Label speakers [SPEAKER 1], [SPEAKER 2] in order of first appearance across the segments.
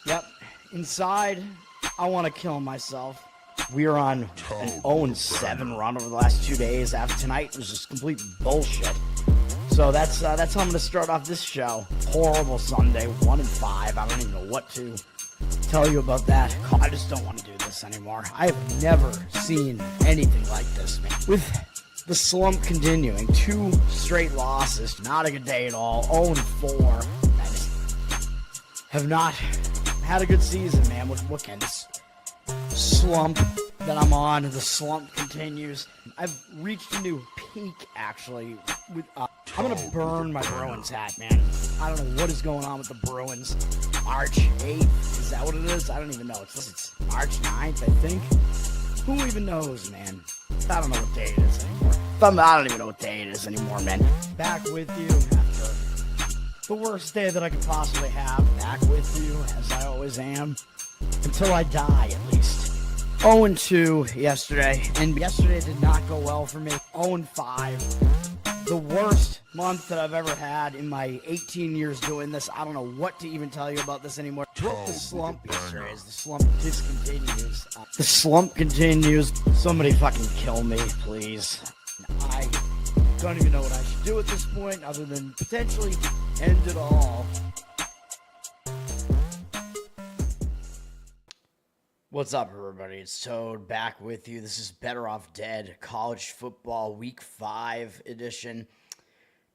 [SPEAKER 1] Yep. Inside, I want to kill myself. We are on an 0-7 run over the last 2 days. After tonight was just complete bullshit. So that's how I'm going to start off this show. Horrible Sunday, 1-5. I don't even know what to tell you about that. I just don't want to do this anymore. I have never seen anything like this, man. With the slump continuing, 2 straight losses, not a good day at all. 0-4. I just have not had a good season, man. What can this slump that I'm on? The slump continues. I've reached a new peak, actually. I'm gonna burn my Bruins hat, man. I don't know what is going on with the Bruins. March 8th, is that what it is? I don't even know. It's March 9th, I think. Who even knows, man? I don't know what day it is anymore. I don't even know what day it is anymore, man. Back with you after the worst day that I could possibly have. Back with you, as I always am. Until I die, at least. 0-2 yesterday, and yesterday did not go well for me. 0-5. The worst month that I've ever had in my 18 years doing this. I don't know what to even tell you about this anymore. Broke the slump yesterday as the slump discontinues. The slump continues. Somebody fucking kill me, please. I don't even know what I should do at this point other than potentially end it all. What's up, everybody? It's Toad back with you. This is Better Off Dead College Football Week 5 edition.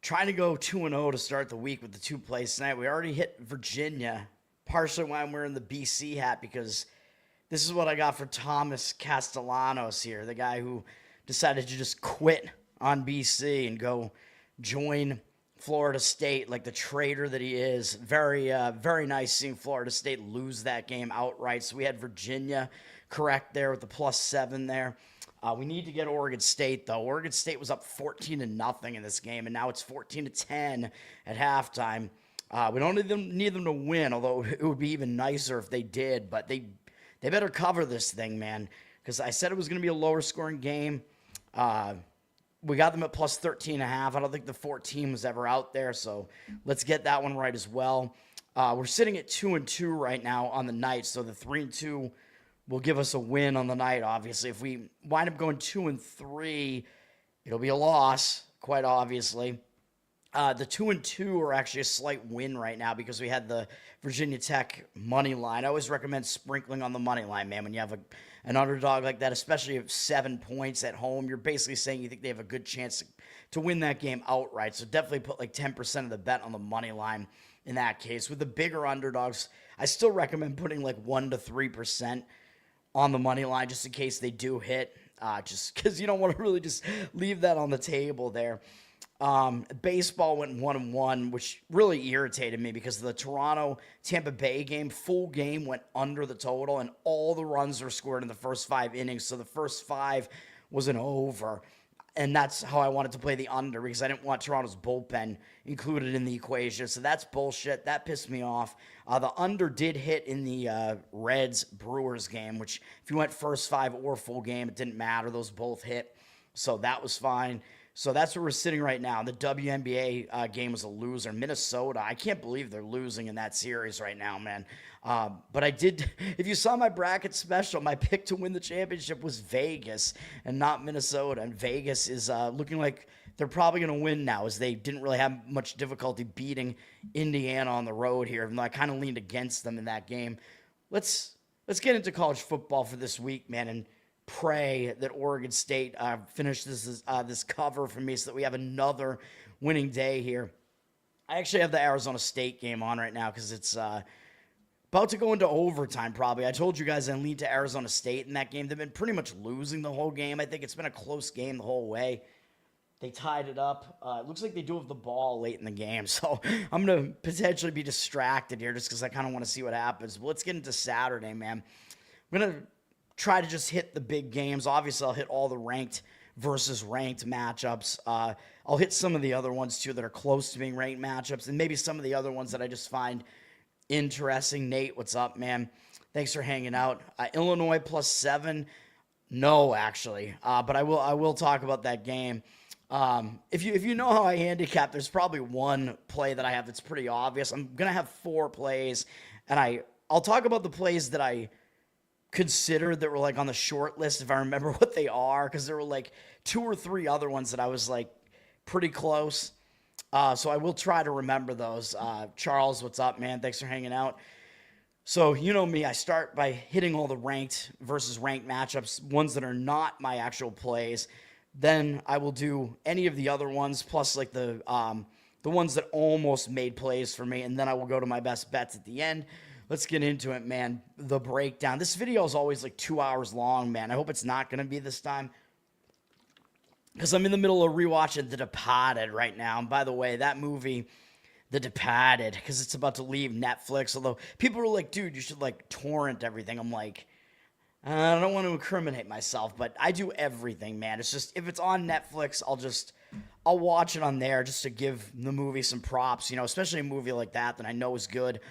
[SPEAKER 1] Trying to go 2-0 to start the week with the 2 plays tonight. We already hit Virginia, partially why I'm wearing the BC hat, because this is what I got for Thomas Castellanos here, the guy who decided to just quit on BC and go join Florida State like the traitor that he is. Very nice seeing Florida State lose that game outright. So we had Virginia correct there with the +7 there. We need to get Oregon State, though. Oregon State was up 14-0 in this game, and now it's 14-10 at halftime. We don't need them to win, although it would be even nicer if they did. But they better cover this thing, man, because I said it was going to be a lower scoring game. We got them at +13.5. I don't think the 14 was ever out there, so let's get that one right as well. We're sitting at 2-2 right now on the night, so the 3-2 will give us a win on the night, obviously. If we wind up going 2-3, it'll be a loss, quite obviously. The 2-2 are actually a slight win right now because we had the Virginia Tech money line. I always recommend sprinkling on the money line, man. When you have an underdog like that, especially if 7 points at home, you're basically saying you think they have a good chance to win that game outright. So definitely put like 10% of the bet on the money line in that case. With the bigger underdogs, I still recommend putting like 1 to 3% on the money line just in case they do hit, just because you don't want to really just leave that on the table there. Baseball went 1-1, which really irritated me because the Toronto-Tampa Bay game, full game, went under the total, and all the runs were scored in the first 5 innings, so the first 5 was an over. And that's how I wanted to play the under, because I didn't want Toronto's bullpen included in the equation. So that's bullshit. That pissed me off. The under did hit in the Reds-Brewers game, which if you went first 5 or full game, it didn't matter. Those both hit. So that was fine. So that's where we're sitting right now. The WNBA game was a loser. Minnesota, I can't believe they're losing in that series right now, man. But I did, if you saw my bracket special, my pick to win the championship was Vegas and not Minnesota. And Vegas is looking like they're probably going to win now, as they didn't really have much difficulty beating Indiana on the road here, even though I kind of leaned against them in that game. Let's get into college football for this week, man, and pray that Oregon State finishes this cover for me so that we have another winning day here. I actually have the Arizona State game on right now because it's about to go into overtime probably. I told you guys I leaned to Arizona State in that game. They've been pretty much losing the whole game. I think it's been a close game the whole way. They tied it up. It looks like they do have the ball late in the game, so I'm going to potentially be distracted here just because I kind of want to see what happens. But let's get into Saturday, man. I'm going to try to just hit the big games. Obviously, I'll hit all the ranked versus ranked matchups. I'll hit some of the other ones, too, that are close to being ranked matchups, and maybe some of the other ones that I just find interesting. Nate, what's up, man? Thanks for hanging out. Illinois +7. No, actually. But I will talk about that game. If you know how I handicap, there's probably one play that I have that's pretty obvious. I'm going to have 4 plays, and I'll talk about the plays that I considered that were like on the short list if I remember what they are, because there were like 2 or 3 other ones that I was like pretty close. So I will try to remember those. Charles, what's up, man? Thanks for hanging out. So you know me, I start by hitting all the ranked versus ranked matchups, ones that are not my actual plays. Then I will do any of the other ones, plus like the ones that almost made plays for me, and then I will go to my best bets at the end. Let's get into it, man. The breakdown. This video is always like 2 hours long, man. I hope it's not going to be this time, because I'm in the middle of rewatching The Departed right now. And by the way, that movie, The Departed, because it's about to leave Netflix. Although people are like, dude, you should like torrent everything. I'm like, I don't want to incriminate myself, but I do everything, man. It's just, if it's on Netflix, I'll watch it on there just to give the movie some props, you know, especially a movie like that I know is good.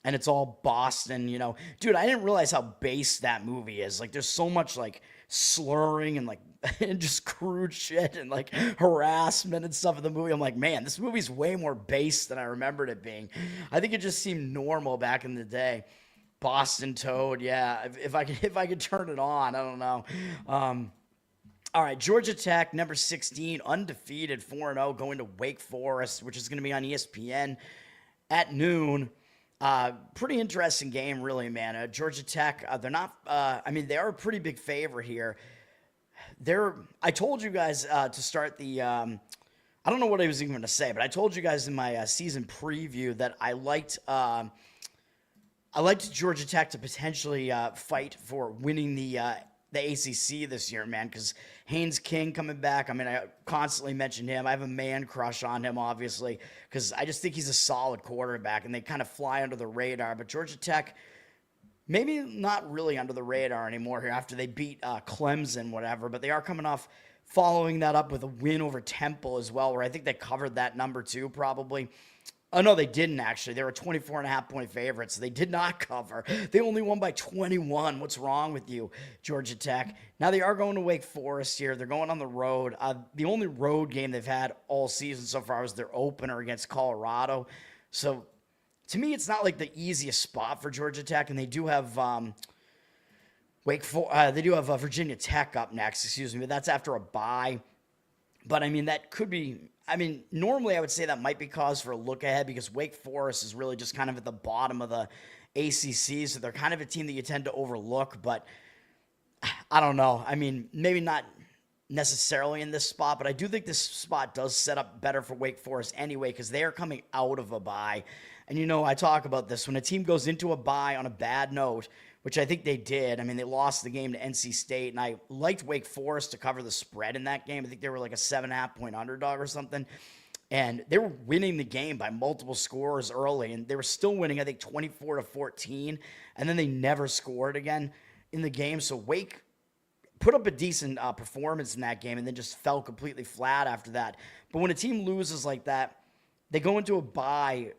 [SPEAKER 1] And it's all Boston, you know. Dude, I didn't realize how base that movie is. Like, there's so much, like, slurring and, like, and just crude shit and, like, harassment and stuff in the movie. I'm like, man, this movie's way more base than I remembered it being. I think it just seemed normal back in the day. Boston Toad, yeah. If I could turn it on, I don't know. All right, Georgia Tech, number 16, undefeated, 4-0, going to Wake Forest, which is going to be on ESPN at noon. Pretty interesting game, really, man. Georgia Tech, they're not, they are a pretty big favorite here. I told you guys to start the, I don't know what I was even going to say, but I told you guys in my season preview that I liked Georgia Tech to potentially fight for winning the ACC this year, man, because Haynes King coming back. I mean, I constantly mention him. I have a man crush on him, obviously, because I just think he's a solid quarterback, and they kind of fly under the radar. But Georgia Tech, maybe not really under the radar anymore here after they beat Clemson, whatever, but they are coming off following that up with a win over Temple as well, where I think they covered that number 2 probably. Oh, no, they didn't, actually. They were 24.5-point favorites. So they did not cover. They only won by 21. What's wrong with you, Georgia Tech? Now, they are going to Wake Forest here. They're going on the road. The only road game they've had all season so far was their opener against Colorado. So, to me, it's not like the easiest spot for Georgia Tech. And they do have Virginia Tech up next, excuse me. But that's after a bye. But, I mean, that could be... normally I would say that might be cause for a look ahead, because Wake Forest is really just kind of at the bottom of the ACC, so they're kind of a team that you tend to overlook, but I don't know. I mean, maybe not necessarily in this spot, but I do think this spot does set up better for Wake Forest anyway, because they are coming out of a bye. And, you know, I talk about this. When a team goes into a bye on a bad note, which I think they did. I mean, they lost the game to NC State, and I liked Wake Forest to cover the spread in that game. I think they were like a 7.5-point underdog or something. And they were winning the game by multiple scores early, and they were still winning, I think, 24-14, and then they never scored again in the game. So Wake put up a decent performance in that game and then just fell completely flat after that. But when a team loses like that, they go into a bye.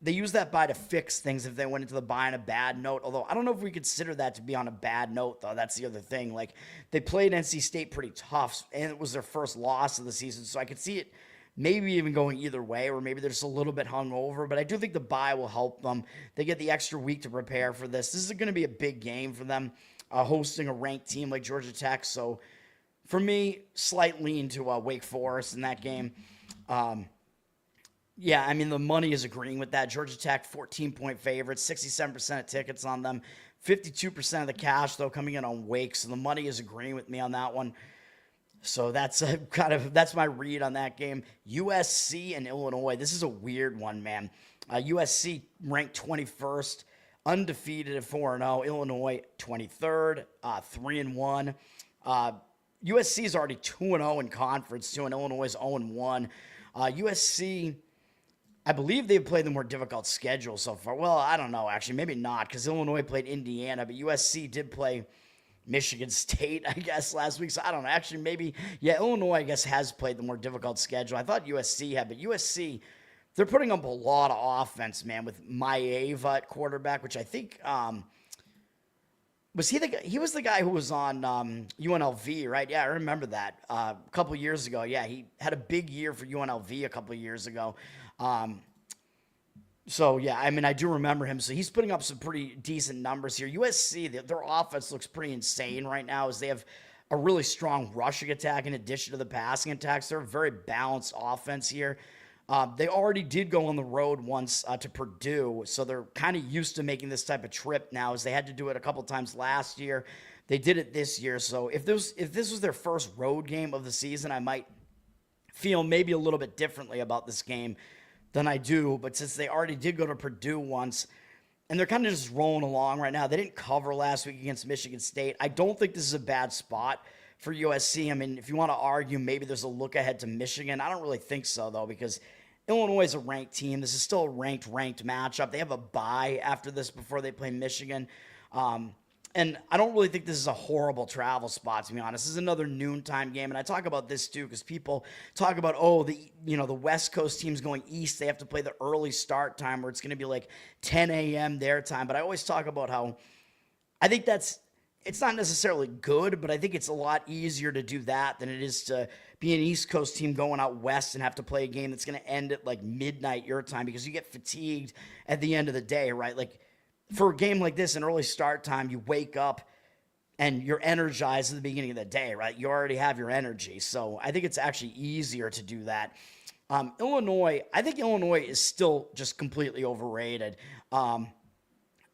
[SPEAKER 1] They use that bye to fix things if they went into the bye on a bad note. Although I don't know if we consider that to be on a bad note, though. That's the other thing. Like, they played NC State pretty tough, and it was their first loss of the season. So I could see it maybe even going either way, or maybe they're just a little bit hungover. But I do think the bye will help them. They get the extra week to prepare for this. This is going to be a big game for them, hosting a ranked team like Georgia Tech. So for me, slight lean to Wake Forest in that game. Yeah, I mean, the money is agreeing with that. Georgia Tech, 14-point favorites, 67% of tickets on them, 52% of the cash, though, coming in on Wake. So the money is agreeing with me on that one. So that's that's my read on that game. USC and Illinois. This is a weird one, man. USC ranked 21st, undefeated at 4-0. Illinois 23rd, 3-1. USC is already 2-0 in conference, too, and Illinois is 0-1. USC, I believe they've played the more difficult schedule so far. Well, I don't know, actually. Maybe not, because Illinois played Indiana, but USC did play Michigan State, I guess, last week. So I don't know. Actually, maybe, yeah, Illinois, I guess, has played the more difficult schedule. I thought USC had, but USC, they're putting up a lot of offense, man, with Maeva at quarterback, which I think was he was the guy who was on UNLV, right? Yeah, I remember that a couple years ago. Yeah, he had a big year for UNLV a couple years ago. So, yeah, I mean, I do remember him. So he's putting up some pretty decent numbers here. USC, their offense looks pretty insane right now as they have a really strong rushing attack in addition to the passing attacks. They're a very balanced offense here. They already did go on the road once to Purdue, so they're kind of used to making this type of trip now as they had to do it a couple times last year. They did it this year. So if this was their first road game of the season, I might feel maybe a little bit differently about this game than I do. But since they already did go to Purdue once, and they're kind of just rolling along right now. They didn't cover last week against Michigan State. I don't think this is a bad spot for USC. I mean, if you want to argue maybe there's a look ahead to Michigan, I don't really think so, though, because Illinois is a ranked team. This is still a ranked matchup. They have a bye after this before they play Michigan. And I don't really think this is a horrible travel spot, to be honest. This is another noontime game, and I talk about this too because people talk about, the West Coast teams going east, they have to play the early start time where it's going to be like 10 a.m. their time. But I always talk about how I think it's not necessarily good, but I think it's a lot easier to do that than it is to be an East Coast team going out west and have to play a game that's going to end at like midnight your time because you get fatigued at the end of the day, right? Like, for a game like this, an early start time, you wake up and you're energized at the beginning of the day, right? You already have your energy. So I think it's actually easier to do that. Illinois, I think Illinois is still just completely overrated. I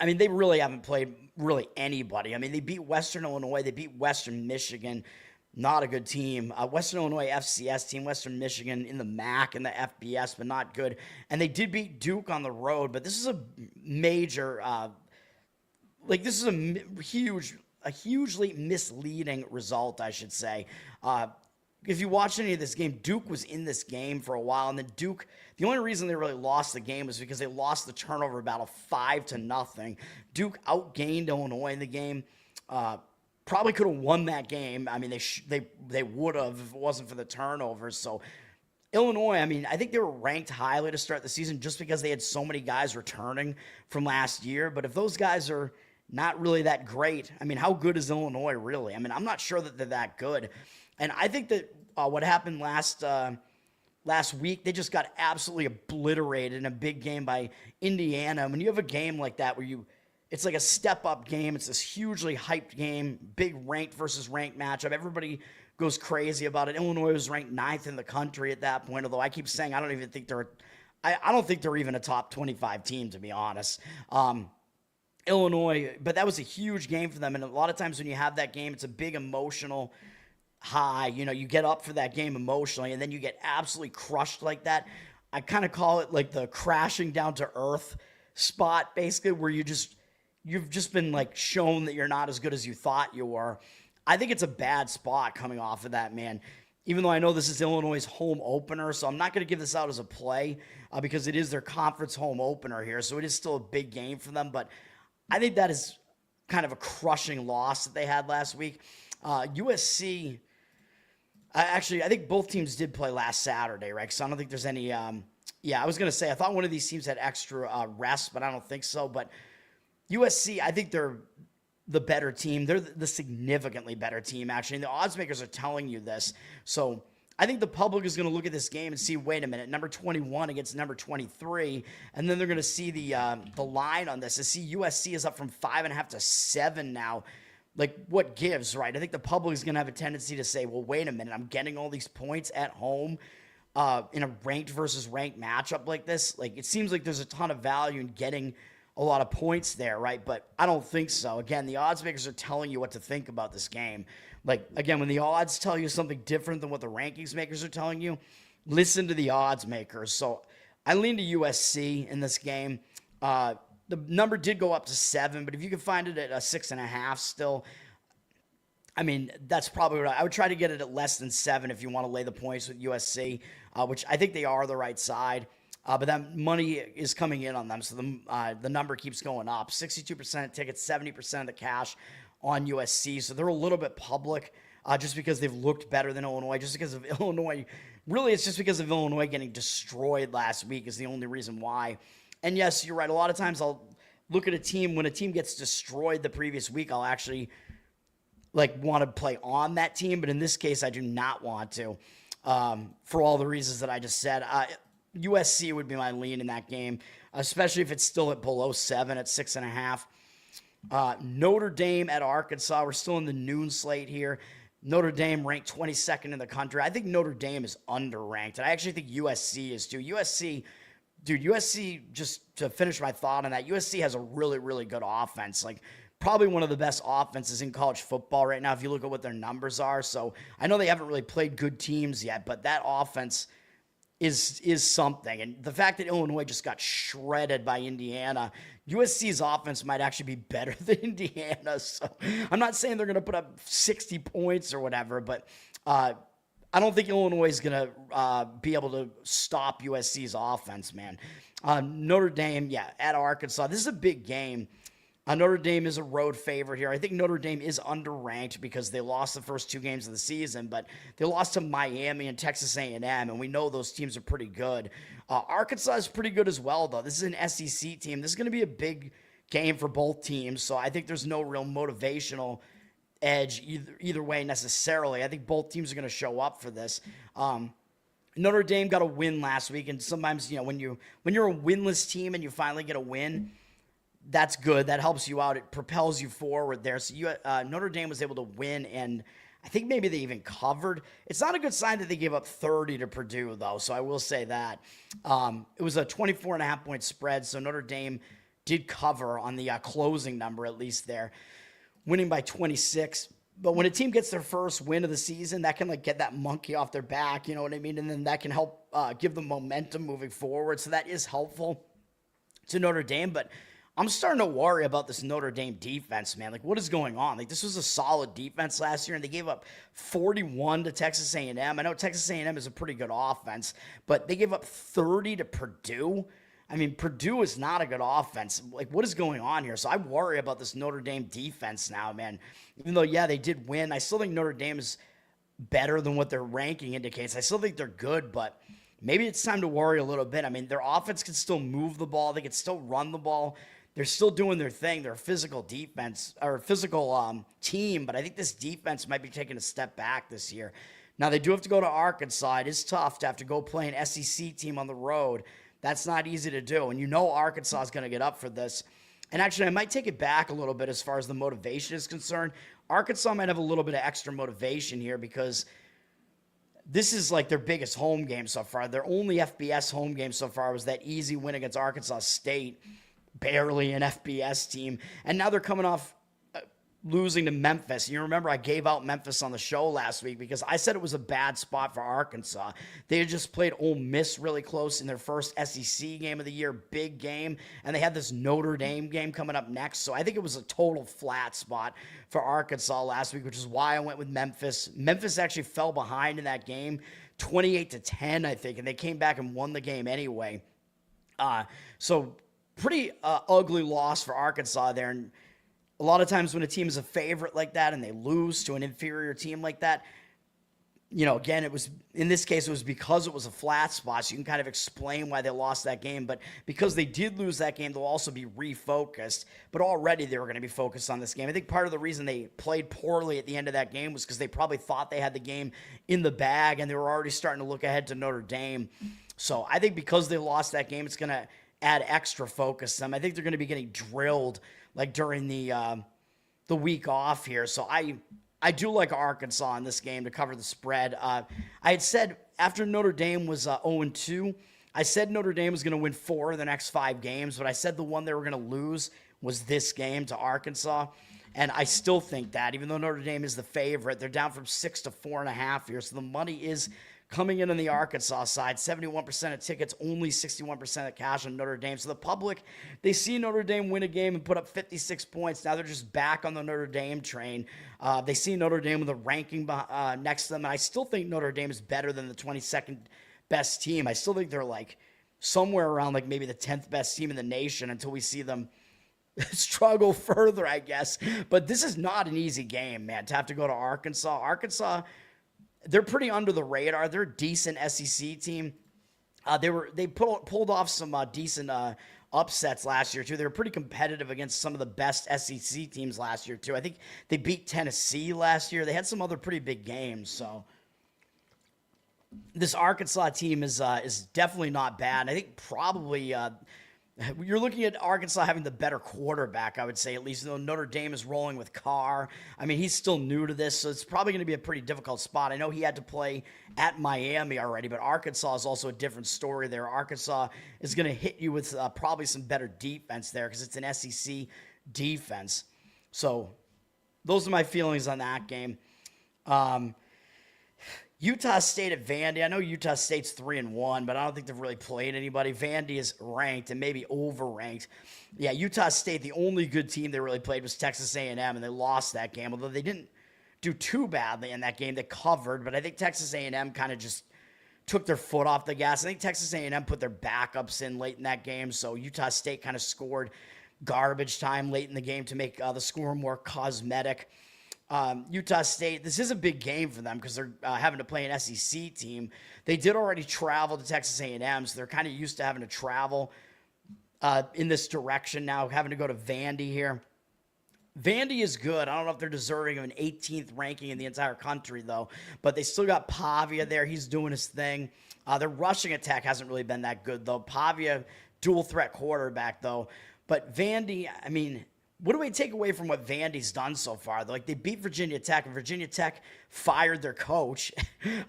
[SPEAKER 1] mean, they really haven't played really anybody. I mean, they beat Western Illinois. They beat Western Michigan. Not a good team. Western Illinois FCS team, Western Michigan in the MAC and the FBS, but not good. And they did beat Duke on the road, but this is a major, this is a hugely misleading result, I should say. If you watch any of this game, Duke was in this game for a while, and then Duke, the only reason they really lost the game was because they lost the turnover battle 5-0. Duke outgained Illinois in the game. Probably could have won that game. I mean, they would have if it wasn't for the turnovers. So Illinois, I mean, I think they were ranked highly to start the season just because they had so many guys returning from last year. But if those guys are not really that great, I mean, how good is Illinois really? I mean, I'm not sure that they're that good. And I think that what happened last week, they just got absolutely obliterated in a big game by Indiana. When you have a game like that where it's like a step-up game. It's this hugely hyped game, big ranked versus ranked matchup. Everybody goes crazy about it. Illinois was ranked 9th in the country at that point, although I keep saying I don't think they're even a top 25 team, to be honest. Illinois, but that was a huge game for them, and a lot of times when you have that game, it's a big emotional high. You know, you get up for that game emotionally, and then you get absolutely crushed like that. I kind of call it like the crashing down to earth spot, basically, where you've just been like shown that you're not as good as you thought you were. I think it's a bad spot coming off of that, man. Even though I know this is Illinois' home opener, so I'm not going to give this out as a play because it is their conference home opener here, so it is still a big game for them. But I think that is kind of a crushing loss that they had last week. USC, actually, I think both teams did play last Saturday, right? Because I don't think there's any I was going to say, I thought one of these teams had extra rest, but I don't think so. But USC, I think they're the better team. They're the significantly better team, actually. And the odds makers are telling you this. So I think the public is going to look at this game and see, wait a minute, number 21 against number 23. And then they're going to see the line on this. To see USC is up from 5.5 to 7 now. Like, what gives, right? I think the public is going to have a tendency to say, well, wait a minute, I'm getting all these points at home in a ranked versus ranked matchup like this. Like, it seems like there's a ton of value in getting a lot of points there, right? But I don't think so. Again, the odds makers are telling you what to think about this game. Like, again, when the odds tell you something different than what the rankings makers are telling you, listen to the odds makers. So I lean to USC in this game. The number did go up to 7, but if you can find it at a 6.5 still, I mean, that's probably what I would try to get it at less than 7 if you want to lay the points with USC, which I think they are the right side. But that money is coming in on them, so the number keeps going up. 62% of tickets, 70% of the cash on USC. So they're a little bit public just because they've looked better than Illinois, just because of Illinois. Really, it's just because of Illinois getting destroyed last week is the only reason why. And yes, you're right. A lot of times I'll look at a team. When a team gets destroyed the previous week, I'll actually want to play on that team. But in this case, I do not want to for all the reasons that I just said. USC would be my lean in that game, especially if it's still at below 7 at 6.5. Notre Dame at Arkansas. We're still in the noon slate here. Notre Dame ranked 22nd in the country. I think Notre Dame is underranked, and I actually think USC is too. USC, just to finish my thought on that, USC has a really, really good offense. Like, probably one of the best offenses in college football right now if you look at what their numbers are. So I know they haven't really played good teams yet, but that offense is something. And the fact that Illinois just got shredded by Indiana, USC's offense might actually be better than Indiana. So I'm not saying they're going to put up 60 points or whatever, but I don't think Illinois is going to be able to stop USC's offense, man. Notre Dame, at Arkansas. This is a big game. Notre Dame is a road favorite here. I think Notre Dame is underranked because they lost the first 2 games of the season, but they lost to Miami and Texas A&M, and we know those teams are pretty good. Arkansas is pretty good as well, though. This is an SEC team. This is going to be a big game for both teams, so I think there's no real motivational edge either way necessarily. I think both teams are going to show up for this. Notre Dame got a win last week, and sometimes, when you're a winless team and you finally get a win, that's good. That helps you out. It propels you forward there. So Notre Dame was able to win, and I think maybe they even covered. It's not a good sign that they gave up 30 to Purdue, though, so I will say that. It was a 24.5-point spread, so Notre Dame did cover on the closing number, at least there, winning by 26. But when a team gets their first win of the season, that can get that monkey off their back, you know what I mean? And then that can help give them momentum moving forward. So that is helpful to Notre Dame, but I'm starting to worry about this Notre Dame defense, man. What is going on? This was a solid defense last year, and they gave up 41 to Texas A&M. I know Texas A&M is a pretty good offense, but they gave up 30 to Purdue. I mean, Purdue is not a good offense. What is going on here? So I worry about this Notre Dame defense now, man. Even though, they did win, I still think Notre Dame is better than what their ranking indicates. I still think they're good, but maybe it's time to worry a little bit. I mean, their offense can still move the ball. They can still run the ball. They're still doing their thing. They're a physical defense or physical team, but I think this defense might be taking a step back this year. Now, they do have to go to Arkansas. It is tough to have to go play an SEC team on the road. That's not easy to do, and Arkansas is going to get up for this. And actually, I might take it back a little bit as far as the motivation is concerned. Arkansas might have a little bit of extra motivation here because this is their biggest home game so far. Their only FBS home game so far was that easy win against Arkansas State. Barely an FBS team. And now they're coming off losing to Memphis. You remember I gave out Memphis on the show last week because I said it was a bad spot for Arkansas. They had just played Ole Miss really close in their first SEC game of the year, big game, and they had this Notre Dame game coming up next. So I think it was a total flat spot for Arkansas last week, which is why I went with Memphis. Memphis actually fell behind in that game, 28-10, I think, and they came back and won the game anyway. So pretty ugly loss for Arkansas there. And a lot of times when a team is a favorite like that and they lose to an inferior team like that, again, in this case, it was because it was a flat spot. So you can kind of explain why they lost that game. But because they did lose that game, they'll also be refocused. But already they were going to be focused on this game. I think part of the reason they played poorly at the end of that game was because they probably thought they had the game in the bag and they were already starting to look ahead to Notre Dame. So I think because they lost that game, it's going to add extra focus to them. I think they're going to be getting drilled during the week off here. So I do like Arkansas in this game to cover the spread. I had said after Notre Dame was 0-2, I said Notre Dame was going to win 4 of the next 5 games, but I said the one they were going to lose was this game to Arkansas. And I still think that, even though Notre Dame is the favorite, they're down from 6 to 4.5 here. So the money is coming in on the Arkansas side, 71% of tickets, only 61% of cash on Notre Dame. So the public, they see Notre Dame win a game and put up 56 points. Now they're just back on the Notre Dame train. They see Notre Dame with a ranking next to them. And I still think Notre Dame is better than the 22nd best team. I still think they're somewhere around maybe the 10th best team in the nation until we see them struggle further, I guess. But this is not an easy game, man, to have to go to Arkansas. Arkansas, they're pretty under the radar. They're a decent SEC team. They pulled off some decent upsets last year too. They were pretty competitive against some of the best SEC teams last year too. I think they beat Tennessee last year. They had some other pretty big games. So this Arkansas team is definitely not bad. I think probably you're looking at Arkansas having the better quarterback, I would say, at least though Notre Dame is rolling with Carr. I mean, he's still new to this, so it's probably going to be a pretty difficult spot. I know he had to play at Miami already, but Arkansas is also a different story there. Arkansas is going to hit you with probably some better defense there because it's an SEC defense. So those are my feelings on that game. Utah State at Vandy. I know Utah State's 3-1, but I don't think they've really played anybody. Vandy is ranked and maybe overranked. Yeah, Utah State, the only good team they really played was Texas A&M, and they lost that game. Although they didn't do too badly in that game, they covered. But I think Texas A&M kind of just took their foot off the gas. I think Texas A&M put their backups in late in that game, so Utah State kind of scored garbage time late in the game to make the score more cosmetic. Utah State, this is a big game for them because they're having to play an SEC team. They did already travel to Texas A&M, so they're kind of used to having to travel in this direction now, having to go to Vandy here. Vandy is good. I don't know if they're deserving of an 18th ranking in the entire country, though, but they still got Pavia there. He's doing his thing. Their rushing attack hasn't really been that good, though. Pavia, dual-threat quarterback, though. But Vandy, I mean, what do we take away from what Vandy's done so far? Like, they beat Virginia Tech, and Virginia Tech fired their coach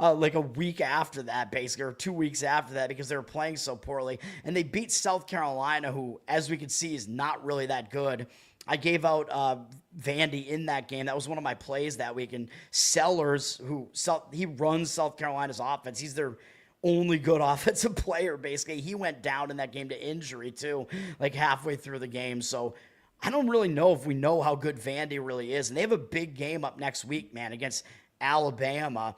[SPEAKER 1] like a week after that, basically, or 2 weeks after that because they were playing so poorly. And they beat South Carolina, who, as we can see, is not really that good. I gave out Vandy in that game. That was one of my plays that week. And Sellers, he runs South Carolina's offense. He's their only good offensive player, basically. He went down in that game to injury, too, like halfway through the game. So I don't really know if we know how good Vandy really is. And they have a big game up next week, man, against Alabama.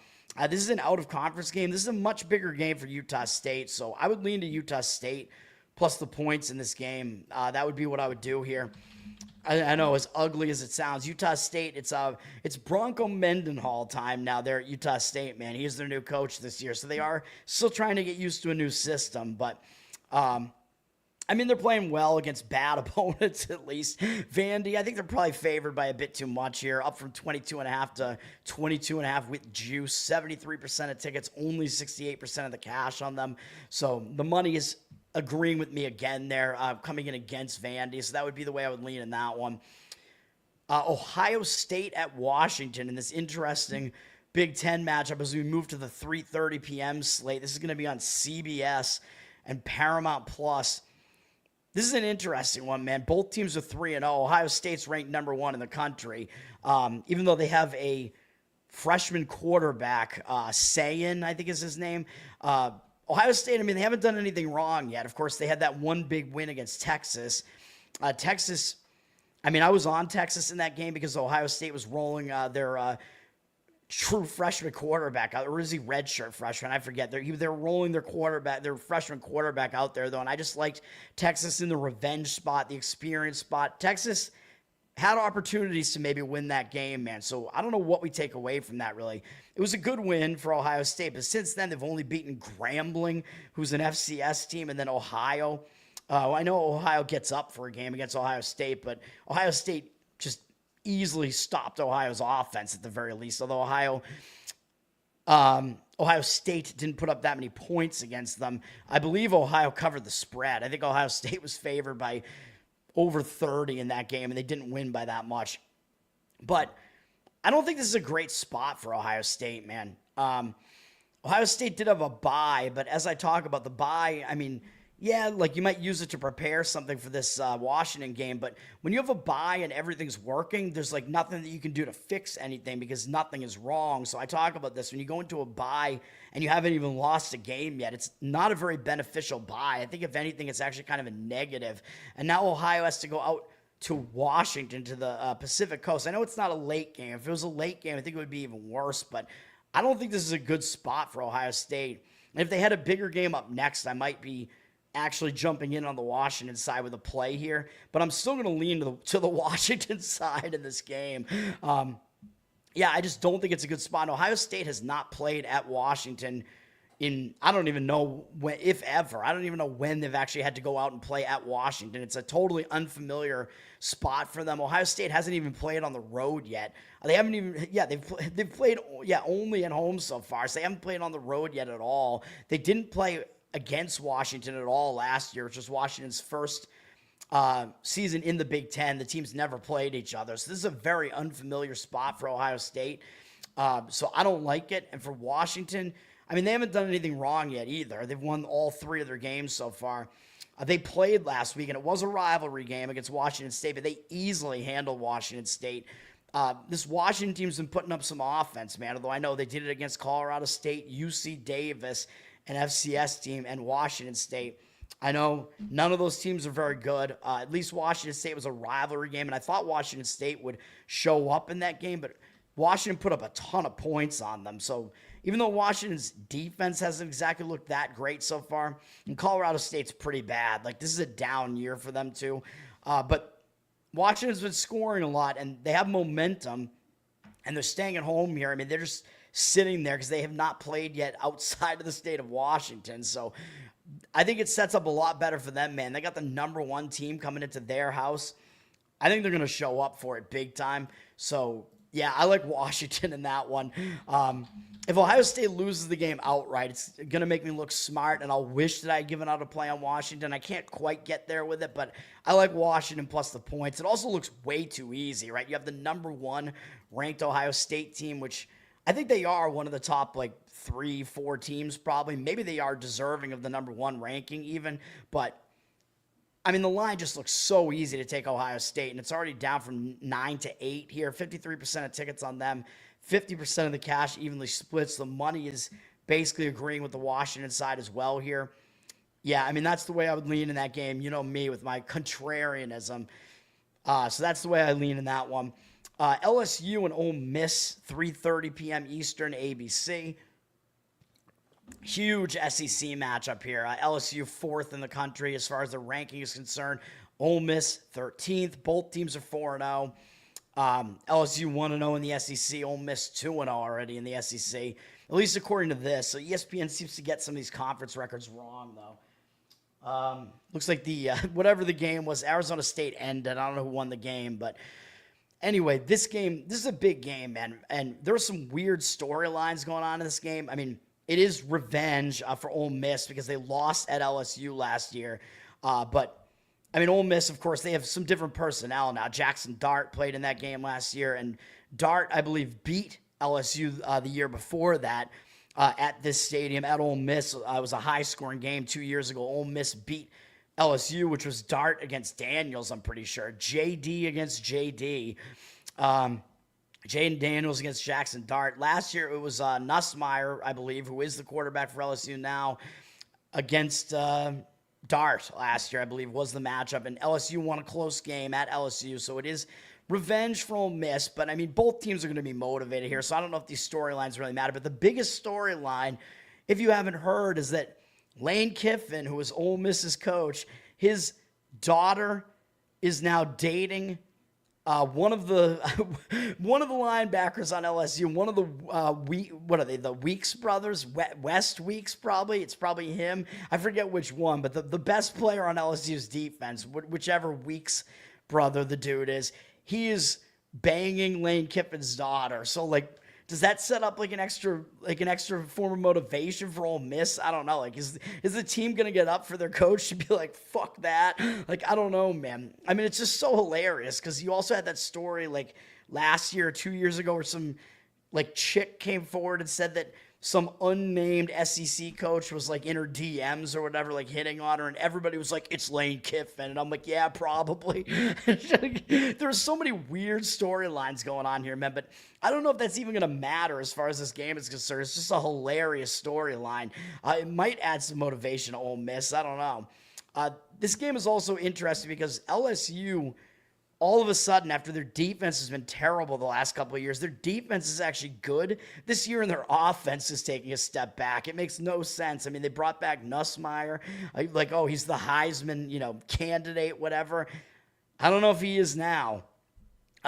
[SPEAKER 1] This is an out-of-conference game. This is a much bigger game for Utah State. So I would lean to Utah State plus the points in this game. That would be what I would do here. I know, as ugly as it sounds, Utah State, it's Bronco Mendenhall time now there at Utah State, man. He's their new coach this year, so they are still trying to get used to a new system. But, I mean, they're playing well against bad opponents, at least. Vandy, I think they're probably favored by a bit too much here, up from 22.5 to 22.5 with juice. 73% of tickets, only 68% of the cash on them. So the money is agreeing with me again there, coming in against Vandy. So that would be the way I would lean in that one. Ohio State at Washington in this interesting Big Ten matchup as we move to the 3:30 p.m. slate. This is going to be on CBS and Paramount Plus. This is an interesting one, man. Both teams are 3-0. Ohio State's ranked number 1 in the country, even though they have a freshman quarterback, Sayin, I think is his name. Ohio State, I mean, they haven't done anything wrong yet. Of course, they had that one big win against Texas. Texas, I mean, I was on Texas in that game because Ohio State was rolling their true freshman quarterback out, or is he redshirt freshman? I forget. They're rolling their freshman quarterback out there, though, and I just liked Texas in the revenge spot, the experience spot. Texas had opportunities to maybe win that game, man. So I don't know what we take away from that, really. It was a good win for Ohio State, but since then they've only beaten Grambling, who's an FCS team, and then Ohio. I know Ohio gets up for a game against Ohio State, but Ohio State just easily stopped Ohio's offense at the very least, although Ohio State didn't put up that many points against them. I believe Ohio covered the spread. I think Ohio State was favored by over 30 in that game, and they didn't win by that much. But I don't think this is a great spot for Ohio State, man. Ohio State did have a bye, but as I talk about the bye, I mean, yeah, like you might use it to prepare something for this Washington game, but when you have a bye and everything's working, there's like nothing that you can do to fix anything because nothing is wrong. So I talk about this. When you go into a bye and you haven't even lost a game yet, it's not a very beneficial bye. I think if anything, it's actually kind of a negative. And now Ohio has to go out to Washington, to the Pacific Coast. I know it's not a late game. If it was a late game, I think it would be even worse, but I don't think this is a good spot for Ohio State. And if they had a bigger game up next, I might be actually jumping in on the Washington side with a play here, but I'm still going to lean to the Washington side in this game. Yeah, I just don't think it's a good spot. Ohio State has not played at Washington I don't even know when, if ever. I don't even know when they've actually had to go out and play at Washington. It's a totally unfamiliar spot for them. Ohio State hasn't even played on the road yet. They haven't even, they've played, only at home so far. So they haven't played on the road yet at all. They didn't play against Washington at all last year, which was Washington's first season in the Big Ten. The teams never played each other. So this is a very unfamiliar spot for Ohio State. So I don't like it. And for Washington, I mean, they haven't done anything wrong yet either. They've won all 3 of their games so far. They played last week, and it was a rivalry game against Washington State, but they easily handled Washington State. This Washington team's been putting up some offense, man, although I know they did it against Colorado State, UC Davis, an FCS team, and Washington State. I know none of those teams are very good. At least Washington State was a rivalry game, and I thought Washington State would show up in that game, but Washington put up a ton of points on them, so even though Washington's defense hasn't exactly looked that great so far, and Colorado State's pretty bad. Like, this is a down year for them, too. But Washington's been scoring a lot, and they have momentum, and they're staying at home here. I mean, they're just sitting there because they have not played yet outside of the state of Washington. So I think it sets up a lot better for them, man. They got the number 1 team coming into their house. I think they're going to show up for it big time. So, yeah, I like Washington in that one. If Ohio State loses the game outright, it's going to make me look smart, and I'll wish that I had given out a play on Washington. I can't quite get there with it, but I like Washington plus the points. It also looks way too easy, right? You have the number 1 ranked Ohio State team, which I think they are one of the top, 3-4 teams probably. Maybe they are deserving of the number 1 ranking even, but I mean, the line just looks so easy to take Ohio State, and it's already down from 9 to 8 here. 53% of tickets on them, 50% of the cash evenly splits. The money is basically agreeing with the Washington side as well here. Yeah, I mean, that's the way I would lean in that game. You know me with my contrarianism. So that's the way I lean in that one. LSU and Ole Miss, 3:30 p.m. Eastern, ABC. Huge SEC matchup here. LSU 4th in the country as far as the ranking is concerned. Ole Miss 13th. Both teams are 4-0. LSU 1-0 in the SEC. Ole Miss 2-0 already in the SEC, at least according to this. So ESPN seems to get some of these conference records wrong, though. Looks like the whatever the game was, Arizona State ended. I don't know who won the game, but anyway, this is a big game, man. And there are some weird storylines going on in this game. I mean, it is revenge for Ole Miss because they lost at LSU last year. But, I mean, Ole Miss, of course, they have some different personnel now. Jackson Dart played in that game last year, and Dart, I believe, beat LSU the year before that at this stadium at Ole Miss. It was a high-scoring game 2 years ago. Ole Miss beat LSU, which was Dart against Daniels, I'm pretty sure. JD against JD. Jaden Daniels against Jackson Dart. Last year, it was Nussmeier, I believe, who is the quarterback for LSU now, against Dart last year, I believe, was the matchup. And LSU won a close game at LSU, so it is revenge for Ole Miss. But, I mean, both teams are going to be motivated here, so I don't know if these storylines really matter. But the biggest storyline, if you haven't heard, is that Lane Kiffin, who is Ole Miss's coach, his daughter is now dating one of the linebackers on LSU, one of the what are they? The Weeks brothers, West Weeks probably. It's probably him. I forget which one, but the best player on LSU's defense, whichever Weeks brother the dude is, he is banging Lane Kiffin's daughter. So does that set up an extra form of motivation for Ole Miss? I don't know. Is the team gonna get up for their coach to be like, fuck that? I don't know, man. I mean, it's just so hilarious because you also had that story last year or 2 years ago where some chick came forward and said that some unnamed SEC coach was in her DMs or whatever, hitting on her, and everybody was like, it's Lane Kiffin. And I'm like, yeah, probably. There's so many weird storylines going on here, man, but I don't know if that's even going to matter as far as this game is concerned. It's just a hilarious storyline. It might add some motivation to Ole Miss. I don't know. This game is also interesting because LSU, all of a sudden, after their defense has been terrible the last couple of years, their defense is actually good this year, and their offense is taking a step back. It makes no sense. I mean, they brought back Nussmeier, he's the Heisman, candidate, whatever. I don't know if he is now.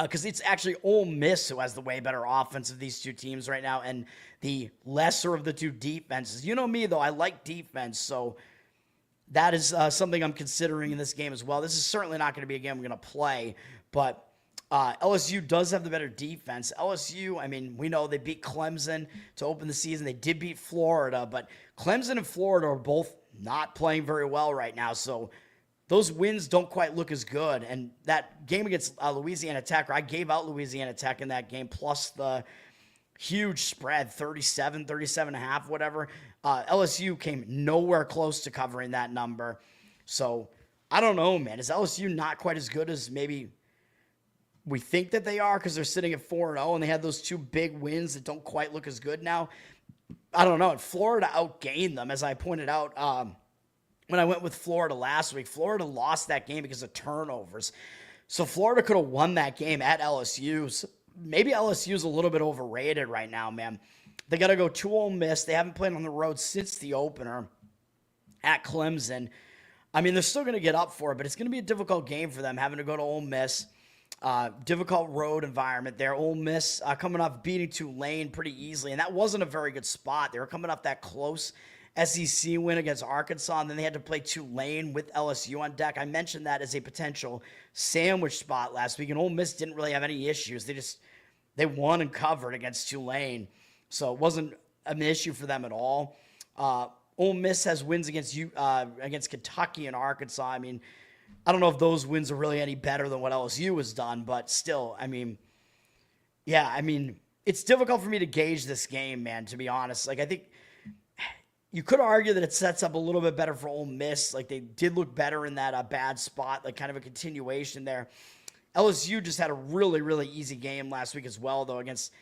[SPEAKER 1] because it's actually Ole Miss who has the way better offense of these two teams right now and the lesser of the two defenses. You know me, though. I like defense, so that is something I'm considering in this game as well. This is certainly not going to be a game I'm going to play, but LSU does have the better defense. LSU, I mean, we know they beat Clemson to open the season. They did beat Florida, but Clemson and Florida are both not playing very well right now, so those wins don't quite look as good. And that game against Louisiana Tech, I gave out Louisiana Tech in that game, plus the huge spread, 37 and a half, whatever. LSU came nowhere close to covering that number. So I don't know, man. Is LSU not quite as good as maybe we think that they are because they're sitting at 4-0 and they had those two big wins that don't quite look as good now? I don't know. And Florida outgained them, as I pointed out when I went with Florida last week. Florida lost that game because of turnovers. So Florida could have won that game at LSU. So maybe LSU's a little bit overrated right now, man. They got to go to Ole Miss. They haven't played on the road since the opener at Clemson. I mean, they're still going to get up for it, but it's going to be a difficult game for them having to go to Ole Miss. Difficult road environment there. Ole Miss coming off beating Tulane pretty easily, and that wasn't a very good spot. They were coming off that close SEC win against Arkansas, and then they had to play Tulane with LSU on deck. I mentioned that as a potential sandwich spot last week, and Ole Miss didn't really have any issues. They won and covered against Tulane, so it wasn't an issue for them at all. Ole Miss has wins against Kentucky and Arkansas. I mean, I don't know if those wins are really any better than what LSU has done, but still, I mean, yeah, I mean, it's difficult for me to gauge this game, man, to be honest. Like, I think you could argue that it sets up a little bit better for Ole Miss. Like, they did look better in that bad spot, like kind of a continuation there. LSU just had a really, really easy game last week as well, though, against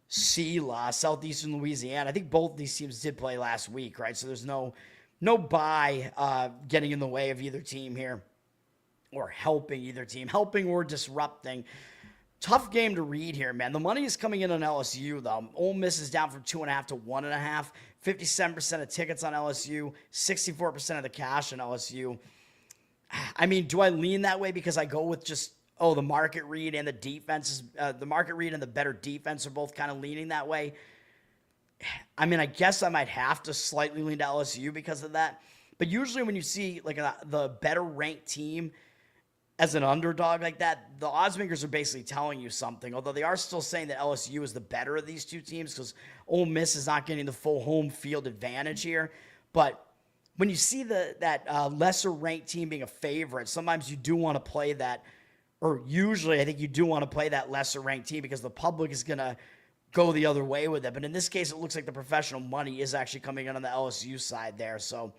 [SPEAKER 1] Southeastern Louisiana. I think both these teams did play last week, right? So there's no bye getting in the way of either team here, or helping either team, helping or disrupting. Tough game to read here, man. The money is coming in on LSU, though. Ole Miss is down from 2.5 to 1.5. 57% of tickets on LSU, 64% of the cash on LSU. I mean, do I lean that way because I go with just, the market read and the defense, the market read and the better defense are both kind of leaning that way? I mean, I guess I might have to slightly lean to LSU because of that. But usually when you see like the better ranked team as an underdog like that, the odds makers are basically telling you something, although they are still saying that LSU is the better of these two teams because Ole Miss is not getting the full home field advantage here. But when you see that lesser ranked team being a favorite, sometimes you do want to play that, or usually I think you do want to play that lesser ranked team because the public is going to go the other way with it. But in this case, it looks like the professional money is actually coming in on the LSU side there. So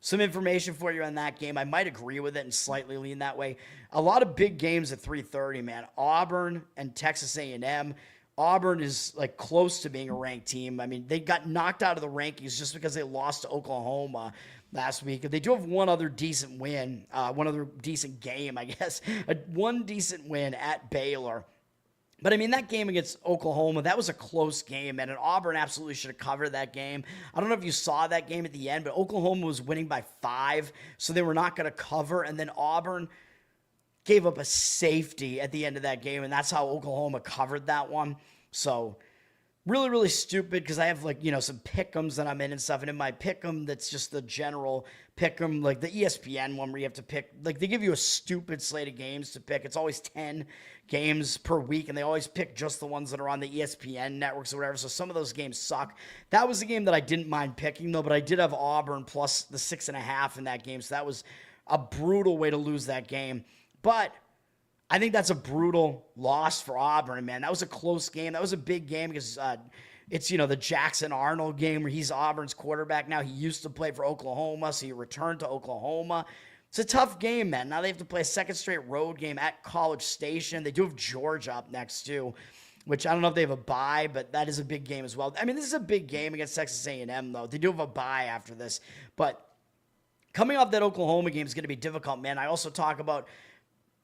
[SPEAKER 1] some information for you on that game. I might agree with it and slightly lean that way. A lot of big games at 3:30, man. Auburn and Texas A&M. Auburn is like close to being a ranked team. I mean, they got knocked out of the rankings just because they lost to Oklahoma last week. They do have one other decent win, one other decent game, I guess. One decent win at Baylor. But, I mean, that game against Oklahoma, that was a close game, and Auburn absolutely should have covered that game. I don't know if you saw that game at the end, but Oklahoma was winning by 5, so they were not going to cover. And then Auburn gave up a safety at the end of that game, and that's how Oklahoma covered that one. So, really, really stupid because I have, like, some pick'ems that I'm in and stuff. And in my pick'em, that's just the general pick'em, like the ESPN one where you have to pick. Like, they give you a stupid slate of games to pick. It's always 10 games per week, and they always pick just the ones that are on the ESPN networks or whatever. So some of those games suck. That was a game that I didn't mind picking, though, but I did have Auburn plus the 6.5 in that game. So that was a brutal way to lose that game. But I think that's a brutal loss for Auburn, man. That was a close game. That was a big game because it's, the Jackson Arnold game where he's Auburn's quarterback now. He used to play for Oklahoma, so he returned to Oklahoma. It's a tough game, man. Now they have to play a second straight road game at College Station. They do have Georgia up next, too, which I don't know if they have a bye, but that is a big game as well. I mean, this is a big game against Texas A&M, though. They do have a bye after this. But coming off that Oklahoma game is going to be difficult, man. I also talk about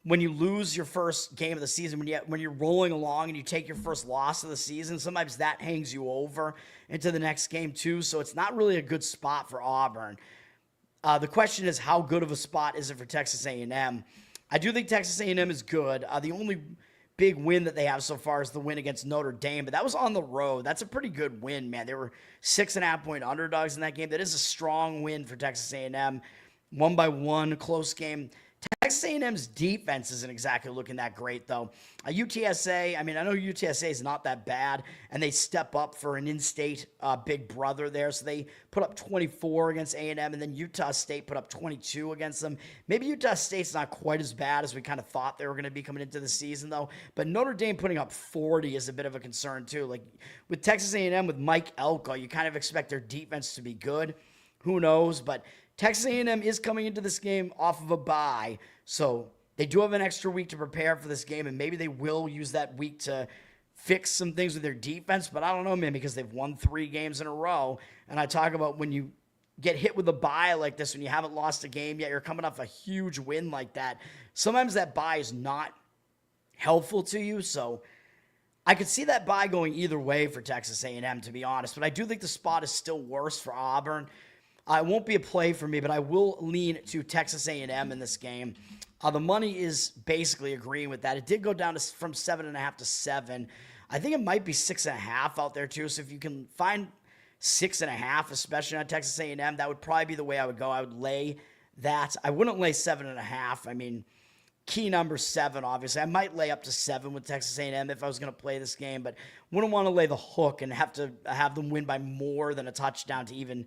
[SPEAKER 1] when you lose your first game of the season, when you're rolling along and you take your first loss of the season, sometimes that hangs you over into the next game, too. So it's not really a good spot for Auburn. The question is, how good of a spot is it for Texas A&M? I do think Texas A&M is good. The only big win that they have so far is the win against Notre Dame, but that was on the road. That's a pretty good win, man. They were 6.5-point underdogs in that game. That is a strong win for Texas A&M. Won by one, close game. Texas A&M's defense isn't exactly looking that great, though. UTSA, I mean, I know UTSA is not that bad, and they step up for an in-state big brother there. So they put up 24 against A&M, and then Utah State put up 22 against them. Maybe Utah State's not quite as bad as we kind of thought they were going to be coming into the season, though. But Notre Dame putting up 40 is a bit of a concern, too. Like, with Texas A&M, with Mike Elko, you kind of expect their defense to be good. Who knows? But Texas A&M is coming into this game off of a bye, so they do have an extra week to prepare for this game, and maybe they will use that week to fix some things with their defense, but I don't know, man, because they've won 3 games in a row, and I talk about when you get hit with a bye like this, when you haven't lost a game yet, you're coming off a huge win like that. Sometimes that bye is not helpful to you, so I could see that bye going either way for Texas A&M, to be honest, but I do think the spot is still worse for Auburn. It won't be a play for me, but I will lean to Texas A&M in this game. The money is basically agreeing with that. It did go down from 7.5 to 7. I think it might be 6.5 out there too. So if you can find 6.5, especially on Texas A&M, that would probably be the way I would go. I would lay that. I wouldn't lay 7.5. I mean, key number 7, obviously. I might lay up to 7 with Texas A&M if I was going to play this game, but wouldn't want to lay the hook and have to have them win by more than a touchdown to even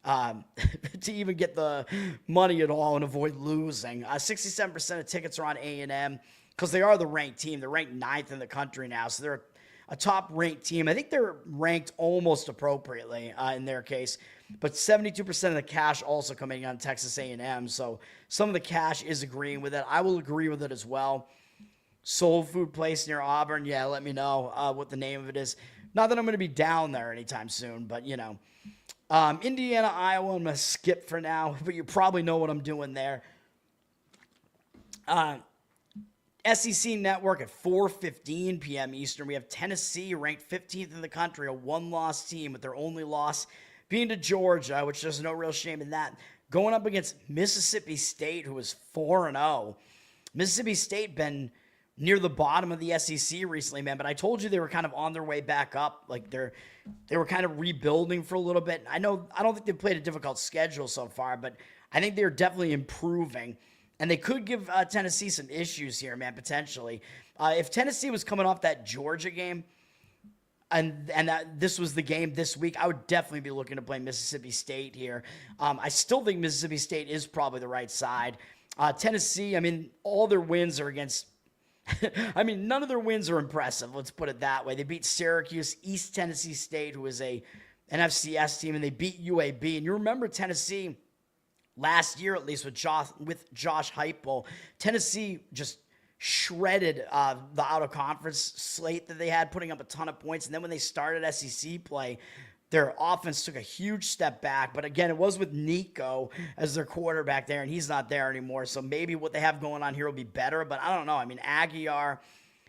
[SPEAKER 1] get the money at all and avoid losing. 67% of tickets are on A&M because they are the ranked team. They're ranked 9th in the country now, so they're a top-ranked team. I think they're ranked almost appropriately in their case, but 72% of the cash also coming on Texas A&M, so some of the cash is agreeing with it. I will agree with it as well. Soul Food Place near Auburn, yeah, let me know what the name of it is. Not that I'm going to be down there anytime soon, but, you know. Indiana, Iowa, I'm going to skip for now, but you probably know what I'm doing there. SEC Network at 4:15 p.m. Eastern. We have Tennessee ranked 15th in the country, a one-loss team with their only loss being to Georgia, which there's no real shame in that, going up against Mississippi State, who is 4-0. Mississippi State been near the bottom of the SEC recently, man, but I told you they were kind of on their way back up. Like they were kind of rebuilding for a little bit. I don't think they've played a difficult schedule so far, but I think they're definitely improving. And they could give Tennessee some issues here, man, potentially. If Tennessee was coming off that Georgia game and that this was the game this week, I would definitely be looking to play Mississippi State here. I still think Mississippi State is probably the right side. Tennessee, I mean, all their wins are against I mean, none of their wins are impressive. Let's put it that way. They beat Syracuse, East Tennessee State, who is an FCS team, and they beat UAB. And you remember Tennessee last year, at least with Josh Heupel, Tennessee just shredded the out-of-conference slate that they had, putting up a ton of points. And then when they started SEC play, their offense took a huge step back. But again, it was with Nico as their quarterback there, and he's not there anymore. So maybe what they have going on here will be better. But I don't know. I mean, Aguiar,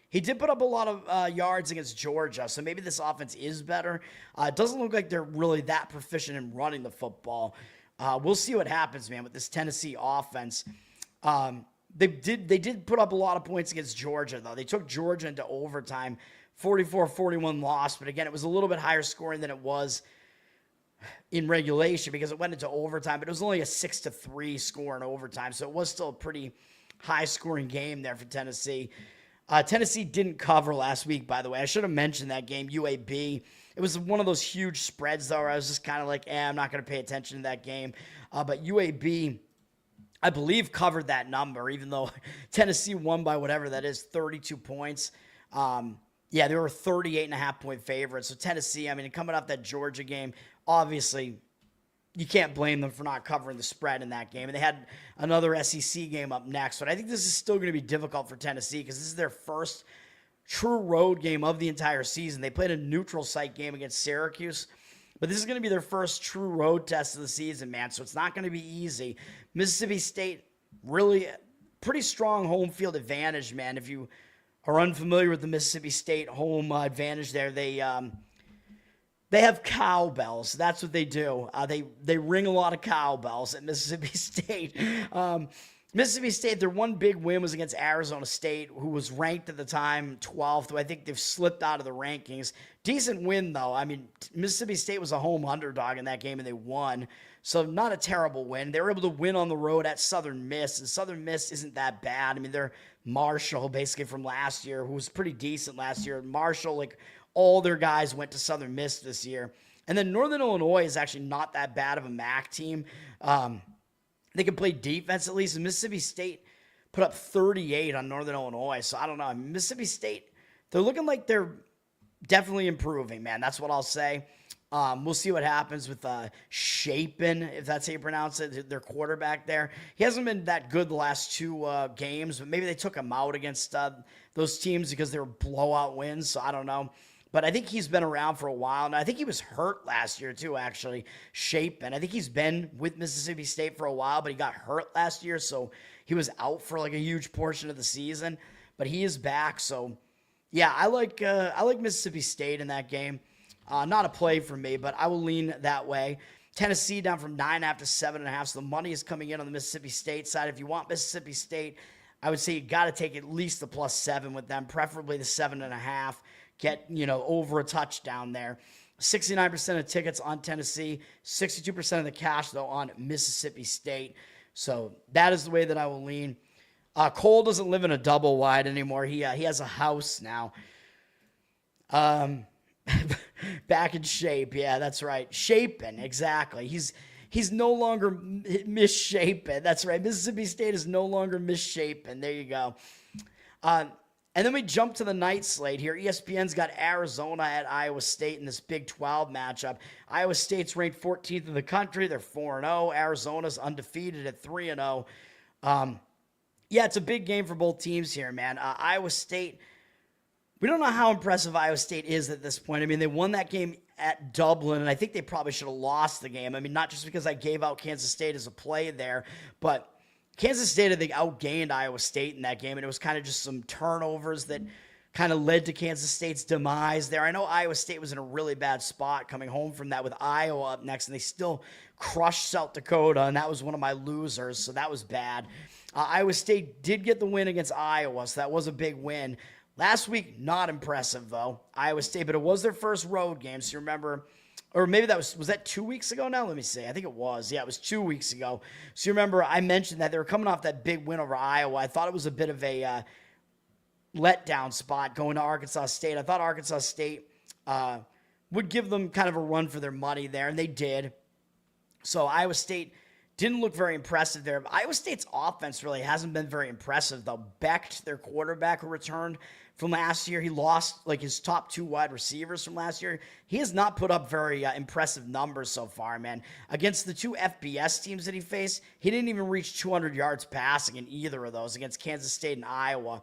[SPEAKER 1] he did put up a lot of yards against Georgia, so maybe this offense is better. It doesn't look like they're really that proficient in running the football. We'll see what happens, man, with this Tennessee offense. They did put up a lot of points against Georgia, though. They took Georgia into overtime. 44-41 loss, but again, it was a little bit higher scoring than it was in regulation because it went into overtime, but it was only a 6-3 score in overtime, so it was still a pretty high-scoring game there for Tennessee. Tennessee didn't cover last week, by the way. I should have mentioned that game, UAB. It was one of those huge spreads, though, where I was just kind of like, I'm not going to pay attention to that game. But UAB, I believe, covered that number, even though Tennessee won by whatever that is, 32 points. Yeah, they were 38.5-point favorites. So Tennessee, I mean, coming off that Georgia game, obviously you can't blame them for not covering the spread in that game. And they had another SEC game up next. But I think this is still going to be difficult for Tennessee because this is their first true road game of the entire season. They played a neutral site game against Syracuse, but this is going to be their first true road test of the season, man. So it's not going to be easy. Mississippi State, really pretty strong home field advantage, man. If you are unfamiliar with the Mississippi State home advantage there, they have cowbells. That's what they do. They ring a lot of cowbells at Mississippi State. Mississippi State, their one big win was against Arizona State, who was ranked at the time 12th, who I think they've slipped out of the rankings. Decent win, though. I mean, Mississippi State was a home underdog in that game, and they won. So not a terrible win. They were able to win on the road at Southern Miss, and Southern Miss isn't that bad. I mean, they're Marshall, basically, from last year, who was pretty decent last year. Marshall, like, all their guys went to Southern Miss this year. And then Northern Illinois is actually not that bad of a MAC team. They can play defense at least. And Mississippi State put up 38 on Northern Illinois. So I don't know. Mississippi State, they're looking like they're definitely improving, man. That's what I'll say. We'll see what happens with Shapen, if that's how you pronounce it, their quarterback there. He hasn't been that good the last two games, but maybe they took him out against those teams because they were blowout wins. So I don't know. But I think he's been around for a while. And I think he was hurt last year, too, actually, Shapen. I think he's been with Mississippi State for a while, but he got hurt last year. So he was out for like a huge portion of the season. But he is back. So, yeah, I like Mississippi State in that game. Not a play for me, but I will lean that way. Tennessee down from 9.5 to 7.5. So the money is coming in on the Mississippi State side. If you want Mississippi State, I would say you got to take at least the +7 with them, preferably the 7.5. Get, over a touchdown there. 69% of tickets on Tennessee, 62% of the cash, though, on Mississippi State. So that is the way that I will lean. Cole doesn't live in a double wide anymore. He has a house now. Back in shape. Yeah, that's right. Shapen, exactly. He's no longer misshapen. That's right. Mississippi State is no longer misshapen. There you go. And then we jump to the night slate here. ESPN's got Arizona at Iowa State in this Big 12 matchup. Iowa State's ranked 14th in the country. They're 4-0. Arizona's undefeated at 3-0. Yeah, it's a big game for both teams here, man. Iowa State, we don't know how impressive Iowa State is at this point. I mean, they won that game at Dublin, and I think they probably should have lost the game. I mean, not just because I gave out Kansas State as a play there, but Kansas State, I think, outgained Iowa State in that game, and it was kind of just some turnovers that kind of led to Kansas State's demise there. I know Iowa State was in a really bad spot coming home from that with Iowa up next, and they still crushed South Dakota, and that was one of my losers, so that was bad. Iowa State did get the win against Iowa, so that was a big win. Last week, not impressive, though, Iowa State, but it was their first road game, so you remember, or maybe that was that 2 weeks ago now? Let me see. I think it was. Yeah, it was 2 weeks ago. So you remember I mentioned that they were coming off that big win over Iowa. I thought it was a bit of a letdown spot going to Arkansas State. I thought Arkansas State would give them kind of a run for their money there, and they did. So Iowa State didn't look very impressive there. Iowa State's offense really hasn't been very impressive, though. Becht, their quarterback who returned from last year, he lost like his top two wide receivers from last year. He has not put up very impressive numbers so far, man. Against the two FBS teams that he faced, he didn't even reach 200 yards passing in either of those against Kansas State and Iowa.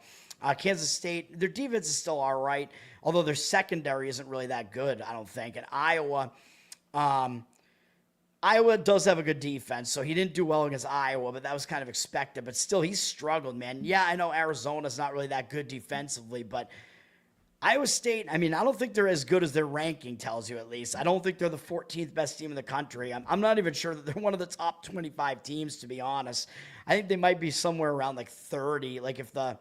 [SPEAKER 1] Kansas State, their defense is still all right, although their secondary isn't really that good, I don't think. And Iowa does have a good defense, so he didn't do well against Iowa, but that was kind of expected. But still, he struggled, man. Yeah, I know Arizona's not really that good defensively, but Iowa State, I mean, I don't think they're as good as their ranking tells you, at least. I don't think they're the 14th best team in the country. I'm not even sure that they're one of the top 25 teams, to be honest. I think they might be somewhere around like 30, like if the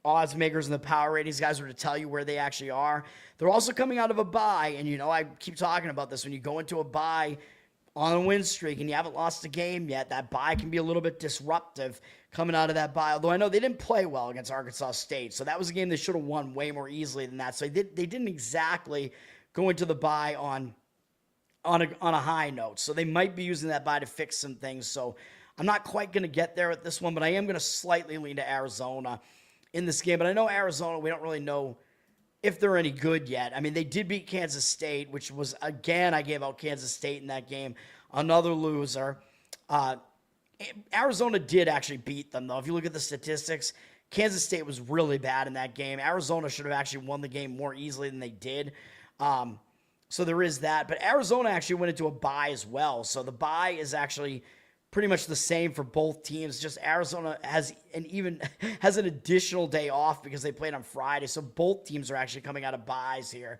[SPEAKER 1] odds makers and the power ratings guys were to tell you where they actually are. They're also coming out of a bye, and, I keep talking about this. When you go into a bye on a win streak and you haven't lost a game yet, that bye can be a little bit disruptive coming out of that bye. Although I know they didn't play well against Arkansas State, so that was a game they should have won way more easily than that. So they didn't exactly go into the bye on a high note. So they might be using that bye to fix some things. So I'm not quite going to get there with this one, but I am going to slightly lean to Arizona in this game. But I know Arizona, we don't really know if they're any good yet. I mean, they did beat Kansas State, which was, again, I gave out Kansas State in that game. Another loser. Arizona did actually beat them, though. If you look at the statistics, Kansas State was really bad in that game. Arizona should have actually won the game more easily than they did. So there is that. But Arizona actually went into a bye as well. So the bye is actually pretty much the same for both teams. Just Arizona has an additional day off because they played on Friday. So both teams are actually coming out of byes here.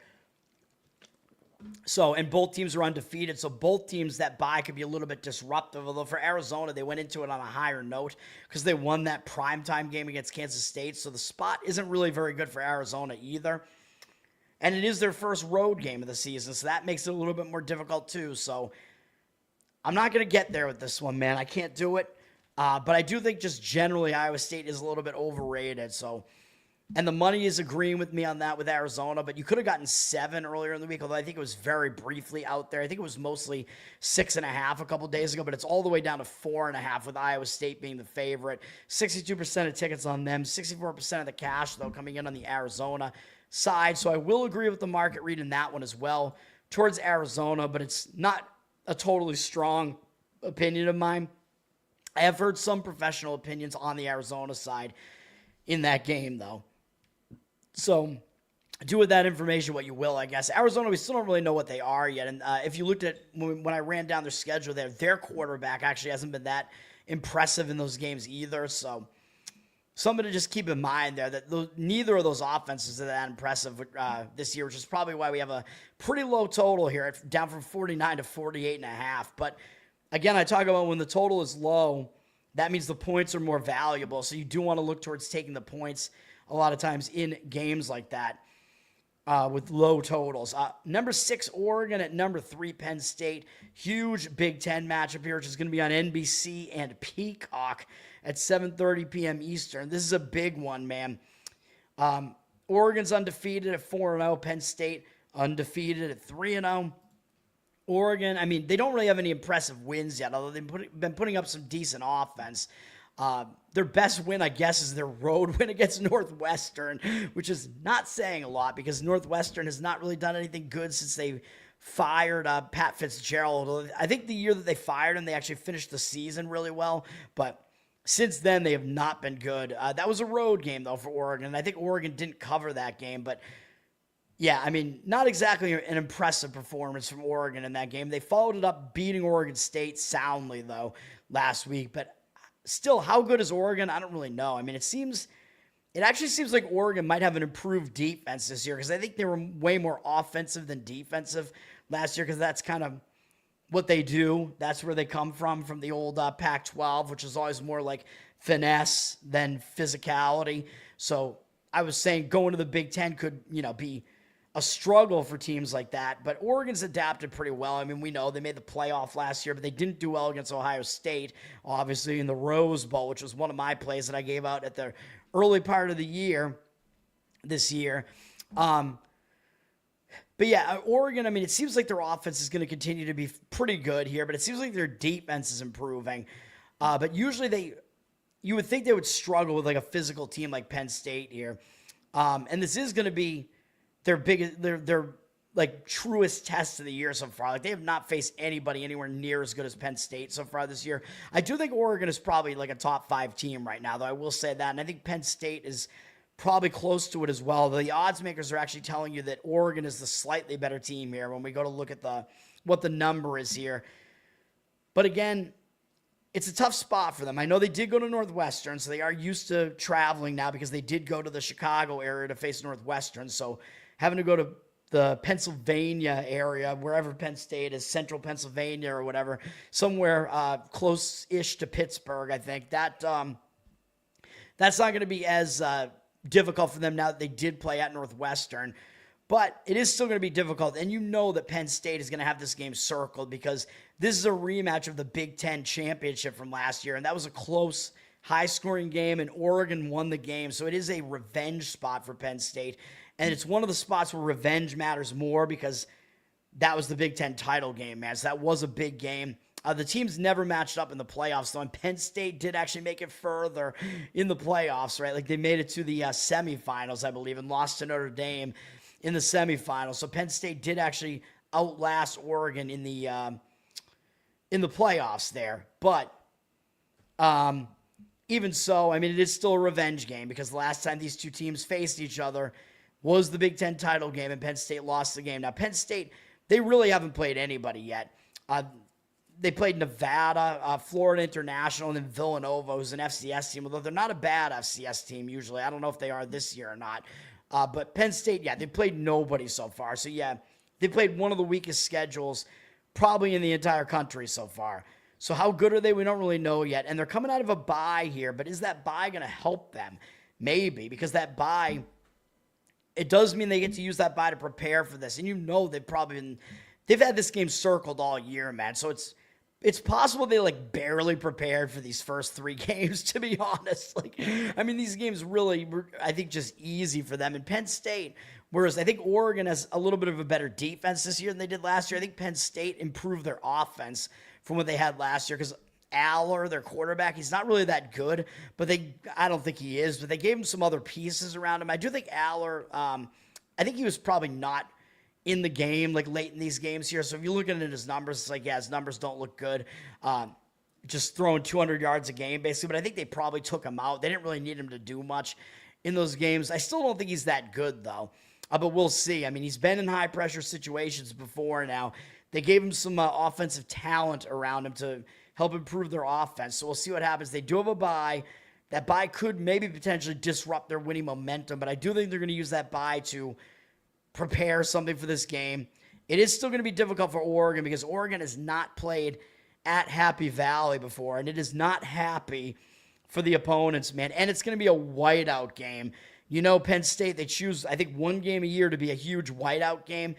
[SPEAKER 1] So, and both teams are undefeated. So both teams that bye could be a little bit disruptive. Although for Arizona, they went into it on a higher note because they won that primetime game against Kansas State. So the spot isn't really very good for Arizona either. And it is their first road game of the season. So that makes it a little bit more difficult too. So I'm not going to get there with this one, man. I can't do it. But I do think just generally Iowa State is a little bit overrated. So, and the money is agreeing with me on that with Arizona, but you could have gotten 7 earlier in the week, although I think it was very briefly out there. I think it was mostly 6.5 a couple days ago, but it's all the way down to 4.5 with Iowa State being the favorite. 62% of tickets on them, 64% of the cash, though, coming in on the Arizona side. So I will agree with the market read in that one as well towards Arizona, but it's not a totally strong opinion of mine. I have heard some professional opinions on the Arizona side in that game, though. So do with that information what you will, I guess. Arizona, we still don't really know what they are yet. And if you looked at when I ran down their schedule there, their quarterback actually hasn't been that impressive in those games either. So something to just keep in mind there that neither of those offenses are that impressive this year, which is probably why we have a pretty low total here, down from 49 to 48.5. But again, I talk about when the total is low, that means the points are more valuable. So you do want to look towards taking the points a lot of times in games like that with low totals. Number 6, Oregon at number 3, Penn State. Huge Big Ten matchup here, which is going to be on NBC and Peacock at 7:30 p.m. Eastern. This is a big one, man. Oregon's undefeated at 4-0. Penn State undefeated at 3-0. Oregon, I mean, they don't really have any impressive wins yet, although they've been putting up some decent offense. Their best win, I guess, is their road win against Northwestern, which is not saying a lot because Northwestern has not really done anything good since they fired Pat Fitzgerald. I think the year that they fired him, they actually finished the season really well, but since then they have not been good. That was a road game, though, for Oregon, and I think Oregon didn't cover that game, but yeah, I mean, not exactly an impressive performance from Oregon in that game. They followed it up beating Oregon State soundly, though, last week, but still, how good is Oregon? I don't really know. I mean, it actually seems like Oregon might have an improved defense this year because I think they were way more offensive than defensive last year because that's kind of what they do. That's where they come from the old Pac-12, which is always more like finesse than physicality. So I was saying going to the Big Ten could, be a struggle for teams like that, but Oregon's adapted pretty well. I mean, we know they made the playoff last year, but they didn't do well against Ohio State, obviously in the Rose Bowl, which was one of my plays that I gave out at the early part of the year this year. But yeah, Oregon, I mean, it seems like their offense is going to continue to be pretty good here, but it seems like their defense is improving. But usually you would think they would struggle with like a physical team like Penn State here. And this is going to be their like truest test of the year so far. Like they have not faced anybody anywhere near as good as Penn State so far this year. I do think Oregon is probably like a top 5 team right now, though I will say that. And I think Penn State is probably close to it as well. The odds makers are actually telling you that Oregon is the slightly better team here when we go to look at what the number is here. But again, it's a tough spot for them. I know they did go to Northwestern, so they are used to traveling now because they did go to the Chicago area to face Northwestern. So having to go to the Pennsylvania area, wherever Penn State is, central Pennsylvania or whatever, somewhere close-ish to Pittsburgh, I think. That's not going to be as difficult for them now that they did play at Northwestern. But it is still going to be difficult, and you know that Penn State is going to have this game circled because this is a rematch of the Big Ten championship from last year, and that was a close, high-scoring game, and Oregon won the game. So it is a revenge spot for Penn State. And it's one of the spots where revenge matters more because that was the Big Ten title game, man. So that was a big game. The teams never matched up in the playoffs, though, and Penn State did actually make it further in the playoffs, right? Like they made it to the semifinals, I believe, and lost to Notre Dame in the semifinals. So Penn State did actually outlast Oregon in the playoffs there. But even so, I mean, it is still a revenge game because the last time these two teams faced each other was the Big Ten title game, and Penn State lost the game. Now, Penn State, they really haven't played anybody yet. They played Nevada, Florida International, and then Villanova, who's an FCS team, although they're not a bad FCS team usually. I don't know if they are this year or not. But Penn State, yeah, they played nobody so far. So, yeah, They played one of the weakest schedules probably in the entire country so far. So how good are they? We don't really know yet. And they're coming out of a bye here, but is that bye going to help them? Maybe, because that bye, it does mean they get to use that bye to prepare for this. And you know they've had this game circled all year, man. So it's possible they barely prepared for these first 3 games, to be honest. These games really were, I think, just easy for them. And Penn State, whereas I think Oregon has a little bit of a better defense this year than they did last year, I think Penn State improved their offense from what they had last year, because Aller, their quarterback, he's not really that good, but I don't think he is, but they gave him some other pieces around him. I do think Aller, I think he was probably not in the game late in these games here. So if you look at his numbers, it's his numbers don't look good. Just throwing 200 yards a game basically, but I think they probably took him out. They didn't really need him to do much in those games. I still don't think he's that good though, but we'll see. He's been in high pressure situations before now. They gave him some offensive talent around him to help improve their offense. So we'll see what happens. They do have a bye. That bye could maybe potentially disrupt their winning momentum, but I do think they're going to use that bye to prepare something for this game. It is still going to be difficult for Oregon because Oregon has not played at Happy Valley before, and it is not happy for the opponents, man. And it's going to be a whiteout game. Penn State, they choose, I think, one game a year to be a huge whiteout game,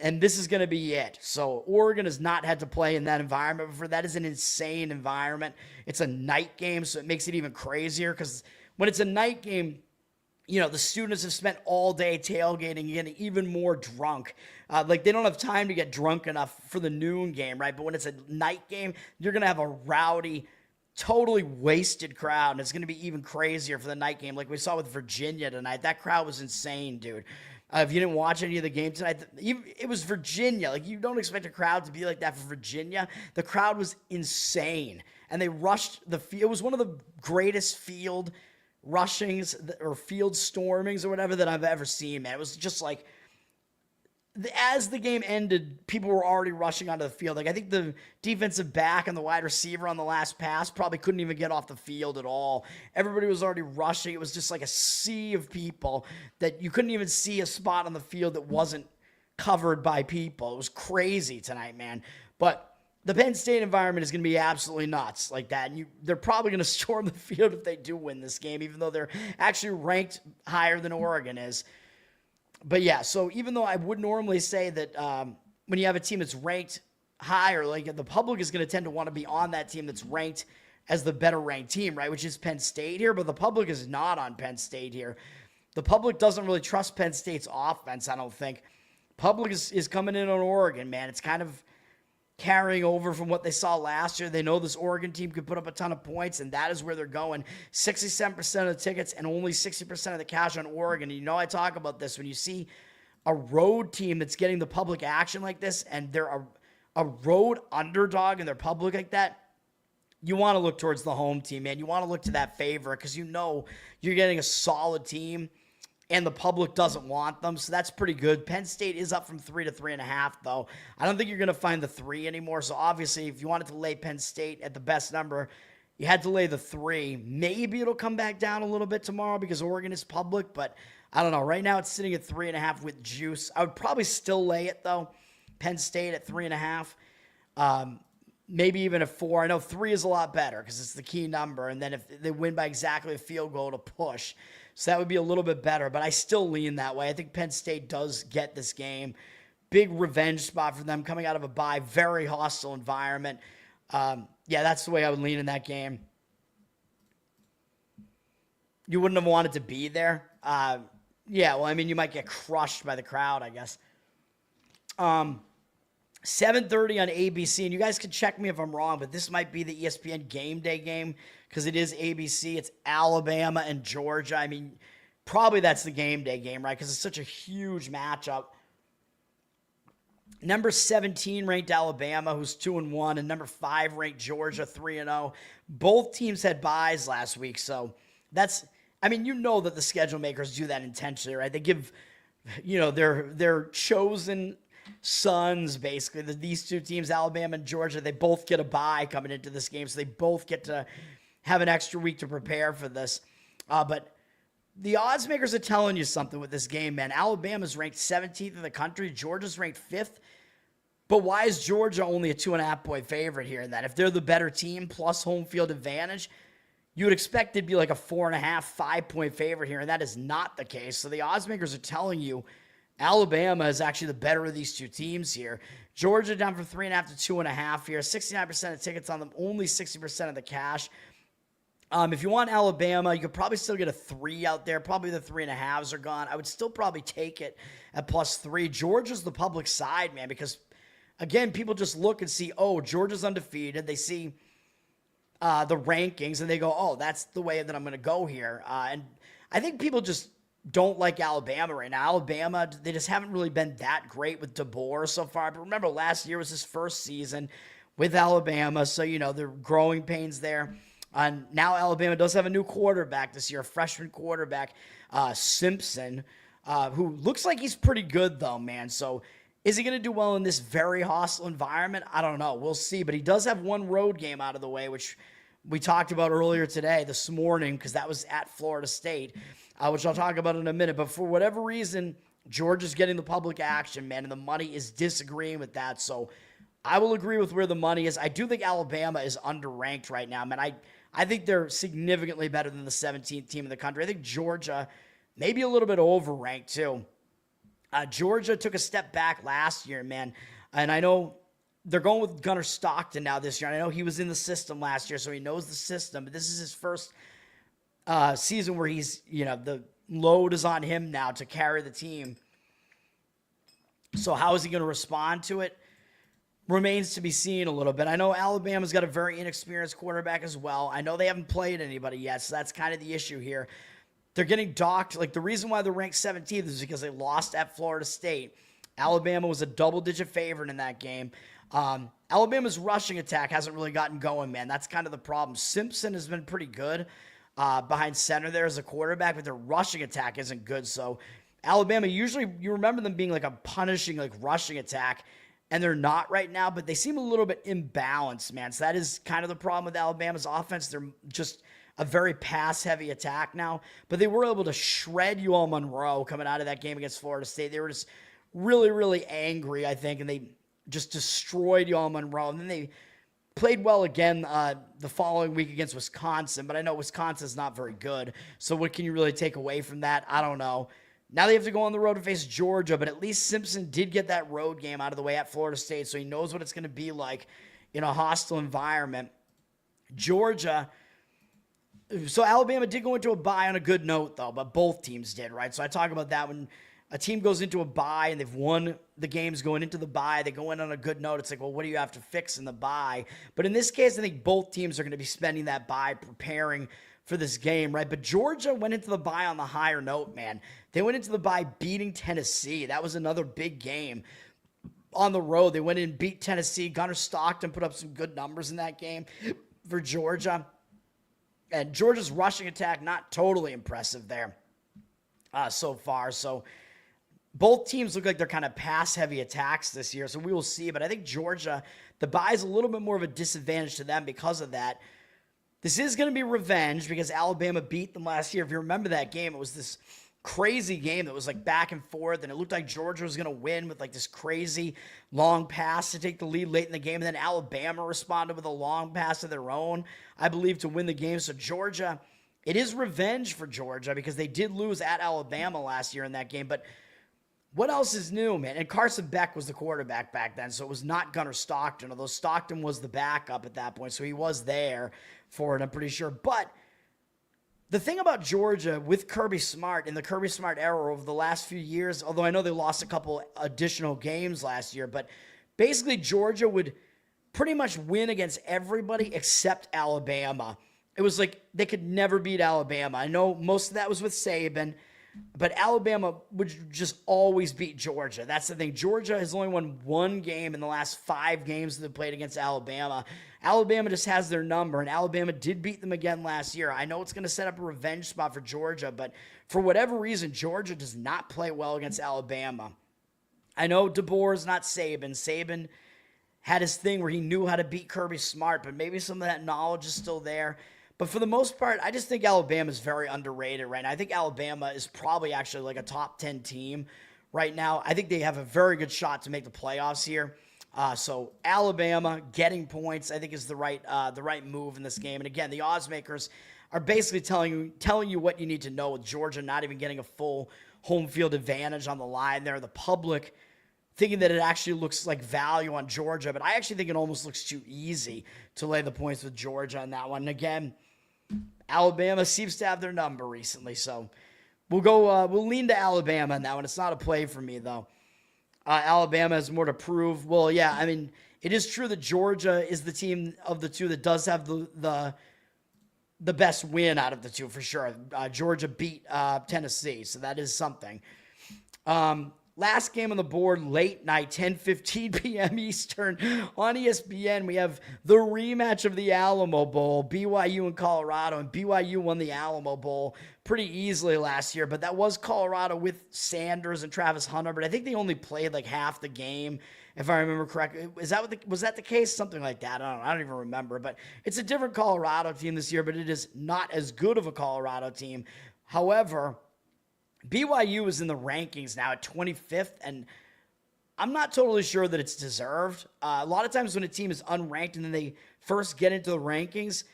[SPEAKER 1] and this is going to be it. So Oregon has not had to play in that environment before. That is an insane environment. It's a night game, so it makes it even crazier because when it's a night game, the students have spent all day tailgating and getting even more drunk. They don't have time to get drunk enough for the noon game, right? But when it's a night game, you're going to have a rowdy, totally wasted crowd, and it's going to be even crazier for the night game like we saw with Virginia tonight. That crowd was insane, dude. If you didn't watch any of the game tonight, it was Virginia. You don't expect a crowd to be like that for Virginia. The crowd was insane, and they rushed the field. It was one of the greatest field rushings or field stormings or whatever that I've ever seen, man. It was just as the game ended, people were already rushing onto the field. I think the defensive back and the wide receiver on the last pass probably couldn't even get off the field at all. Everybody was already rushing. It was just like a sea of people that you couldn't even see a spot on the field that wasn't covered by people. It was crazy tonight, man. But the Penn State environment is going to be absolutely nuts like that. And they're probably going to storm the field if they do win this game, even though they're actually ranked higher than Oregon is. But yeah, so even though I would normally say that when you have a team that's ranked higher, the public is going to tend to want to be on that team that's ranked as the better ranked team, right? Which is Penn State here, but the public is not on Penn State here. The public doesn't really trust Penn State's offense, I don't think. Public is coming in on Oregon, man. It's kind of carrying over from what they saw last year. They know this Oregon team could put up a ton of points, and that is where they're going. 67% of the tickets and only 60% of the cash on Oregon. And I talk about this. When you see a road team that's getting the public action like this, and they're a road underdog and they're public like that, you want to look towards the home team, man. You want to look to that favorite because you're getting a solid team, and the public doesn't want them, so that's pretty good. Penn State is up from 3 to 3.5, though. I don't think you're going to find the 3 anymore, so obviously if you wanted to lay Penn State at the best number, you had to lay the 3. Maybe it'll come back down a little bit tomorrow because Oregon is public, but I don't know. Right now it's sitting at 3.5 with juice. I would probably still lay it, though. Penn State at 3.5. Maybe even a 4. I know 3 is a lot better because it's the key number, and then if they win by exactly a field goal to push, so that would be a little bit better, but I still lean that way. I think Penn State does get this game. Big revenge spot for them coming out of a bye. Very hostile environment. Yeah, that's the way I would lean in that game. You wouldn't have wanted to be there. Yeah, well, you might get crushed by the crowd, I guess. 7:30 on ABC, and you guys can check me if I'm wrong, but this might be the ESPN Game Day game because it is ABC. It's Alabama and Georgia. Probably that's the Game Day game, right? Because it's such a huge matchup. Number 17 ranked Alabama, who's 2-1, and number 5 ranked Georgia, 3-0. Both teams had byes last week, so that's. That the schedule makers do that intentionally, right? They give, their chosen sons, basically, these two teams, Alabama and Georgia, they both get a bye coming into this game, so they both get to have an extra week to prepare for this. But the odds makers are telling you something with this game, man. Alabama's ranked 17th in the country. Georgia's ranked 5th. But why is Georgia only a 2.5-point favorite here? And that if they're the better team plus home field advantage, you would expect it'd be like a 4.5, 5-point favorite here. And that is not the case. So the odds makers are telling you Alabama is actually the better of these two teams here. Georgia down from 3.5 to 2.5 here. 69% of tickets on them, only 60% of the cash. If you want Alabama, you could probably still get a 3 out there. Probably the 3.5s are gone. I would still probably take it at +3. Georgia's the public side, man, because, again, people just look and see, oh, Georgia's undefeated. They see the rankings, and they go, oh, that's the way that I'm going to go here. And I think people just don't like Alabama right now. Alabama, they just haven't really been that great with DeBoer so far. But remember, last year was his first season with Alabama, so, there are growing pains there. And now Alabama does have a new quarterback this year, a freshman quarterback, Simpson, who looks like he's pretty good, though, man. So is he going to do well in this very hostile environment? I don't know. We'll see. But he does have one road game out of the way, which we talked about earlier today, this morning, because that was at Florida State, which I'll talk about in a minute. But for whatever reason, Georgia's getting the public action, man, and the money is disagreeing with that. So I will agree with where the money is. I do think Alabama is underranked right now, man. I think they're significantly better than the 17th team in the country. I think Georgia maybe a little bit overranked too. Georgia took a step back last year, man. And I know they're going with Gunnar Stockton now this year. And I know he was in the system last year, so he knows the system. But this is his first season where he's, the load is on him now to carry the team. So how is he going to respond to it? Remains to be seen a little bit. I know Alabama's got a very inexperienced quarterback as well. I know they haven't played anybody yet, so that's kind of the issue here. They're getting docked. Like, the reason why they're ranked 17th is because they lost at Florida State. Alabama was a double-digit favorite in that game. Alabama's rushing attack hasn't really gotten going, man. That's kind of the problem. Simpson has been pretty good behind center there as a quarterback, but their rushing attack isn't good. So Alabama, usually you remember them being like a punishing, like, rushing attack, and they're not right now, but they seem a little bit imbalanced, man. So that is kind of the problem with Alabama's offense. They're just a very pass-heavy attack now, but they were able to shred UL Monroe coming out of that game against Florida State. They were just really, really angry, I think, and they just destroyed UL Monroe. And then they played well again the following week against Wisconsin, but I know Wisconsin's not very good, so what can you really take away from that? I don't know. Now they have to go on the road to face Georgia, but at least Simpson did get that road game out of the way at Florida State, so he knows what it's going to be like in a hostile environment. Georgia, so Alabama did go into a bye on a good note, though, but both teams did, right? So I talk about that when a team goes into a bye and they've won the games going into the bye, they go in on a good note. It's like, well, what do you have to fix in the bye? But in this case, I think both teams are going to be spending that bye preparing for this game, right? But Georgia went into the bye on the higher note, man. They went into the bye beating Tennessee. That was another big game on the road. They went in and beat Tennessee. Gunnar Stockton put up some good numbers in that game for Georgia. And Georgia's rushing attack, not totally impressive there so far. So both teams look like they're kind of pass-heavy attacks this year, so we will see. But I think Georgia, the bye is a little bit more of a disadvantage to them because of that. This is going to be revenge because Alabama beat them last year. If you remember that game, it was this crazy game that was like back and forth, and it looked like Georgia was going to win with like this crazy long pass to take the lead late in the game, and then Alabama responded with a long pass of their own, I believe, to win the game. So Georgia, it is revenge for Georgia because they did lose at Alabama last year in that game, but what else is new, man? And Carson Beck was the quarterback back then, so it was not Gunnar Stockton, although Stockton was the backup at that point, so he was there for it, I'm pretty sure. But the thing about Georgia with Kirby Smart in the Kirby Smart era over the last few years, although I know they lost a couple additional games last year, but basically Georgia would pretty much win against everybody except Alabama. It was like they could never beat Alabama. I know most of that was with Saban, but Alabama would just always beat Georgia. That's the thing. Georgia has only won one game in the last 5 games that they played against Alabama. Alabama just has their number, and Alabama did beat them again last year. I know it's going to set up a revenge spot for Georgia, but for whatever reason, Georgia does not play well against Alabama. I know DeBoer is not Saban. Saban had his thing where he knew how to beat Kirby Smart, but maybe some of that knowledge is still there. But for the most part, I just think Alabama is very underrated right now. I think Alabama is probably actually like a top 10 team right now. I think they have a very good shot to make the playoffs here. So Alabama getting points, I think, is the right move in this game. And again, the odds makers are basically telling you what you need to know with Georgia not even getting a full home field advantage on the line there. The public thinking that it actually looks like value on Georgia, but I actually think it almost looks too easy to lay the points with Georgia on that one. And again, Alabama seems to have their number recently, so we'll lean to Alabama on that one. It's not a play for me, though. Alabama has more to prove. Well, yeah, I mean, it is true that Georgia is the team of the two that does have the best win out of the two, for sure. Georgia beat Tennessee, so that is something. Last game on the board, late night, 10:15 p.m. Eastern on ESPN. We have the rematch of the Alamo Bowl, BYU and Colorado, and BYU won the Alamo Bowl pretty easily last year, but that was Colorado with Sanders and Travis Hunter, but I think they only played like half the game, if I remember correctly. Was that the case? Something like that. I don't even remember, but it's a different Colorado team this year, but it is not as good of a Colorado team. However, BYU is in the rankings now at 25th, and I'm not totally sure that it's deserved. A lot of times when a team is unranked and then they first get into the rankings,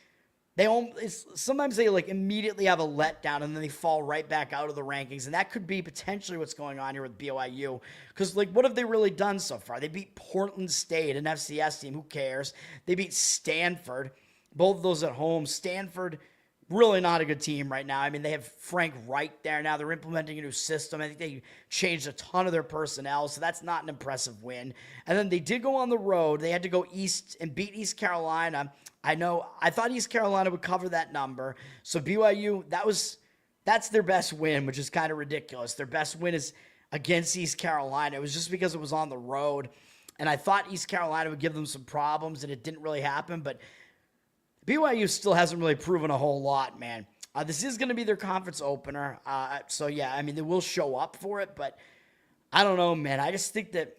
[SPEAKER 1] sometimes they like immediately have a letdown and then they fall right back out of the rankings, and that could be potentially what's going on here with BYU. Because like, what have they really done so far? They beat Portland State, an FCS team. Who cares? They beat Stanford, both of those at home. Stanford, really not a good team right now. I mean, they have Frank Reich there now. They're implementing a new system. I think they changed a ton of their personnel, so that's not an impressive win. And then they did go on the road. They had to go east and beat East Carolina. I thought East Carolina would cover that number. So BYU, that's their best win, which is kind of ridiculous. Their best win is against East Carolina. It was just because it was on the road. And I thought East Carolina would give them some problems, and it didn't really happen, but BYU still hasn't really proven a whole lot, man. This is going to be their conference opener. So, yeah, I mean, they will show up for it, but I don't know, man. I just think that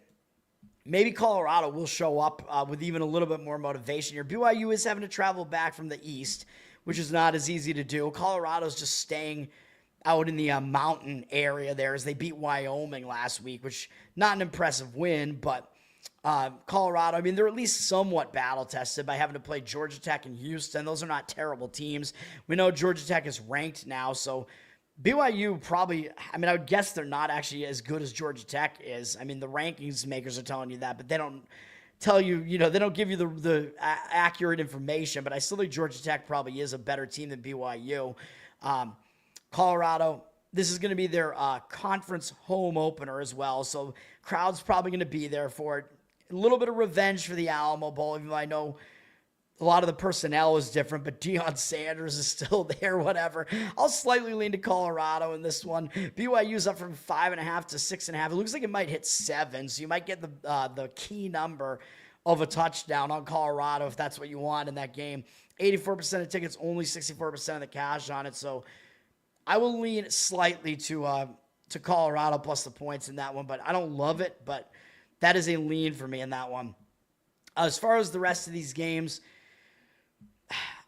[SPEAKER 1] maybe Colorado will show up with even a little bit more motivation here. BYU is having to travel back from the east, which is not as easy to do. Colorado's just staying out in the mountain area there as they beat Wyoming last week, which not an impressive win, but Colorado, I mean, they're at least somewhat battle-tested by having to play Georgia Tech and Houston. Those are not terrible teams. We know Georgia Tech is ranked now, so BYU probably, I mean, I would guess they're not actually as good as Georgia Tech is. I mean, the rankings makers are telling you that, but they don't tell you, they don't give you the accurate information, but I still think Georgia Tech probably is a better team than BYU. Colorado, this is going to be their conference home opener as well, so crowd's probably going to be there for it. A little bit of revenge for the Alamo Bowl, even though I know a lot of the personnel is different, but Deion Sanders is still there, whatever. I'll slightly lean to Colorado in this one. BYU's up from 5.5 to 6.5. It looks like it might hit 7, so you might get the key number of a touchdown on Colorado if that's what you want in that game. 84% of tickets, only 64% of the cash on it, so I will lean slightly to Colorado plus the points in that one, but I don't love it, but that is a lean for me in that one. As far as the rest of these games,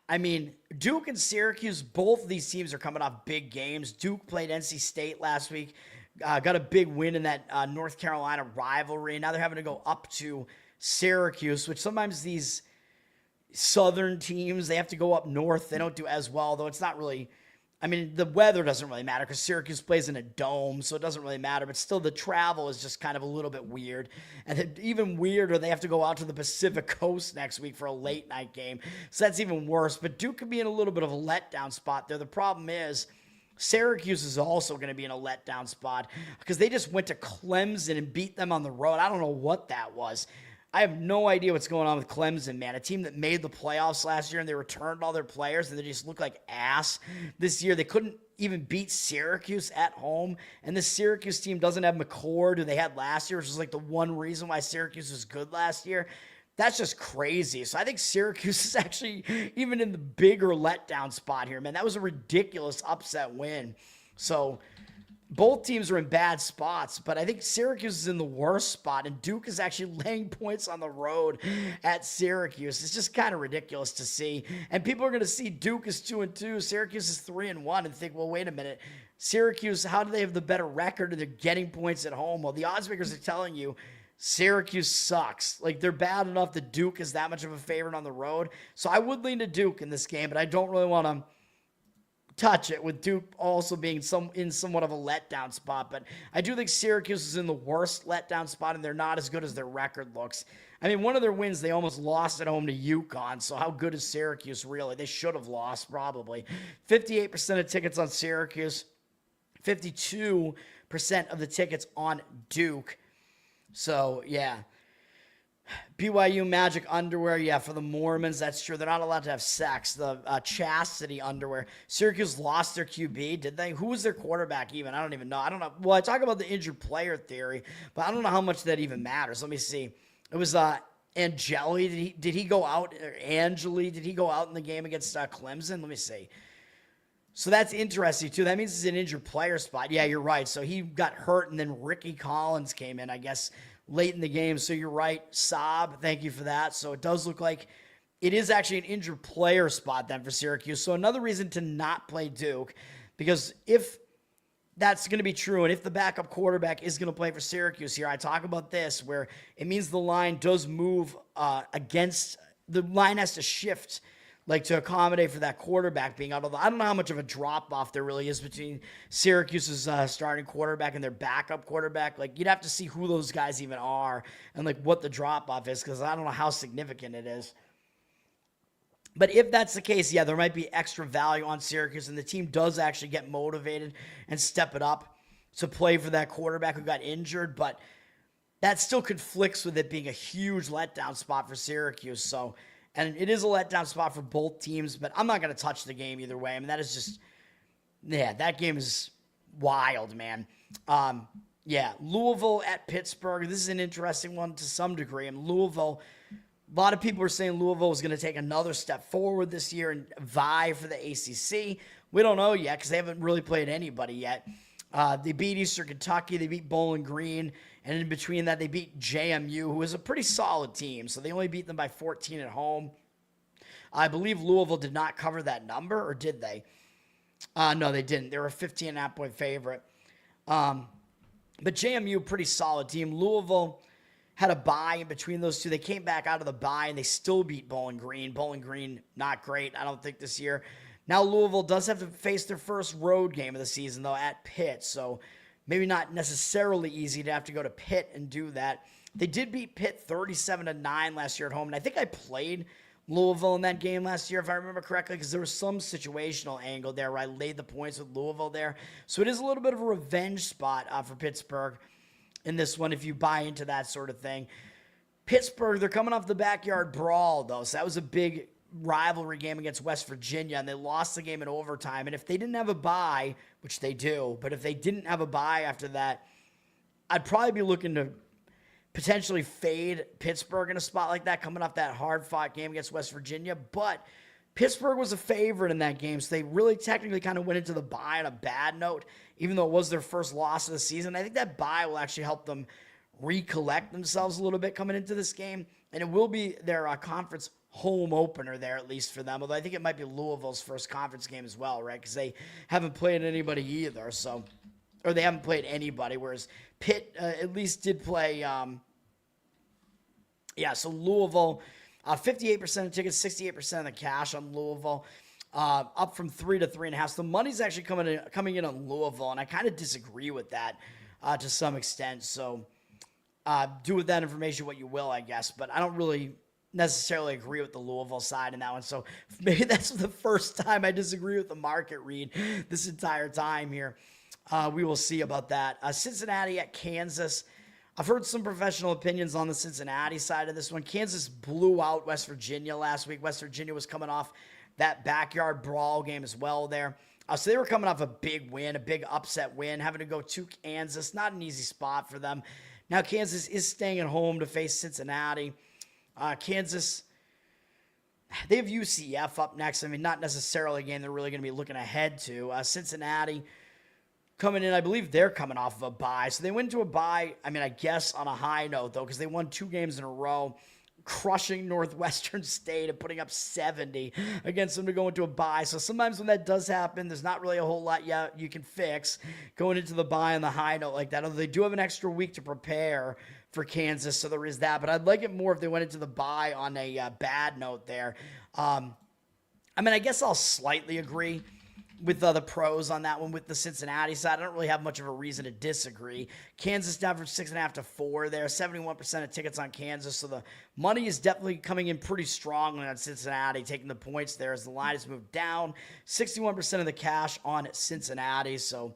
[SPEAKER 1] I mean, Duke and Syracuse, both of these teams are coming off big games. Duke played NC State last week, got a big win in that North Carolina rivalry. Now they're having to go up to Syracuse, which sometimes these southern teams, they have to go up north. They don't do as well, though it's not really, I mean, the weather doesn't really matter because Syracuse plays in a dome, so it doesn't really matter. But still, the travel is just kind of a little bit weird. And then even weirder, they have to go out to the Pacific Coast next week for a late-night game. So that's even worse. But Duke could be in a little bit of a letdown spot there. The problem is Syracuse is also going to be in a letdown spot because they just went to Clemson and beat them on the road. I don't know what that was. I have no idea what's going on with Clemson, man. A team that made the playoffs last year and they returned all their players and they just look like ass this year. They couldn't even beat Syracuse at home. And this Syracuse team doesn't have McCord, who they had last year, which was like the one reason why Syracuse was good last year. That's just crazy. So I think Syracuse is actually even in the bigger letdown spot here, man. That was a ridiculous upset win. So both teams are in bad spots, but I think Syracuse is in the worst spot, and Duke is actually laying points on the road at Syracuse. It's just kind of ridiculous to see. And people are going to see Duke is 2-2, Syracuse is 3-1, and think, well, wait a minute. Syracuse, how do they have the better record? And they're getting points at home. Well, the odds makers are telling you Syracuse sucks. Like, they're bad enough that Duke is that much of a favorite on the road. So I would lean to Duke in this game, but I don't really want to touch it, with Duke also being in somewhat of a letdown spot. But I do think Syracuse is in the worst letdown spot, and they're not as good as their record looks. I mean, one of their wins, they almost lost at home to UConn, so how good is Syracuse really? They should have lost, probably. 58% of tickets on Syracuse, 52% of the tickets on Duke. So, yeah. BYU Magic underwear, yeah, for the Mormons, that's true. They're not allowed to have sex. The chastity underwear. Syracuse lost their QB, did they? Who was their quarterback even? I don't even know. I don't know. Well, I talk about the injured player theory, but I don't know how much that even matters. Let me see. It was Angeli. Did he go out? Or Angeli, did he go out in the game against Clemson? Let me see. So that's interesting, too. That means it's an injured player spot. Yeah, you're right. So he got hurt, and then Ricky Collins came in, I guess, late in the game. So you're right, Saab. Thank you for that. So it does look like it is actually an injured player spot then for Syracuse. So another reason to not play Duke, because if that's going to be true, and if the backup quarterback is going to play for Syracuse here, I talk about this, where it means the line does move against, the line has to shift, like, to accommodate for that quarterback being out. Although I don't know how much of a drop-off there really is between Syracuse's starting quarterback and their backup quarterback. Like, you'd have to see who those guys even are and, like, what the drop-off is, because I don't know how significant it is. But if that's the case, yeah, there might be extra value on Syracuse, and the team does actually get motivated and step it up to play for that quarterback who got injured. But that still conflicts with it being a huge letdown spot for Syracuse. So, and it is a letdown spot for both teams, but I'm not going to touch the game either way. I mean, that is just, yeah, that game is wild, man. Yeah, Louisville at Pittsburgh. This is an interesting one to some degree. And Louisville, a lot of people are saying Louisville is going to take another step forward this year and vie for the ACC. We don't know yet because they haven't really played anybody yet. They beat Eastern Kentucky. They beat Bowling Green. And in between that, they beat JMU, who is a pretty solid team. So they only beat them by 14 at home. I believe Louisville did not cover that number, or did they? No, they didn't. They were a 15.5-point favorite. But JMU, pretty solid team. Louisville had a bye in between those two. They came back out of the bye, and they still beat Bowling Green. Bowling Green, not great, I don't think, this year. Now Louisville does have to face their first road game of the season, though, at Pitt. So maybe not necessarily easy to have to go to Pitt and do that. They did beat Pitt 37-9 last year at home, and I think I played Louisville in that game last year, if I remember correctly, because there was some situational angle there where I laid the points with Louisville there. So it is a little bit of a revenge spot for Pittsburgh in this one, if you buy into that sort of thing. Pittsburgh, they're coming off the backyard brawl, though, so that was a big rivalry game against West Virginia, and they lost the game in overtime. And if they didn't have a bye, which they do, but if they didn't have a bye after that, I'd probably be looking to potentially fade Pittsburgh in a spot like that, coming off that hard-fought game against West Virginia. But Pittsburgh was a favorite in that game, so they really technically kind of went into the bye on a bad note, even though it was their first loss of the season. I think that bye will actually help them recollect themselves a little bit coming into this game, and it will be their conference home opener there, at least for them, although I think it might be Louisville's first conference game as well, right, because they haven't played anybody either, so, or they haven't played anybody, whereas Pitt at least did play, so Louisville, 58% of tickets, 68% of the cash on Louisville, up from 3 to 3.5. So the money's actually coming in on Louisville, and I kind of disagree with that to some extent. So do with that information what you will, I guess. But I don't really necessarily agree with the Louisville side in that one. So maybe that's the first time I disagree with the market read this entire time here. We will see about that. Cincinnati at Kansas. I've heard some professional opinions on the Cincinnati side of this one. Kansas blew out West Virginia last week. West Virginia was coming off that backyard brawl game as well there. So they were coming off a big win, a big upset win, having to go to Kansas. Not an easy spot for them. Now Kansas is staying at home to face Cincinnati. Kansas, they have UCF up next. I mean, not necessarily a game they're really going to be looking ahead to. Cincinnati, coming in. I believe they're coming off of a bye. So they went to a bye, I mean, I guess on a high note, though, because they won 2 games in a row, crushing Northwestern State and putting up 70 against them to go into a bye. So sometimes when that does happen, there's not really a whole lot yet you can fix going into the bye on the high note like that. Although they do have an extra week to prepare for Kansas, so there is that. But I'd like it more if they went into the bye on a bad note there. I mean, I guess I'll slightly agree with the pros on that one with the Cincinnati side. I don't really have much of a reason to disagree. Kansas down from 6.5 to 4 there. 71% of tickets on Kansas. So the money is definitely coming in pretty strongly on Cincinnati, taking the points there as the line has moved down. 61% of the cash on Cincinnati. So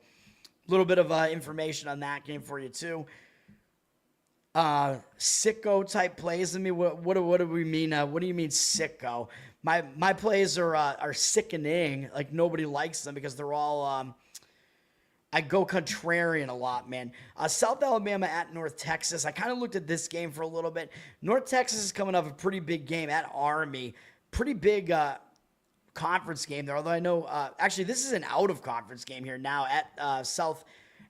[SPEAKER 1] a little bit of information on that game for you too. Sicko type plays. I mean, what do we mean? What do you mean sicko? My plays are sickening. Like nobody likes them because they're all. I go contrarian a lot, man. South Alabama at North Texas. I kind of looked at this game for a little bit. North Texas is coming off a pretty big game at Army. Pretty big conference game there. Although I know actually this is an out of conference game here now at South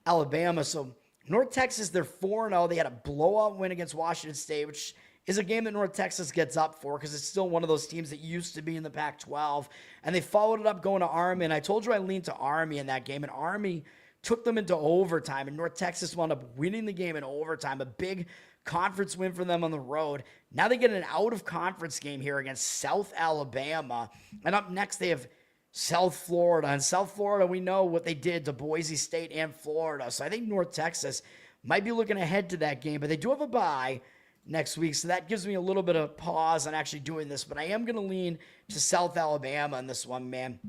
[SPEAKER 1] Alabama. So North Texas, they're 4-0. They had a blowout win against Washington State, which is a game that North Texas gets up for because it's still one of those teams that used to be in the Pac-12. And they followed it up going to Army. And I told you I leaned to Army in that game. And Army took them into overtime. And North Texas wound up winning the game in overtime. A big conference win for them on the road. Now they get an out-of-conference game here against South Alabama. And up next they have South Florida. And South Florida, we know what they did to Boise State and Florida. So I think North Texas might be looking ahead to that game. But they do have a bye next week, so that gives me a little bit of pause on actually doing this, but I am going to lean to South Alabama on this one, man.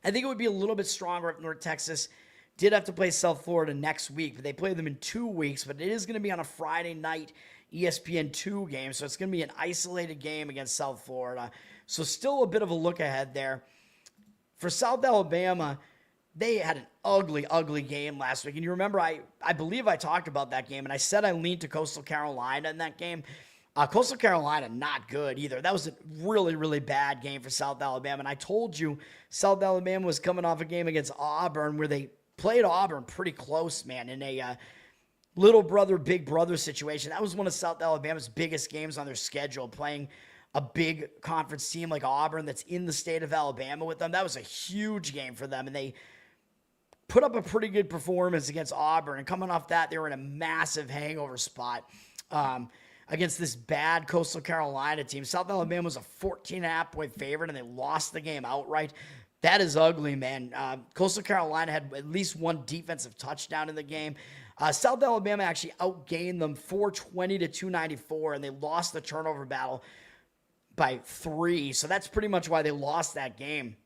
[SPEAKER 1] I think it would be a little bit stronger if North Texas did have to play South Florida next week, but they play them in 2 weeks, but it is going to be on a Friday night ESPN2 game, so it's going to be an isolated game against South Florida. So still a bit of a look ahead there. For South Alabama, they had an ugly, ugly game last week. And you remember, I believe I talked about that game, and I said I leaned to Coastal Carolina in that game. Coastal Carolina, not good either. That was a really, really bad game for South Alabama. And I told you South Alabama was coming off a game against Auburn where they played Auburn pretty close, man, in a little brother, big brother situation. That was one of South Alabama's biggest games on their schedule, playing a big conference team like Auburn that's in the state of Alabama with them. That was a huge game for them, and they put up a pretty good performance against Auburn, and coming off that, they were in a massive hangover spot against this bad Coastal Carolina team. South Alabama was a 14.5-point favorite, and they lost the game outright. That is ugly, man. Coastal Carolina had at least one defensive touchdown in the game. South Alabama actually outgained them 420 to 294, and they lost the turnover battle by 3. So that's pretty much why they lost that game.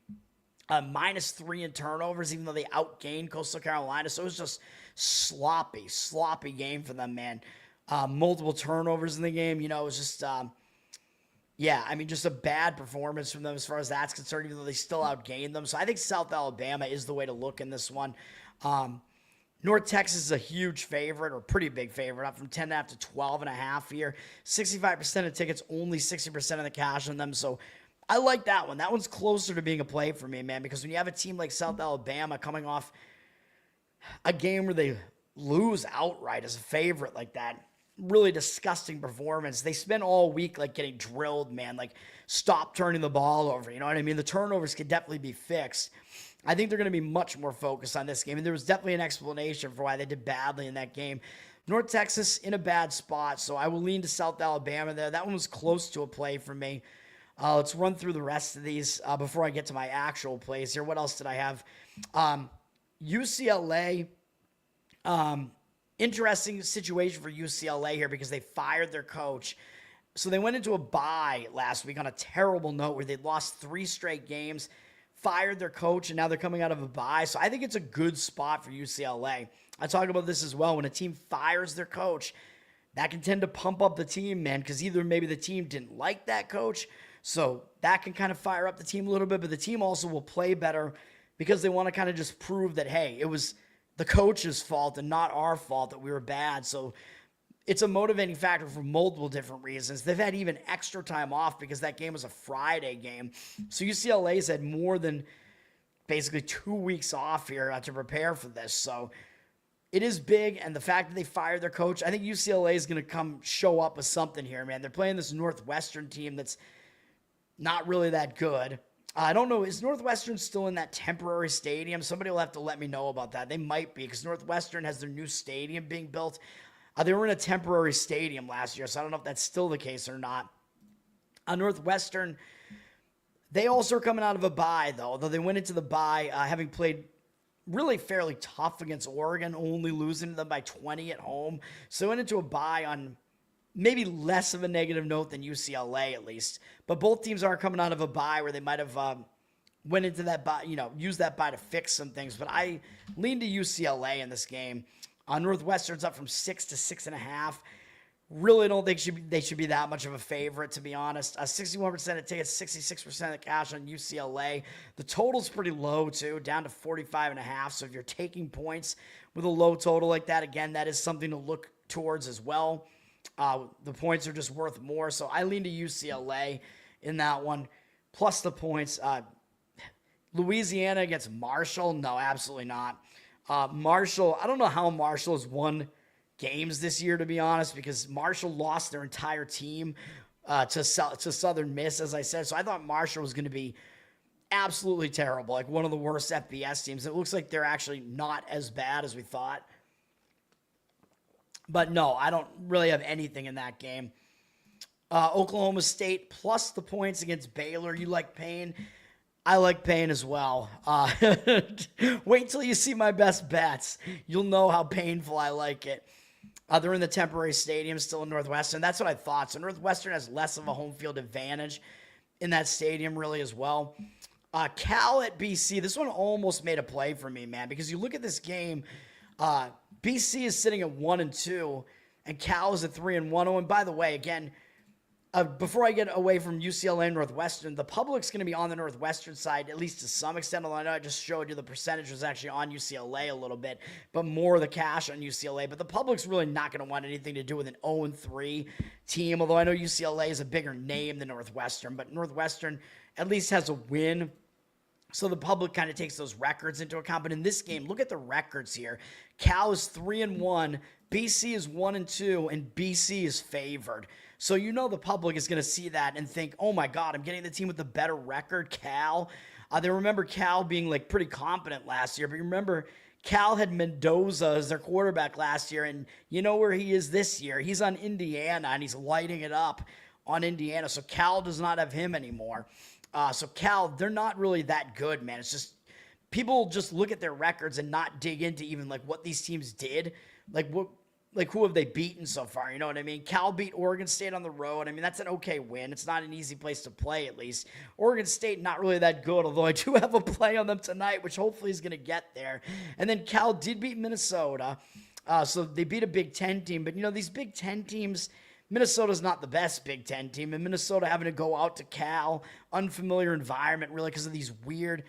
[SPEAKER 1] -3 in turnovers, even though they outgained Coastal Carolina. So it was just sloppy game for them, man. Multiple turnovers in the game. You know, it was just, just a bad performance from them as far as that's concerned, even though they still outgained them. So I think South Alabama is the way to look in this one. North Texas is a huge favorite, or pretty big favorite, up from 10.5 to 12.5 here. 65% of tickets, only 60% of the cash on them. So I like that one. That one's closer to being a play for me, man, because when you have a team like South Alabama coming off a game where they lose outright as a favorite like that, really disgusting performance. They spend all week like getting drilled, man, like stop turning the ball over. You know what I mean? The turnovers could definitely be fixed. I think they're going to be much more focused on this game, and there was definitely an explanation for why they did badly in that game. North Texas in a bad spot, so I will lean to South Alabama there. That one was close to a play for me. Let's run through the rest of these before I get to my actual plays here. What else did I have? UCLA, interesting situation for UCLA here because they fired their coach. So they went into a bye last week on a terrible note where they'd lost 3 straight games, fired their coach, and now they're coming out of a bye. So I think it's a good spot for UCLA. I talk about this as well. When a team fires their coach, that can tend to pump up the team, man, because either maybe the team didn't like that coach, so that can kind of fire up the team a little bit, but the team also will play better because they want to kind of just prove that, hey, it was the coach's fault and not our fault that we were bad. So it's a motivating factor for multiple different reasons. They've had even extra time off because that game was a Friday game. So UCLA's had more than basically 2 weeks off here to prepare for this. So it is big, and the fact that they fired their coach, I think UCLA is going to show up with something here, man. They're playing this Northwestern team that's not really that good. I don't know, is Northwestern still in that temporary stadium? Somebody will have to let me know about that. They might be, because Northwestern has their new stadium being built. They were in a temporary stadium last year, so I don't know if that's still the case or not. Northwestern, they also are coming out of a bye, though they went into the bye having played really fairly tough against Oregon, only losing to them by 20 at home. So went into a bye on maybe less of a negative note than UCLA, at least. But both teams are coming out of a bye where they might have went into that bye, used that bye to fix some things. But I lean to UCLA in this game. Northwestern's up from 6 to 6.5. Really don't think they should be that much of a favorite, to be honest. 61% of tickets, 66% of cash on UCLA. The total's pretty low, too, down to 45.5. So if you're taking points with a low total like that, again, that is something to look towards as well. The points are just worth more. So I lean to UCLA in that one. Plus the points. Louisiana against Marshall? No, absolutely not. Marshall, I don't know how Marshall has won games this year, to be honest, because Marshall lost their entire team to Southern Miss, as I said. So I thought Marshall was going to be absolutely terrible, like one of the worst FBS teams. It looks like they're actually not as bad as we thought. But no, I don't really have anything in that game. Oklahoma State plus the points against Baylor. You like Payne? I like Payne as well. Wait till you see my best bets. You'll know how painful I like it. They're in the temporary stadium still in Northwestern. That's what I thought. So Northwestern has less of a home field advantage in that stadium really as well. Cal at BC. This one almost made a play for me, man, because you look at this game. BC is sitting at 1-2, and Cal is at 3-1. Oh, and by the way, again, before I get away from UCLA and Northwestern, the public's going to be on the Northwestern side, at least to some extent, although I know I just showed you the percentage was actually on UCLA a little bit, but more of the cash on UCLA. But the public's really not going to want anything to do with an 0-3 team, although I know UCLA is a bigger name than Northwestern, but Northwestern at least has a win. So the public kind of takes those records into account. But in this game, look at the records here. Cal is 3-1, BC is 1-2, and BC is favored. So you know the public is going to see that and think, oh my God, I'm getting the team with the better record, Cal. They remember Cal being like pretty competent last year, but remember Cal had Mendoza as their quarterback last year, and you know where he is this year. He's on Indiana, and he's lighting it up on Indiana. So Cal does not have him anymore. So Cal, they're not really that good, man. It's just people just look at their records and not dig into even like what these teams did. Like who have they beaten so far? You know what I mean? Cal beat Oregon State on the road. I mean, that's an okay win. It's not an easy place to play, at least. Oregon State, not really that good, although I do have a play on them tonight, which hopefully is going to get there. And then Cal did beat Minnesota. So they beat a Big Ten team. But, you know, these Big Ten teams, Minnesota's not the best Big Ten team. And Minnesota having to go out to Cal, unfamiliar environment, really, because of these weird,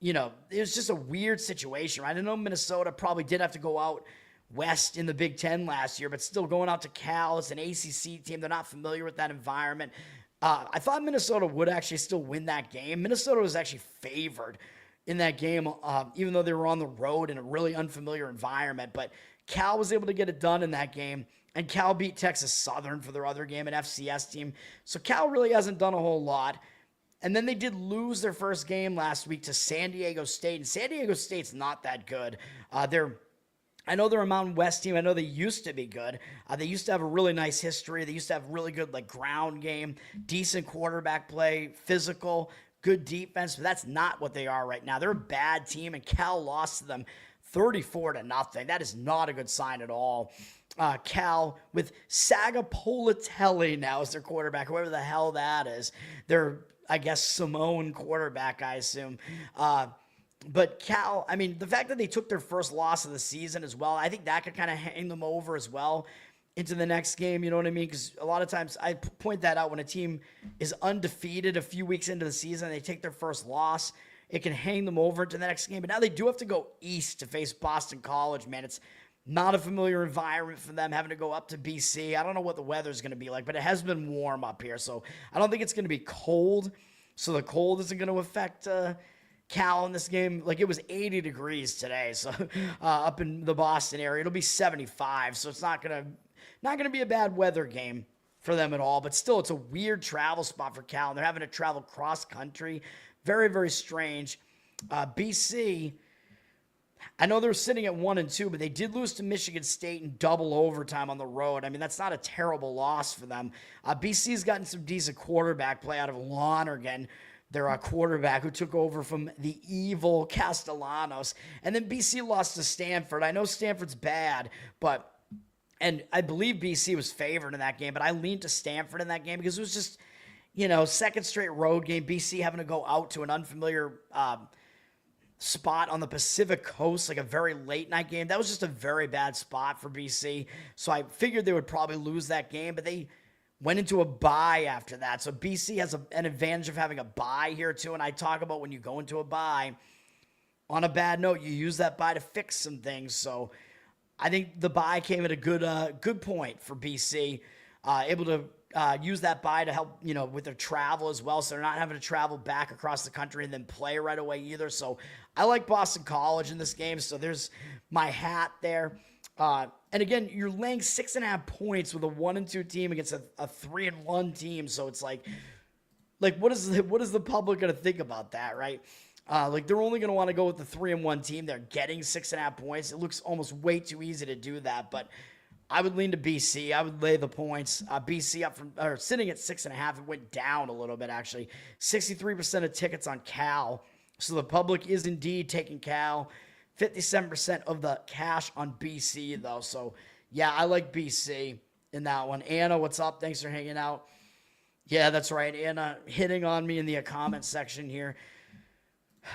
[SPEAKER 1] it was just a weird situation, right? I know Minnesota probably did have to go out west in the Big Ten last year, but still going out to Cal. It's an ACC team. They're not familiar with that environment. I thought Minnesota would actually still win that game. Minnesota was actually favored in that game, even though they were on the road in a really unfamiliar environment. But Cal was able to get it done in that game, and Cal beat Texas Southern for their other game, an FCS team. So Cal really hasn't done a whole lot. And then they did lose their first game last week to San Diego State, and San Diego State's not that good. I know they're a Mountain West team. I know they used to be good. They used to have a really nice history. They used to have really good ground game, decent quarterback play, physical, good defense. But that's not what they are right now. They're a bad team, and Cal lost to them 34-0. That is not a good sign at all. Cal with Sagapolatelli now as their quarterback, whoever the hell that is. They're, I guess, Samoan quarterback, I assume. But Cal, I mean, the fact that they took their first loss of the season as well, I think that could kind of hang them over as well into the next game, you know what I mean? Because a lot of times I point that out when a team is undefeated a few weeks into the season, they take their first loss, it can hang them over into the next game. But now they do have to go east to face Boston College, man. It's not a familiar environment for them, having to go up to BC. I don't know what the weather's going to be like, but it has been warm up here. So I don't think it's going to be cold. So the cold isn't going to affect Cal in this game. Like, it was 80 degrees today, so up in the Boston area. It'll be 75, so it's not gonna be a bad weather game for them at all. But still, it's a weird travel spot for Cal, and they're having to travel cross country. Very, very strange. BC, I know they're sitting at 1-2, but they did lose to Michigan State in double overtime on the road. I mean, that's not a terrible loss for them. BC's gotten some decent quarterback play out of Lonergan, their quarterback who took over from the evil Castellanos. And then BC lost to Stanford. I know Stanford's bad, and I believe BC was favored in that game, but I leaned to Stanford in that game because it was just, second straight road game. BC having to go out to an unfamiliar spot on the Pacific Coast, like a very late night game. That was just a very bad spot for BC. So I figured they would probably lose that game, but they went into a bye after that. So BC has an advantage of having a bye here too. And I talk about when you go into a bye, on a bad note, you use that bye to fix some things. So I think the bye came at a good point for BC, able to use that bye to help, with their travel as well. So they're not having to travel back across the country and then play right away either. So I like Boston College in this game. So there's my hat there. And again, you're laying 6.5 points with a 1-2 team against a 3-1 team. So it's like what is the public going to think about that, right? They're only going to want to go with the 3-1 team. They're getting 6.5 points. It looks almost way too easy to do that, but I would lean to BC. I would lay the points. BC sitting at 6.5. It went down a little bit, actually. 63% of tickets on Cal. So the public is indeed taking Cal. 57% of the cash on BC, though. So, yeah, I like BC in that one. Anna, what's up? Thanks for hanging out. Yeah, that's right. Anna hitting on me in the comment section here.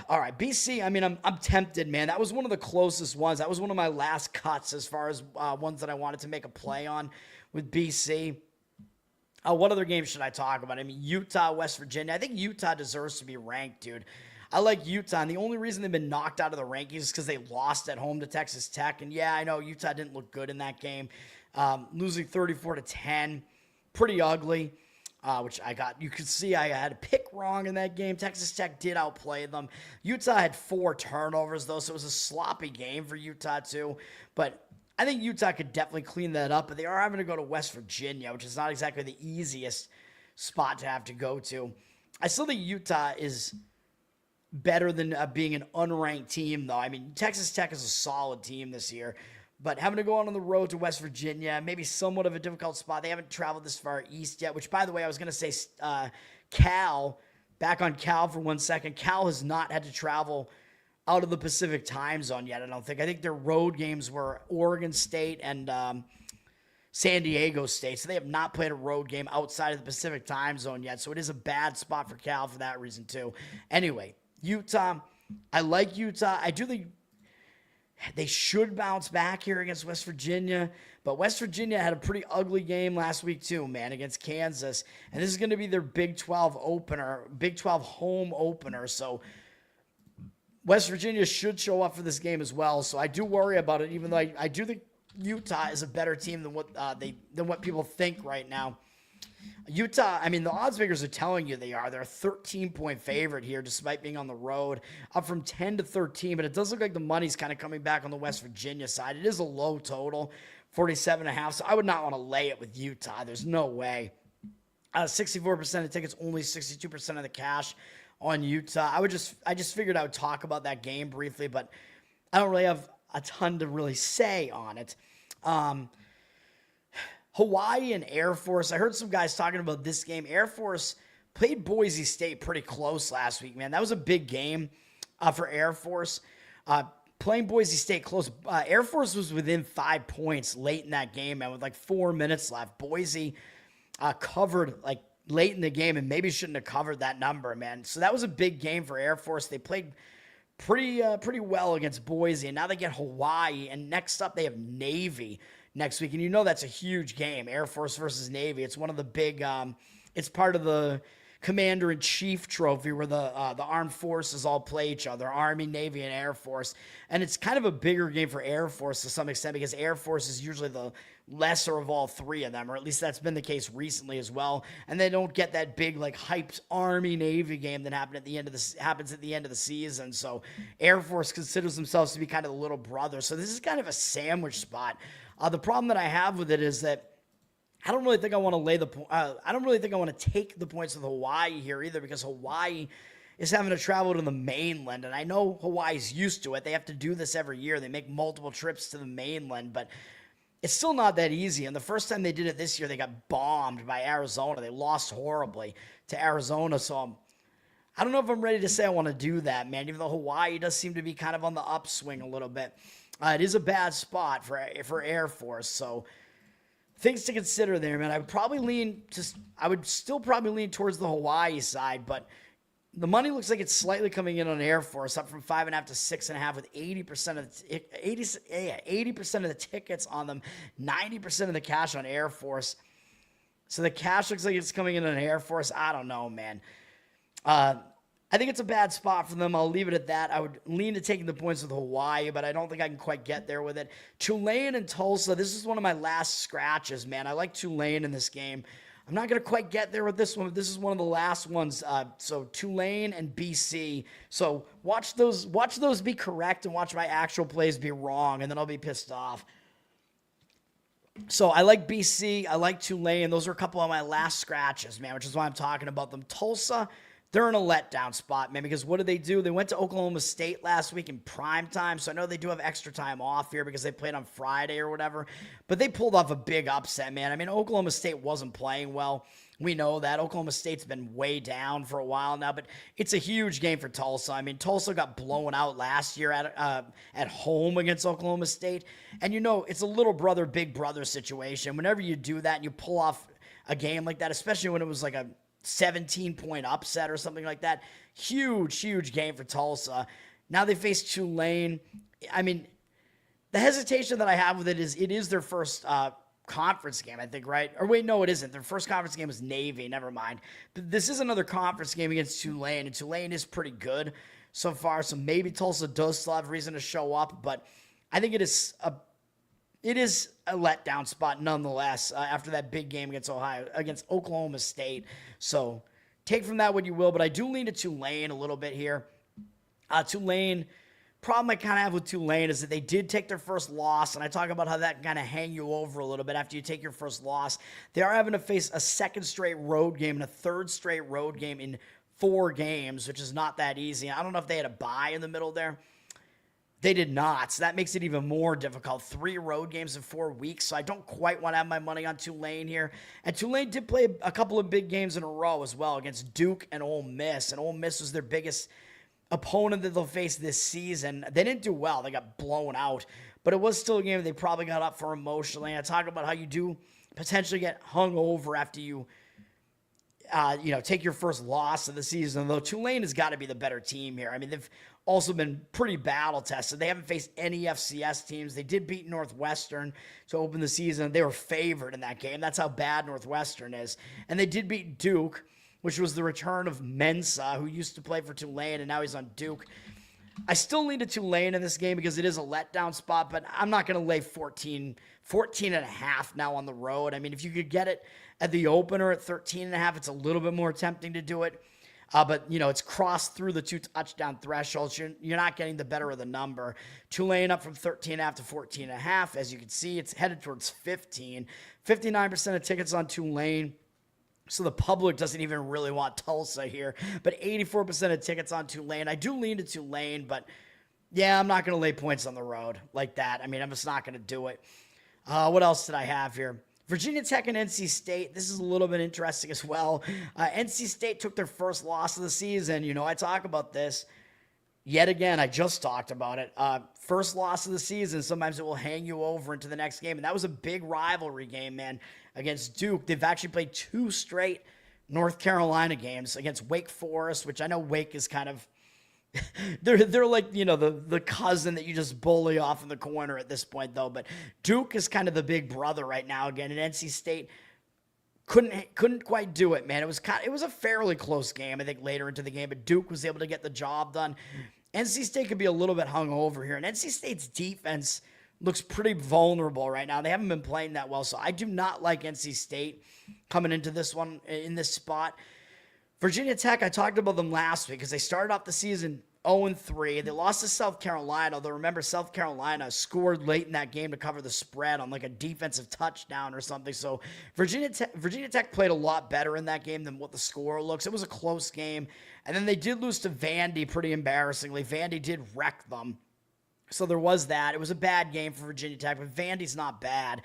[SPEAKER 1] All right, BC, I mean, I'm tempted, man. That was one of the closest ones. That was one of my last cuts as far as ones that I wanted to make a play on with BC. What other games should I talk about? I mean, Utah, West Virginia. I think Utah deserves to be ranked, dude. I like Utah, and the only reason they've been knocked out of the rankings is because they lost at home to Texas Tech. And, yeah, I know Utah didn't look good in that game. Losing 34-10. Pretty ugly. Which you could see I had a pick wrong in that game. Texas Tech did outplay them. Utah had 4 turnovers, though, so it was a sloppy game for Utah, too. But I think Utah could definitely clean that up, but they are having to go to West Virginia, which is not exactly the easiest spot to have to go to. I still think Utah is better than being an unranked team, though. I mean, Texas Tech is a solid team this year. But having to go on the road to West Virginia, maybe somewhat of a difficult spot. They haven't traveled this far east yet, which, by the way, I was going to say Cal, back on Cal for 1 second. Cal has not had to travel out of the Pacific time zone yet, I don't think. I think their road games were Oregon State and San Diego State. So they have not played a road game outside of the Pacific time zone yet. So it is a bad spot for Cal for that reason, too. Anyway, Utah, I like Utah. I do think they should bounce back here against West Virginia, but West Virginia had a pretty ugly game last week too, man, against Kansas, and this is going to be their Big 12 opener, Big 12 home opener, so West Virginia should show up for this game as well, so I do worry about it, even though I do think Utah is a better team than what people think right now. Utah, I mean, the odds makers are telling you they are. They're a 13-point favorite here, despite being on the road, up from 10 to 13. But it does look like the money's kind of coming back on the West Virginia side. It is a low total, 47.5. So I would not want to lay it with Utah. There's no way. 64% of tickets, only 62% of the cash on Utah. I just figured I would talk about that game briefly, but I don't really have a ton to really say on it. Hawaii and Air Force. I heard some guys talking about this game. Air Force played Boise State pretty close last week, man. That was a big game for Air Force. Playing Boise State close. Air Force was within 5 points late in that game, man, with like 4 minutes left. Boise covered like late in the game and maybe shouldn't have covered that number, man. So that was a big game for Air Force. They played pretty well against Boise, and now they get Hawaii, and next up they have Navy next week, and that's a huge game, Air Force versus Navy. It's one of the big, it's part of the Commander-in-Chief trophy where the armed forces all play each other, Army, Navy, and Air Force. And it's kind of a bigger game for Air Force to some extent because Air Force is usually the lesser of all three of them, or at least that's been the case recently as well. And they don't get that big, like, hyped Army-Navy game that happens at the end of the season. So Air Force considers themselves to be kind of the little brother. So this is kind of a sandwich spot. The problem that I have with it is that I don't really think I want to I don't really think I want to take the points with Hawaii here either, because Hawaii is having to travel to the mainland, and I know Hawaii's used to it. They have to do this every year. They make multiple trips to the mainland, but it's still not that easy. And the first time they did it this year, they got bombed by Arizona. They lost horribly to Arizona, so I don't know if I'm ready to say I want to do that, man, even though Hawaii does seem to be kind of on the upswing a little bit. It is a bad spot for Air Force, so things to consider there, man. I would still probably lean towards the Hawaii side, but the money looks like it's slightly coming in on Air Force, up from 5.5 to 6.5, with 80% of the tickets on them, 90% of the cash on Air Force. So the cash looks like it's coming in on Air Force. I don't know, man. I think it's a bad spot for them. I'll leave it at that. I would lean to taking the points with Hawaii, but I don't think I can quite get there with it. Tulane and Tulsa, this is one of my last scratches, man. I like Tulane in this game. I'm not going to quite get there with this one, but this is one of the last ones. So Tulane and BC. So watch those be correct and watch my actual plays be wrong, and then I'll be pissed off. So I like BC. I like Tulane. Those are a couple of my last scratches, man, which is why I'm talking about them. Tulsa, they're in a letdown spot, man, because what did they do? They went to Oklahoma State last week in prime time, so I know they do have extra time off here because they played on Friday or whatever, but they pulled off a big upset, man. I mean, Oklahoma State wasn't playing well. We know that. Oklahoma State's been way down for a while now, but it's a huge game for Tulsa. I mean, Tulsa got blown out last year at home against Oklahoma State, and you know, it's a little brother, big brother situation. Whenever you do that and you pull off a game like that, especially when it was like a 17-point upset or something like that. Huge game for Tulsa. Now they face Tulane. I mean, the hesitation that I have with it is their first conference game, I think, right? Or wait, no, it isn't. Their first conference game was Navy. Never mind. But this is another conference game against Tulane, and Tulane is pretty good so far, so maybe Tulsa does still have reason to show up, but I think it is a letdown spot nonetheless after that big game against Oklahoma State. So take from that what you will, but I do lean to Tulane a little bit here. Tulane, problem I kind of have with Tulane is that they did take their first loss, and I talk about how that can kind of hang you over a little bit after you take your first loss. They are having to face a second straight road game and a third straight road game in 4 games, which is not that easy. I don't know if they had a bye in the middle there. They did not, so that makes it even more difficult. 3 road games in 4 weeks, so I don't quite want to have my money on Tulane here. And Tulane did play a couple of big games in a row as well against Duke and Ole Miss, and Ole Miss was their biggest opponent that they'll face this season. They didn't do well. They got blown out, but it was still a game they probably got up for emotionally. I talk about how you do potentially get hung over after you take your first loss of the season, though Tulane has got to be the better team here. I mean, they've also been pretty battle-tested. They haven't faced any FCS teams. They did beat Northwestern to open the season. They were favored in that game. That's how bad Northwestern is. And they did beat Duke, which was the return of Mensah, who used to play for Tulane, and now he's on Duke. I still lean to Tulane in this game because it is a letdown spot, but I'm not going to lay 14 and a half now on the road. I mean, if you could get it at the opener at 13 and a half, it's a little bit more tempting to do it. But, it's crossed through the 2 touchdown thresholds. You're not getting the better of the number. Tulane up from 13.5 to 14.5. As you can see, it's headed towards 15. 59% of tickets on Tulane. So the public doesn't even really want Tulsa here. But 84% of tickets on Tulane. I do lean to Tulane, but, yeah, I'm not going to lay points on the road like that. I mean, I'm just not going to do it. What else did I have here? Virginia Tech and NC State. This is a little bit interesting as well. NC State took their first loss of the season. I talk about this. Yet again, I just talked about it. First loss of the season, sometimes it will hang you over into the next game. And that was a big rivalry game, man, against Duke. They've actually played 2 straight North Carolina games against Wake Forest, which I know Wake is kind of they're like, the cousin that you just bully off in the corner at this point, though. But Duke is kind of the big brother right now again. And NC State couldn't quite do it, man. It was a fairly close game, I think, later into the game, but Duke was able to get the job done. NC State could be a little bit hungover here, and NC State's defense looks pretty vulnerable right now. They haven't been playing that well, so I do not like NC State coming into this one in this spot. Virginia Tech, I talked about them last week because they started off the season 0-3. They lost to South Carolina, although remember, South Carolina scored late in that game to cover the spread on like a defensive touchdown or something. So Virginia Tech played a lot better in that game than what the score looks. It was a close game. And then they did lose to Vandy pretty embarrassingly. Vandy did wreck them. So there was that. It was a bad game for Virginia Tech, but Vandy's not bad.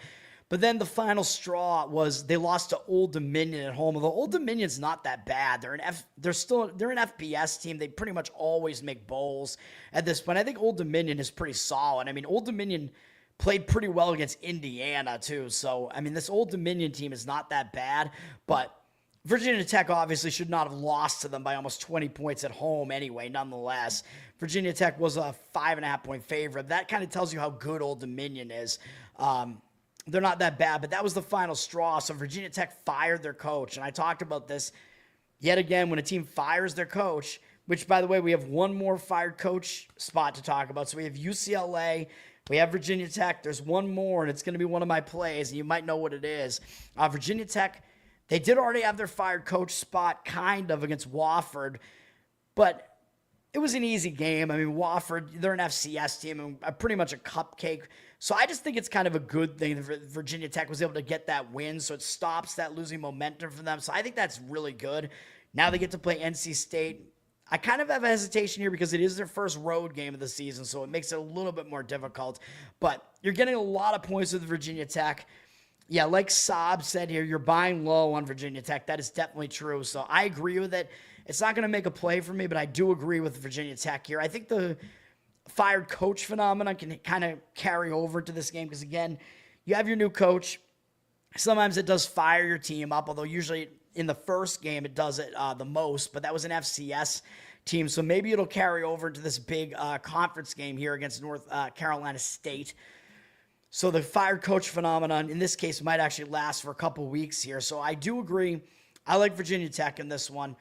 [SPEAKER 1] But then the final straw was they lost to Old Dominion at home. Although Old Dominion's not that bad. They're an FBS team. They pretty much always make bowls at this point. I think Old Dominion is pretty solid. I mean, Old Dominion played pretty well against Indiana too. So, I mean, this Old Dominion team is not that bad, but Virginia Tech obviously should not have lost to them by almost 20 points at home anyway, nonetheless. Virginia Tech was a 5.5-point favorite. That kind of tells you how good Old Dominion is. They're not that bad, but that was the final straw. So Virginia Tech fired their coach. And I talked about this yet again when a team fires their coach, which, by the way, we have one more fired coach spot to talk about. So we have UCLA, we have Virginia Tech. There's one more, and it's going to be one of my plays, and you might know what it is. Virginia Tech, they did already have their fired coach spot kind of against Wofford, but it was an easy game. I mean, Wofford, they're an FCS team and pretty much a cupcake. So I just think it's kind of a good thing that Virginia Tech was able to get that win, so it stops that losing momentum for them. So I think that's really good. Now they get to play NC State. I kind of have a hesitation here because it is their first road game of the season, so it makes it a little bit more difficult. But you're getting a lot of points with Virginia Tech. Yeah, like Saab said here, you're buying low on Virginia Tech. That is definitely true. So I agree with it. It's not going to make a play for me, but I do agree with Virginia Tech here. I think the fired coach phenomenon can kind of carry over to this game because, again, you have your new coach. Sometimes it does fire your team up, although usually in the first game it does it the most, but that was an FCS team, so maybe it'll carry over into this big conference game here against North Carolina State. So the fired coach phenomenon in this case might actually last for a couple weeks here. So I do agree. I like Virginia Tech in this one.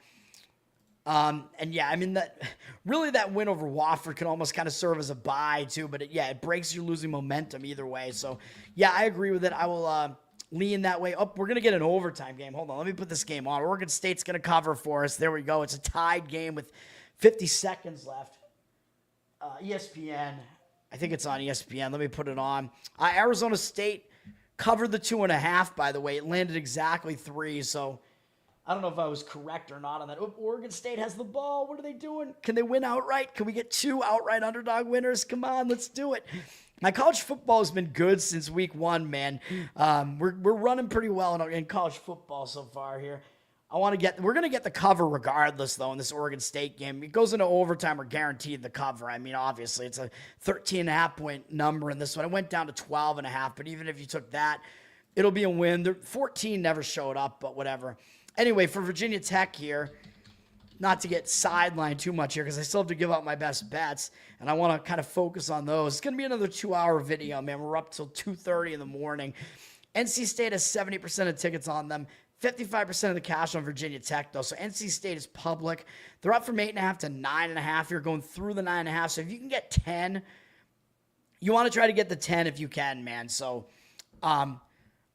[SPEAKER 1] And yeah, I mean, that win over Wofford can almost kind of serve as a bye too, but it breaks your losing momentum either way. So yeah, I agree with it. I will lean that way. Oh, we're going to get an overtime game. Hold on. Let me put this game on. Oregon State's going to cover for us. There we go. It's a tied game with 50 seconds left. ESPN. I think it's on ESPN. Let me put it on. Arizona State covered the 2.5, by the way. It landed exactly 3, so I don't know if I was correct or not on that. Oh, Oregon State has the ball. What are they doing? Can they win outright? Can we get 2 outright underdog winners? Come on, let's do it. My college football has been good since week 1, man. We're running pretty well in college football so far here. We're going to get the cover regardless, though, in this Oregon State game. It goes into overtime. We're guaranteed the cover. I mean, obviously, it's a 13.5-point number in this one. It went down to 12.5, but even if you took that, it'll be a win. The 14 never showed up, but whatever. Anyway, for Virginia Tech here, not to get sidelined too much here because I still have to give out my best bets, and I want to kind of focus on those. It's going to be another 2-hour video, man. We're up till 2:30 in the morning. NC State has 70% of tickets on them. 55% of the cash on Virginia Tech, though. So NC State is public. They're up from 8.5 to 9.5. You're going through the 9.5. So if you can get 10, you want to try to get the 10 if you can, man. So I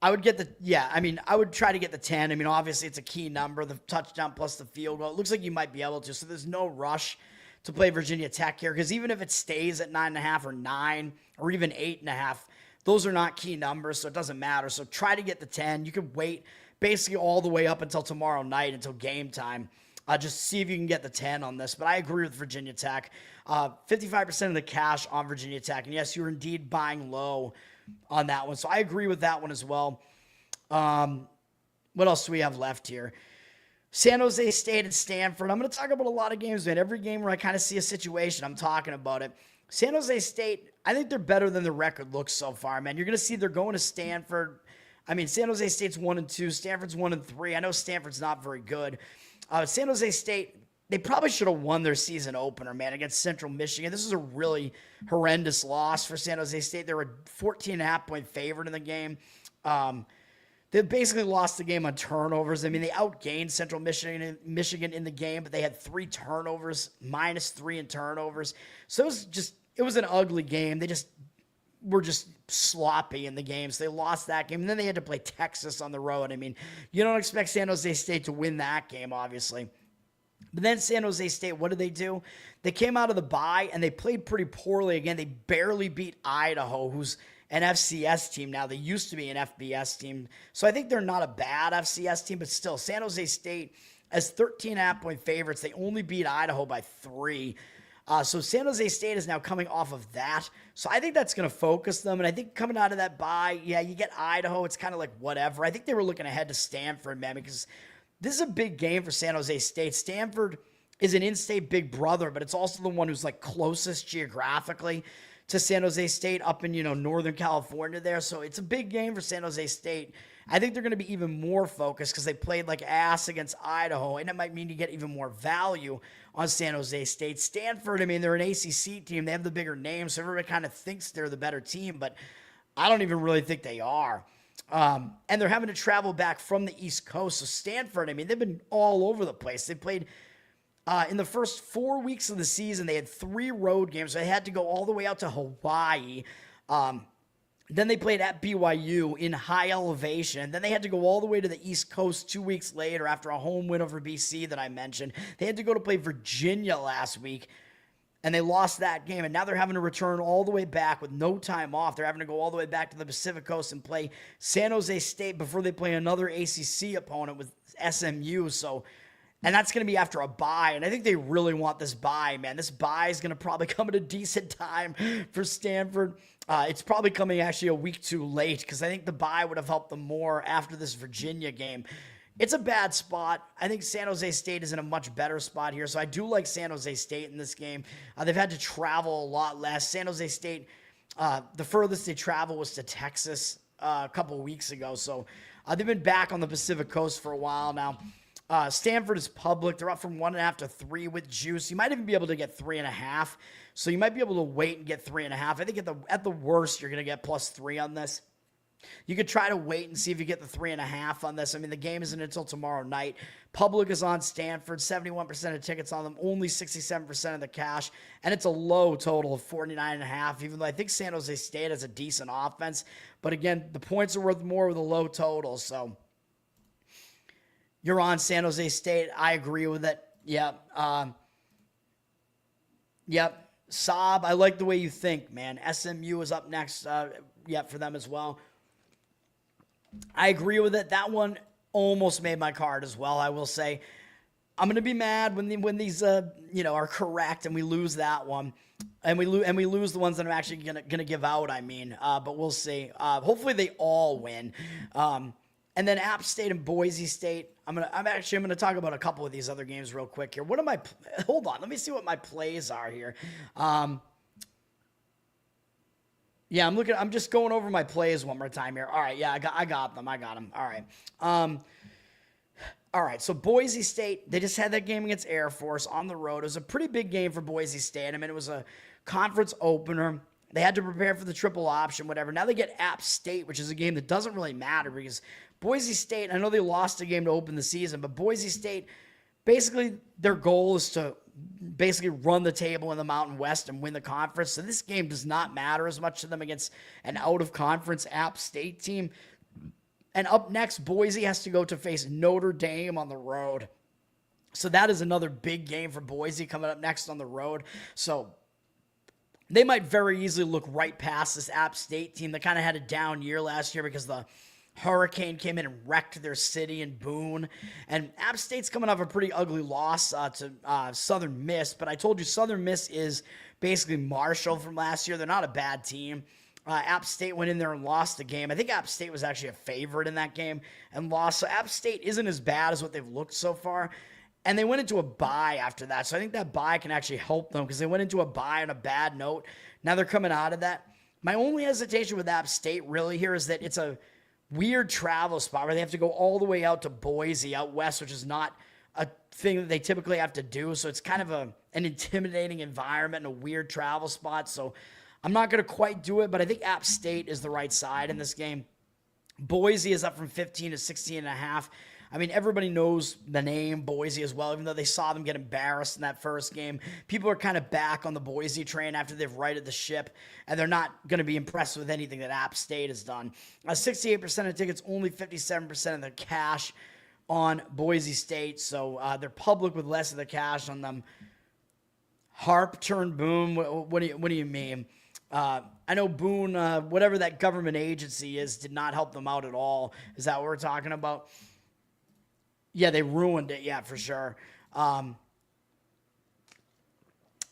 [SPEAKER 1] would get I would try to get the 10. I mean, obviously it's a key number, the touchdown plus the field goal. It looks like you might be able to. So there's no rush to play Virginia Tech here because even if it stays at 9.5 or 9 or even 8.5, those are not key numbers, so it doesn't matter. So try to get the 10. You can wait basically all the way up until tomorrow night, until game time. Just see if you can get the 10 on this. But I agree with Virginia Tech. 55% of the cash on Virginia Tech. And yes, you're indeed buying low on that one. So I agree with that one as well. What else do we have left here? San Jose State and Stanford. I'm going to talk about a lot of games, man. Every game where I kind of see a situation, I'm talking about it. San Jose State, I think they're better than the record looks so far, man. You're going to see they're going to Stanford. I mean, San Jose State's 1-2. Stanford's 1-3. I know Stanford's not very good. San Jose State, they probably should have won their season opener, man, against Central Michigan. This is a really horrendous loss for San Jose State. They were a 14.5-point favorite in the game. They They basically lost the game on turnovers. I mean, they outgained Central Michigan in the game, but they had 3 turnovers, -3 in turnovers. So it was an ugly game. They just were just sloppy in the game. So they lost that game. And then they had to play Texas on the road. I mean, you don't expect San Jose State to win that game, obviously. But then San Jose State, what did they do? They came out of the bye, and they played pretty poorly again. They barely beat Idaho, who's an FCS team now. They used to be an FBS team. So I think they're not a bad FCS team, but still, San Jose State, as 13.5-point favorites, they only beat Idaho by 3. So San Jose State is now coming off of that. So I think that's going to focus them. And I think coming out of that bye, yeah, you get Idaho. It's kind of like whatever. I think they were looking ahead to Stanford, man, because this is a big game for San Jose State. Stanford is an in-state big brother, but it's also the one who's like closest geographically to San Jose State up in, Northern California there. So it's a big game for San Jose State. I think they're going to be even more focused because they played like ass against Idaho, and it might mean you get even more value on San Jose State. Stanford, I mean, they're an ACC team. They have the bigger name, so everybody kind of thinks they're the better team, but I don't even really think they are. And they're having to travel back from the East Coast. So Stanford, I mean, they've been all over the place. They played in the first 4 weeks of the season, they had 3 road games. So they had to go all the way out to Hawaii. Then they played at BYU in high elevation. Then they had to go all the way to the East Coast 2 weeks later after a home win over BC that I mentioned. They had to go to play Virginia last week, and they lost that game. And now they're having to return all the way back with no time off. They're having to go all the way back to the Pacific Coast and play San Jose State before they play another ACC opponent with SMU. And that's going to be after a bye. And I think they really want this bye, man. This bye is going to probably come at a decent time for Stanford. It's probably coming actually a week too late because I think the bye would have helped them more after this Virginia game. It's a bad spot. I think San Jose State is in a much better spot here. So I do like San Jose State in this game. They've had to travel a lot less. San Jose State, the furthest they travel was to Texas a couple weeks ago. So they've been back on the Pacific Coast for a while now. Stanford is public. They're up from 1.5 to 3 with juice. You might even be able to get 3.5. So you might be able to wait and get 3.5. I think at the worst, you're going to get +3 on this. You could try to wait and see if you get the 3.5 on this. I mean, the game isn't until tomorrow night. Public is on Stanford. 71% of tickets on them. Only 67% of the cash. And it's a low total of 49.5, even though I think San Jose State has a decent offense. But again, the points are worth more with a low total. So you're on San Jose State. I agree with it. Yep. Yep. Saab, I like the way you think, man. SMU is up next. For them as well. I agree with it. That one almost made my card as well, I will say. I'm going to be mad when these are correct and we lose that one. And we lose the ones that I'm actually going to give out, but we'll see. Hopefully they all win. And then App State and Boise State. I'm gonna talk about a couple of these other games real quick here. Hold on, let me see what my plays are here. Yeah, I'm just going over my plays one more time here. All right, yeah, I got them. All right. All right, so Boise State, they just had that game against Air Force on the road. It was a pretty big game for Boise State. I mean, it was a conference opener. They had to prepare for the triple option, whatever. Now they get App State, which is a game that doesn't really matter because Boise State, I know they lost a game to open the season, but Boise State, basically their goal is to basically run the table in the Mountain West and win the conference. So this game does not matter as much to them against an out-of-conference App State team. And up next, Boise has to go to face Notre Dame on the road. So that is another big game for Boise coming up next on the road. So they might very easily look right past this App State team that kind of had a down year last year because the hurricane came in and wrecked their city in Boone. And App State's coming off a pretty ugly loss to Southern Miss. But I told you Southern Miss is basically Marshall from last year. They're not a bad team. App State went in there and lost the game. I think App State was actually a favorite in that game and lost. So App State isn't as bad as what they've looked so far. And they went into a bye after that. So I think that bye can actually help them because they went into a bye on a bad note. Now they're coming out of that. My only hesitation with App State really here is that it's a weird travel spot where they have to go all the way out to Boise, out west, which is not a thing that they typically have to do. So it's kind of an intimidating environment and a weird travel spot. So I'm not going to quite do it, but I think App State is the right side in this game. Boise is up from 15 to 16.5. I mean, everybody knows the name Boise as well, even though they saw them get embarrassed in that first game. People are kind of back on the Boise train after they've righted the ship, and they're not going to be impressed with anything that App State has done. 68% of tickets, only 57% of the cash on Boise State, so they're public with less of the cash on them. Harp turned Boone. What do you mean? I know Boone, whatever that government agency is, did not help them out at all. Is that what we're talking about? Yeah, they ruined it. Yeah, for sure.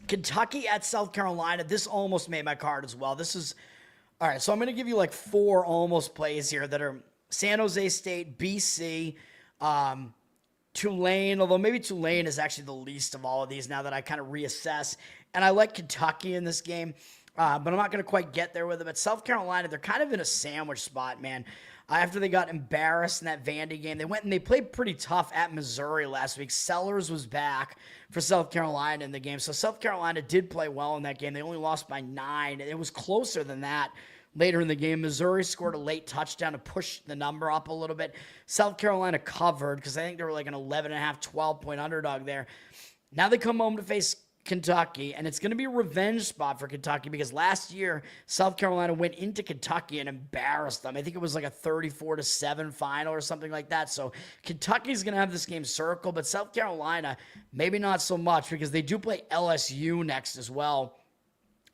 [SPEAKER 1] Kentucky at South Carolina. This almost made my card as well. This is all right. So I'm going to give you like 4 almost plays here that are San Jose State, BC, Tulane, although maybe Tulane is actually the least of all of these now that I kind of reassess. And I like Kentucky in this game, but I'm not going to quite get there with it. But South Carolina, they're kind of in a sandwich spot, man. After they got embarrassed in that Vandy game, they went and they played pretty tough at Missouri last week. Sellers was back for South Carolina in the game. So South Carolina did play well in that game. They only lost by 9. It was closer than that later in the game. Missouri scored a late touchdown to push the number up a little bit. South Carolina covered because I think they were like an 11.5, 12-point underdog there. Now they come home to face Kentucky, and it's going to be a revenge spot for Kentucky because last year South Carolina went into Kentucky and embarrassed them. I think it was like a 34-7 final or something like that. So Kentucky's going to have this game circled, but South Carolina maybe not so much because they do play LSU next as well.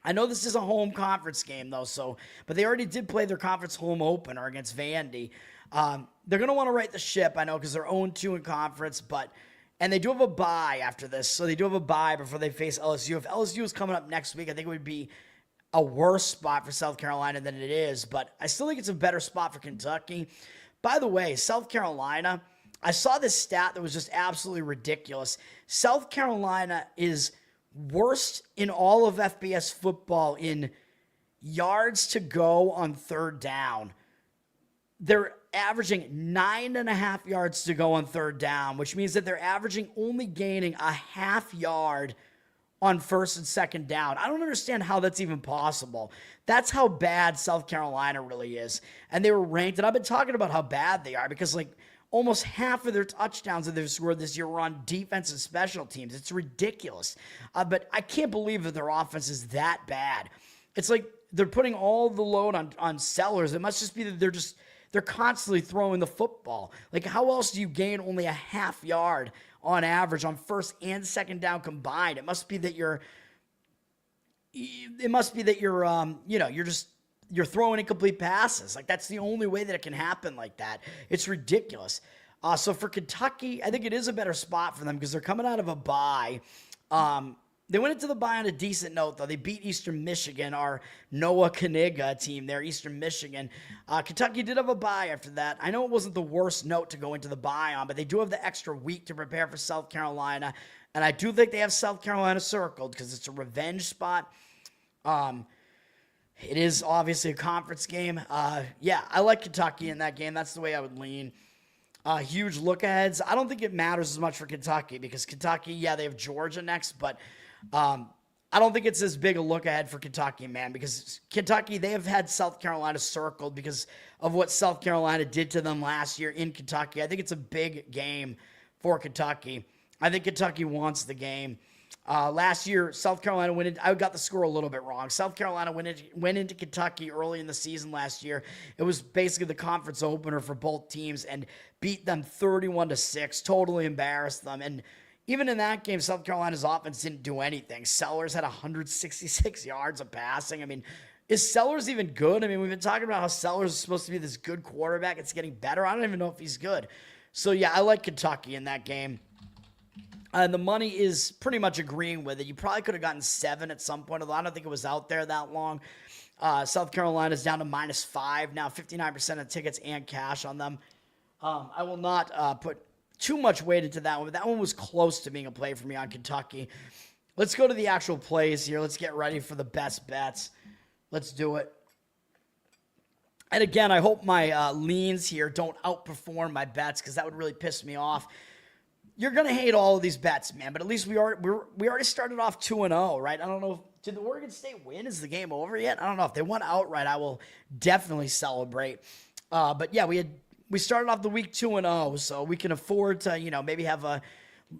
[SPEAKER 1] I know this is a home conference game though, but they already did play their conference home opener against Vandy. They're going to want to right the ship, I know, because they're 0-2 in conference, and they do have a bye after this, so they do have a bye before they face LSU. If LSU is coming up next week, I think it would be a worse spot for South Carolina than it is, but I still think it's a better spot for Kentucky. By the way, South Carolina, I saw this stat that was just absolutely ridiculous. South Carolina is worst in all of FBS football in yards to go on third down. They're averaging 9.5 yards to go on third down, which means that they're averaging only gaining a half yard on first and second down. I don't understand how that's even possible. That's how bad South Carolina really is. And they were ranked, and I've been talking about how bad they are because like almost half of their touchdowns that they've scored this year were on defense and special teams. It's ridiculous. But I can't believe that their offense is that bad. It's like they're putting all the load on Sellers. It must just be that they're constantly throwing the football. Like, how else do you gain only a half yard on average on first and second down combined? It must be that you're throwing incomplete passes. Like, that's the only way that it can happen like that. It's ridiculous. So for Kentucky, I think it is a better spot for them because they're coming out of a bye. They went into the bye on a decent note, though. They beat Eastern Michigan, our Noah Kaniga team there, Eastern Michigan. Kentucky did have a bye after that. I know it wasn't the worst note to go into the bye on, but they do have the extra week to prepare for South Carolina. And I do think they have South Carolina circled because it's a revenge spot. It is obviously a conference game. Yeah, I like Kentucky in that game. That's the way I would lean. Huge look-aheads. I don't think it matters as much for Kentucky because Kentucky, yeah, they have Georgia next, but I don't think it's as big a look ahead for Kentucky, man, because Kentucky, they have had South Carolina circled because of what South Carolina did to them last year in Kentucky. I think it's a big game for Kentucky. I think Kentucky wants the game. Last year, South Carolina went in. I got the score a little bit wrong. South Carolina went into Kentucky early in the season last year. It was basically the conference opener for both teams and beat them 31-6, totally embarrassed them. And even in that game, South Carolina's offense didn't do anything. Sellers had 166 yards of passing. I mean, is Sellers even good? I mean, we've been talking about how Sellers is supposed to be this good quarterback. It's getting better. I don't even know if he's good. So, yeah, I like Kentucky in that game. And the money is pretty much agreeing with it. You probably could have gotten 7 at some point, although I don't think it was out there that long. South Carolina's down to -5 now, 59% of tickets and cash on them. I will not put too much weight into that one, but that one was close to being a play for me on Kentucky. Let's go to the actual plays here. Let's get ready for the best bets. Let's do it. And again, I hope my leans here don't outperform my bets because that would really piss me off. You're going to hate all of these bets, man, but at least we already started off 2-0, right? I don't know. Did the Oregon State win? Is the game over yet? I don't know. If they won outright, I will definitely celebrate. But yeah, we started off the week 2-0, so we can afford to, maybe have a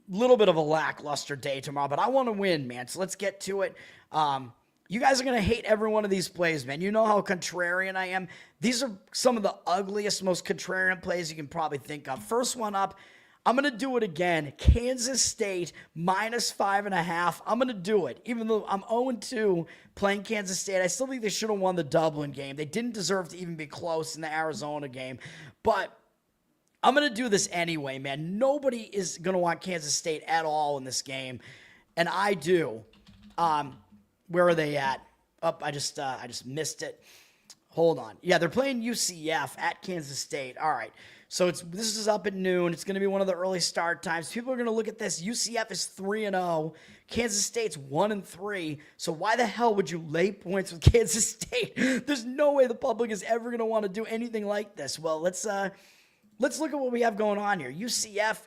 [SPEAKER 1] little bit of a lackluster day tomorrow. But I want to win, man. So let's get to it. You guys are going to hate every one of these plays, man. You know how contrarian I am. These are some of the ugliest, most contrarian plays you can probably think of. First one up, I'm going to do it again. Kansas State -5.5. I'm going to do it. Even though I'm 0-2 playing Kansas State, I still think they should have won the Dublin game. They didn't deserve to even be close in the Arizona game. But I'm going to do this anyway, man. Nobody is going to want Kansas State at all in this game. And I do. Where are they at? I just missed it. Hold on. Yeah, they're playing UCF at Kansas State. All right. So this is up at noon. It's going to be one of the early start times. People are going to look at this. UCF is 3-0. Kansas State's 1-3. So why the hell would you lay points with Kansas State? There's no way the public is ever going to want to do anything like this. Well, let's look at what we have going on here. UCF.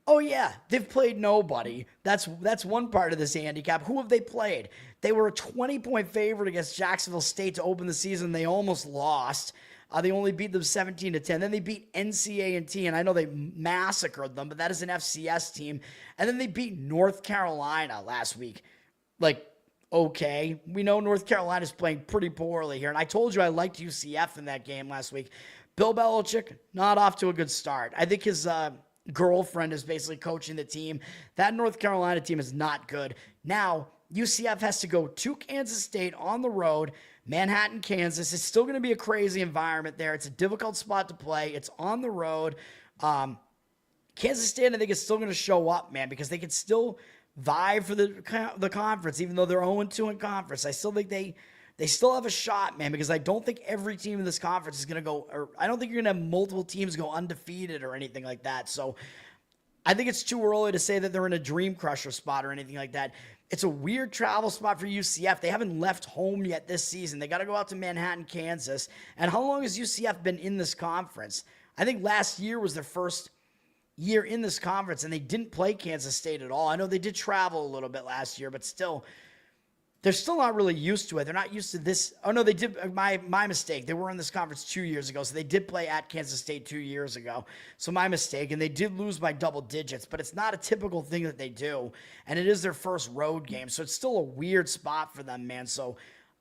[SPEAKER 1] Oh, yeah, they've played nobody. That's one part of this handicap. Who have they played? They were a 20-point favorite against Jacksonville State to open the season. They almost lost. They only beat them 17-10. Then they beat NCAAF, and I know they massacred them, but that is an FCS team. And then they beat North Carolina last week. Okay, we know North Carolina's playing pretty poorly here, and I told you I liked UCF in that game last week. Bill Belichick, not off to a good start. I think his girlfriend is basically coaching the team. That North Carolina team is not good. Now, UCF has to go to Kansas State on the road, Manhattan, Kansas. It's still going to be a crazy environment there. It's a difficult spot to play. It's on the road. Kansas State, I think, is still going to show up, man, because they can still vie for the conference, even though they're 0-2 in conference. I still think they still have a shot, man, because I don't think every team in this conference is going to go, or I don't think you're going to have multiple teams go undefeated or anything like that. So I think it's too early to say that they're in a dream crusher spot or anything like that. It's a weird travel spot for UCF. They haven't left home yet this season. They got to go out to Manhattan, Kansas. And how long has UCF been in this conference? I think last year was their first year in this conference, and they didn't play Kansas State at all. I know they did travel a little bit last year, but still, they're still not really used to it. They're not used to this. Oh, no, they did. My mistake. They were in this conference 2 years ago, so they did play at Kansas State 2 years ago. So my mistake, and they did lose by double digits, but it's not a typical thing that they do, and it is their first road game, so it's still a weird spot for them, man. So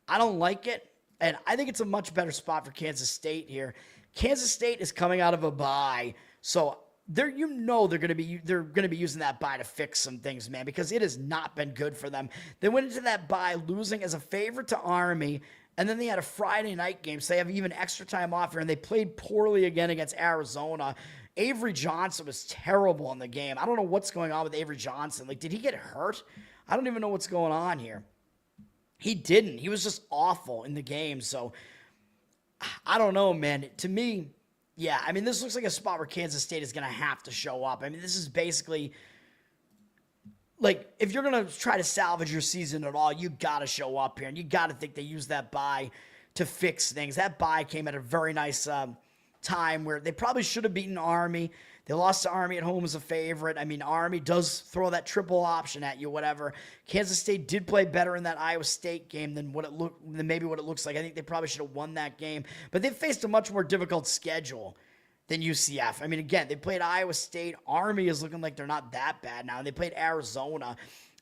[SPEAKER 1] I don't like it, and I think it's a much better spot for Kansas State here. Kansas State is coming out of a bye, so they're going to be using that bye to fix some things, man, because it has not been good for them. They went into that bye losing as a favorite to Army, and then they had a Friday night game, so they have even extra time off here, and they played poorly again against Arizona. Avery Johnson was terrible in the game. I don't know what's going on with Avery Johnson. Did he get hurt? I don't even know what's going on here. He didn't. He was just awful in the game, so I don't know, man. To me, yeah, I mean, this looks like a spot where Kansas State is going to have to show up. I mean, this is basically, if you're going to try to salvage your season at all, you got to show up here, and you got to think they use that bye to fix things. That bye came at a very nice time where they probably should have beaten Army. They lost to Army at home as a favorite. I mean, Army does throw that triple option at you, whatever. Kansas State did play better in that Iowa State game than maybe what it looks like. I think they probably should have won that game. But they faced a much more difficult schedule than UCF. I mean, again, they played Iowa State. Army is looking like they're not that bad now. And they played Arizona.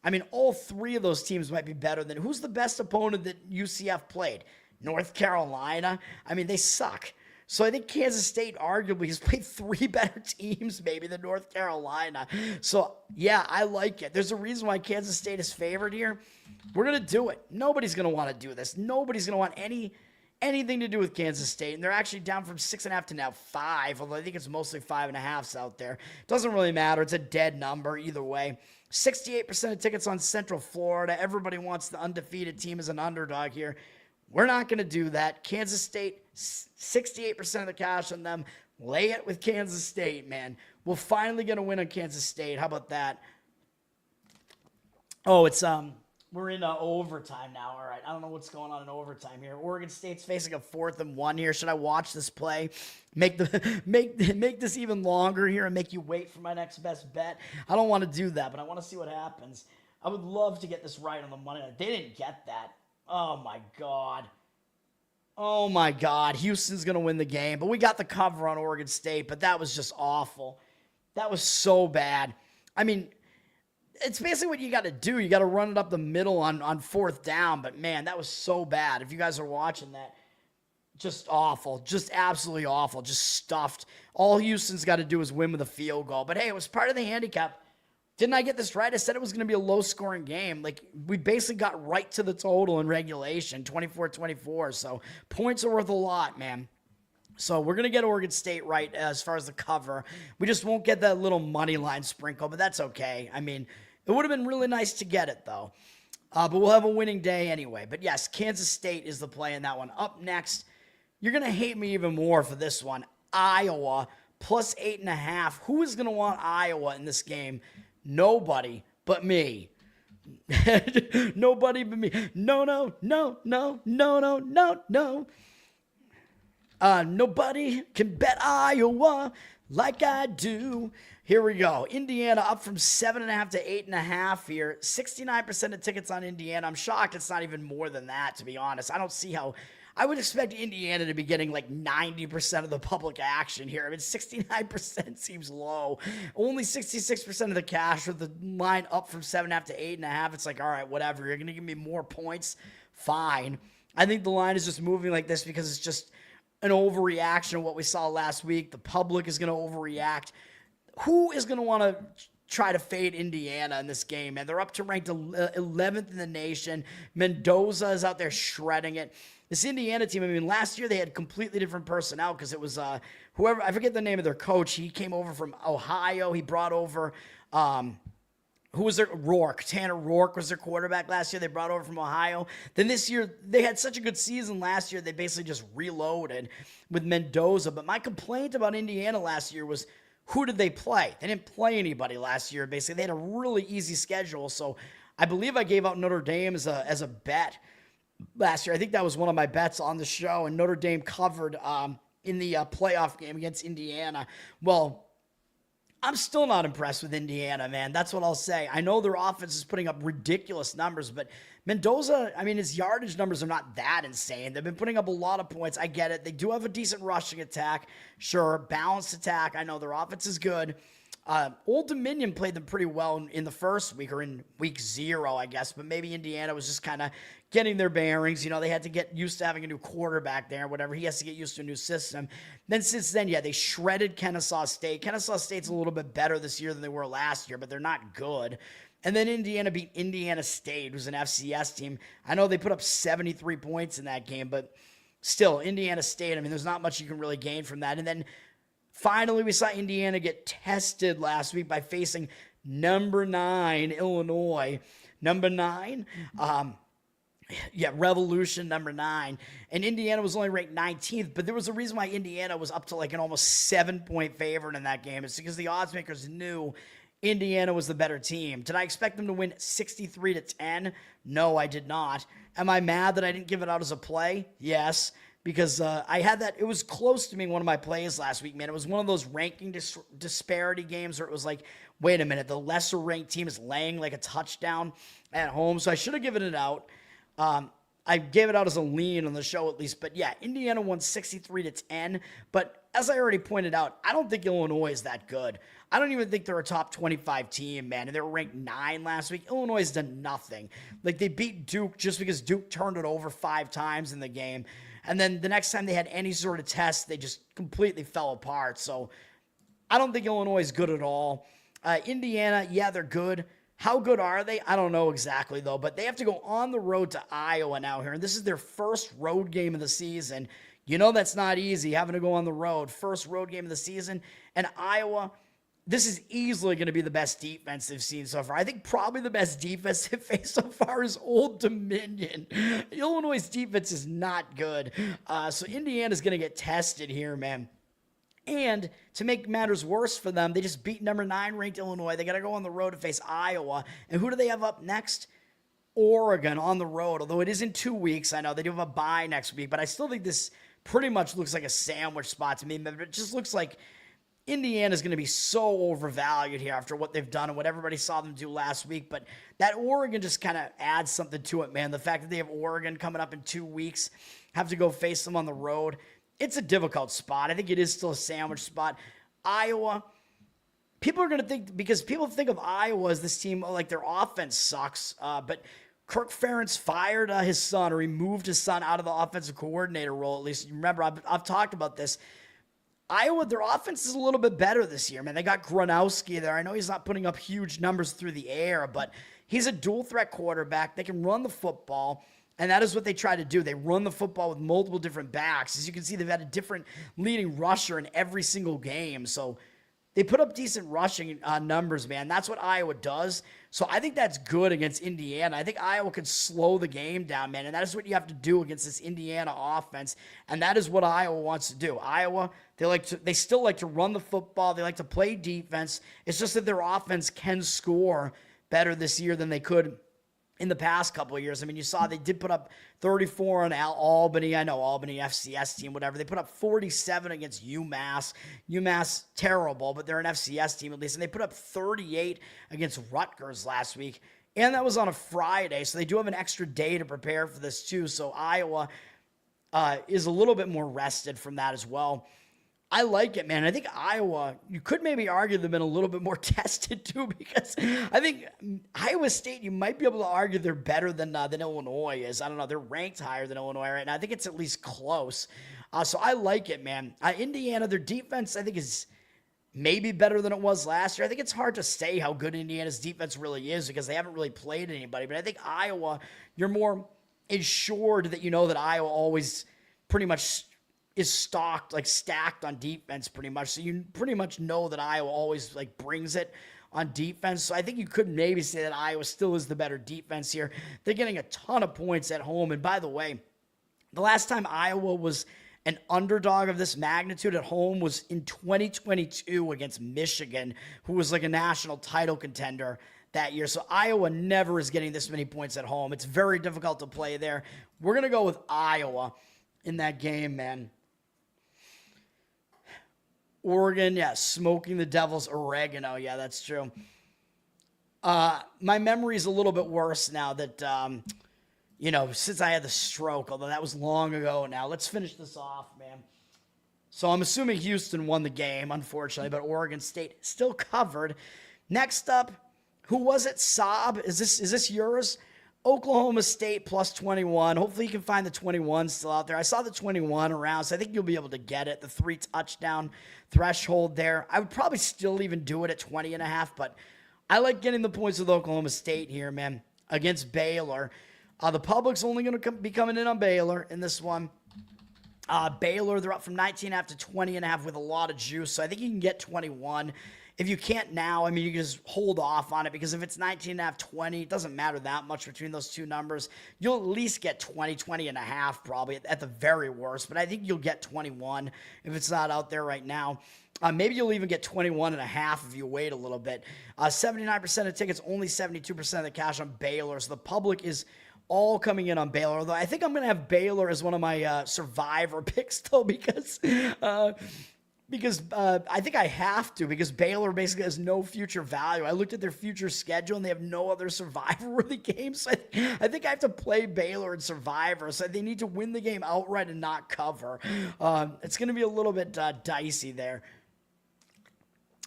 [SPEAKER 1] I mean, all three of those teams might be better than... Who's the best opponent that UCF played? North Carolina? I mean, they suck. So I think Kansas State arguably has played three better teams maybe than North Carolina. So, yeah, I like it. There's a reason why Kansas State is favored here. We're going to do it. Nobody's going to want to do this. Nobody's going to want anything to do with Kansas State. And they're actually down from 6.5 to now 5, although I think it's mostly 5.5s out there. Doesn't really matter. It's a dead number either way. 68% of tickets on Central Florida. Everybody wants the undefeated team as an underdog here. We're not going to do that. Kansas State, 68% of the cash on them. Lay it with Kansas State, man. We're finally going to win on Kansas State. How about that? Oh, it's we're in overtime now. All right. I don't know what's going on in overtime here. Oregon State's facing a 4th and 1 here. Should I watch this play? Make this even longer here and make you wait for my next best bet? I don't want to do that, but I want to see what happens. I would love to get this right on the money line. They didn't get that. Oh, my God. Oh my God, Houston's going to win the game. But we got the cover on Oregon State, but that was just awful. That was so bad. I mean, it's basically what you got to do. You got to run it up the middle on fourth down. But man, that was so bad. If you guys are watching that, just awful. Just absolutely awful. Just stuffed. All Houston's got to do is win with a field goal. But hey, it was part of the handicap. Didn't I get this right? I said it was going to be a low-scoring game. Like, we basically got right to the total in regulation, 24-24. So, points are worth a lot, man. So, we're going to get Oregon State right as far as the cover. We just won't get that little money line sprinkle, but that's okay. I mean, it would have been really nice to get it, though. But we'll have a winning day anyway. But, yes, Kansas State is the play in that one. Up next, you're going to hate me even more for this one. Iowa, plus 8.5. Who is going to want Iowa in this game? Nobody but me. Nobody but me. No. Nobody can bet Iowa like I do. Here we go. Indiana up from 7.5 to 8.5 here. 69% of tickets on Indiana. I'm shocked it's not even more than that, to be honest. I don't see how. I would expect Indiana to be getting like 90% of the public action here. I mean, 69% seems low. Only 66% of the cash with the line up from 7.5 to 8.5. It's like, all right, whatever. You're going to give me more points? Fine. I think the line is just moving like this because it's just an overreaction of what we saw last week. The public is going to overreact. Who is going to want to try to fade Indiana in this game, man? They're up to ranked 11th in the nation. Mendoza is out there shredding it. This Indiana team, I mean, last year they had completely different personnel because it was whoever, I forget the name of their coach. He came over from Ohio. He brought over, who was their, Rourke. Tanner Rourke was their quarterback last year. They brought over from Ohio. Then this year, they had such a good season last year, they basically just reloaded with Mendoza. But my complaint about Indiana last year was, who did they play? They didn't play anybody last year, basically. They had a really easy schedule. So I believe I gave out Notre Dame as a bet last year. I think that was one of my bets on the show, and Notre Dame covered in the playoff game against Indiana. Well, I'm still not impressed with Indiana, man. That's what I'll say. I know their offense is putting up ridiculous numbers, but Mendoza, I mean, his yardage numbers are not that insane. They've been putting up a lot of points. I get it. They do have a decent rushing attack. Sure, balanced attack. I know their offense is good. Old Dominion played them pretty well in the first week, or in week 0, I guess, but maybe Indiana was just kind of getting their bearings. You know, they had to get used to having a new quarterback there, whatever. He has to get used to a new system. Then since then, yeah, they shredded Kennesaw State. Kennesaw State's a little bit better this year than they were last year, but they're not good. And then Indiana beat Indiana State, who's an FCS team. I know they put up 73 points in that game, but still, Indiana State, I mean, there's not much you can really gain from that. And then finally, we saw Indiana get tested last week by facing number 9, Illinois. Number 9, Revolution, number 9. And Indiana was only ranked 19th, but there was a reason why Indiana was up to like an almost 7-point favorite in that game. It's because the odds makers knew Indiana was the better team. Did I expect them to win 63-10? No, I did not. Am I mad that I didn't give it out as a play? Yes. Because I had that, it was close to being one of my plays last week, man. It was one of those ranking disparity games where it was like, wait a minute, the lesser ranked team is laying like a touchdown at home. So I should have given it out. I gave it out as a lean on the show at least. But yeah, Indiana won 63-10. But as I already pointed out, I don't think Illinois is that good. I don't even think they're a top 25 team, man. And they were ranked 9 last week. Illinois has done nothing. Like, they beat Duke just because Duke turned it over 5 times in the game. And then the next time they had any sort of test, they just completely fell apart. So I don't think Illinois is good at all. Indiana, yeah, they're good. How good are they? I don't know exactly, though. But they have to go on the road to Iowa now here. And this is their first road game of the season. You know that's not easy, having to go on the road. First road game of the season. And Iowa, this is easily going to be the best defense they've seen so far. I think probably the best defense they've faced so far is Old Dominion. Illinois' defense is not good. So Indiana's going to get tested here, man. And to make matters worse for them, they just beat number 9 ranked Illinois. They got to go on the road to face Iowa. And who do they have up next? Oregon on the road. Although it is in 2 weeks. I know they do have a bye next week. But I still think this pretty much looks like a sandwich spot to me. But it just looks like Indiana's going to be so overvalued here after what they've done and what everybody saw them do last week. But that Oregon just kind of adds something to it, man. The fact that they have Oregon coming up in 2 weeks, have to go face them on the road. It's a difficult spot. I think it is still a sandwich spot. Iowa, people are going to think, because people think of Iowa as this team, like their offense sucks, but Kirk Ferentz fired his son, or he moved his son out of the offensive coordinator role, at least. Remember, I've talked about this. Iowa, their offense is a little bit better this year, man. They got Gronowski there. I know he's not putting up huge numbers through the air, but he's a dual-threat quarterback. They can run the football, and that is what they try to do. They run the football with multiple different backs. As you can see, they've had a different leading rusher in every single game, so they put up decent rushing numbers, man. That's what Iowa does. So I think that's good against Indiana. I think Iowa could slow the game down, man, and that is what you have to do against this Indiana offense, and that is what Iowa wants to do. Iowa, they still like to run the football. They like to play defense. It's just that their offense can score better this year than they could in the past couple of years. I mean, you saw they did put up 34 on Albany. I know Albany, FCS team, whatever. They put up 47 against UMass. UMass, terrible, but they're an FCS team at least. And they put up 38 against Rutgers last week. And that was on a Friday, so they do have an extra day to prepare for this too. So Iowa is a little bit more rested from that as well. I like it, man. I think Iowa, you could maybe argue they've been a little bit more tested too, because I think Iowa State, you might be able to argue they're better than Illinois is. I don't know. They're ranked higher than Illinois right now. I think it's at least close. So I like it, man. Indiana, their defense, I think, is maybe better than it was last year. I think it's hard to say how good Indiana's defense really is because they haven't really played anybody. But I think Iowa, you're more assured that you know that Iowa always pretty much is stacked on defense pretty much. So you pretty much know that Iowa always brings it on defense. So I think you could maybe say that Iowa still is the better defense here. They're getting a ton of points at home. And by the way, the last time Iowa was an underdog of this magnitude at home was in 2022 against Michigan, who was like a national title contender that year. So Iowa never is getting this many points at home. It's very difficult to play there. We're going to go with Iowa in that game, man. Oregon, yeah, smoking the Devil's oregano. Yeah, that's true. My memory's a little bit worse now that, since I had the stroke, although that was long ago now. Let's finish this off, man. So I'm assuming Houston won the game, unfortunately, but Oregon State still covered. Next up, who was it? Saab? Is this yours? Oklahoma State plus 21. Hopefully you can find the 21 still out there. I saw the 21 around, so I think you'll be able to get it. The 3 touchdown threshold there. I would probably still even do it at 20.5, but I like getting the points with Oklahoma State here, man, against Baylor. The public's only going to be coming in on Baylor in this one. Baylor, they're up from 19.5 to 20.5 with a lot of juice, so I think you can get 21. If you can't now, I mean, you can just hold off on it because if it's 19.5, 20, it doesn't matter that much between those two numbers. You'll at least get 20.5 probably at the very worst, but I think you'll get 21 if it's not out there right now. Maybe you'll even get 21.5 if you wait a little bit. 79% of tickets, only 72% of the cash on Baylor, so the public is all coming in on Baylor, although I think I'm going to have Baylor as one of my survivor picks, though, because I think I have to, because Baylor basically has no future value. I looked at their future schedule, and they have no other survivor-worthy games. So I think I have to play Baylor in Survivor, so they need to win the game outright and not cover. It's going to be a little bit dicey there.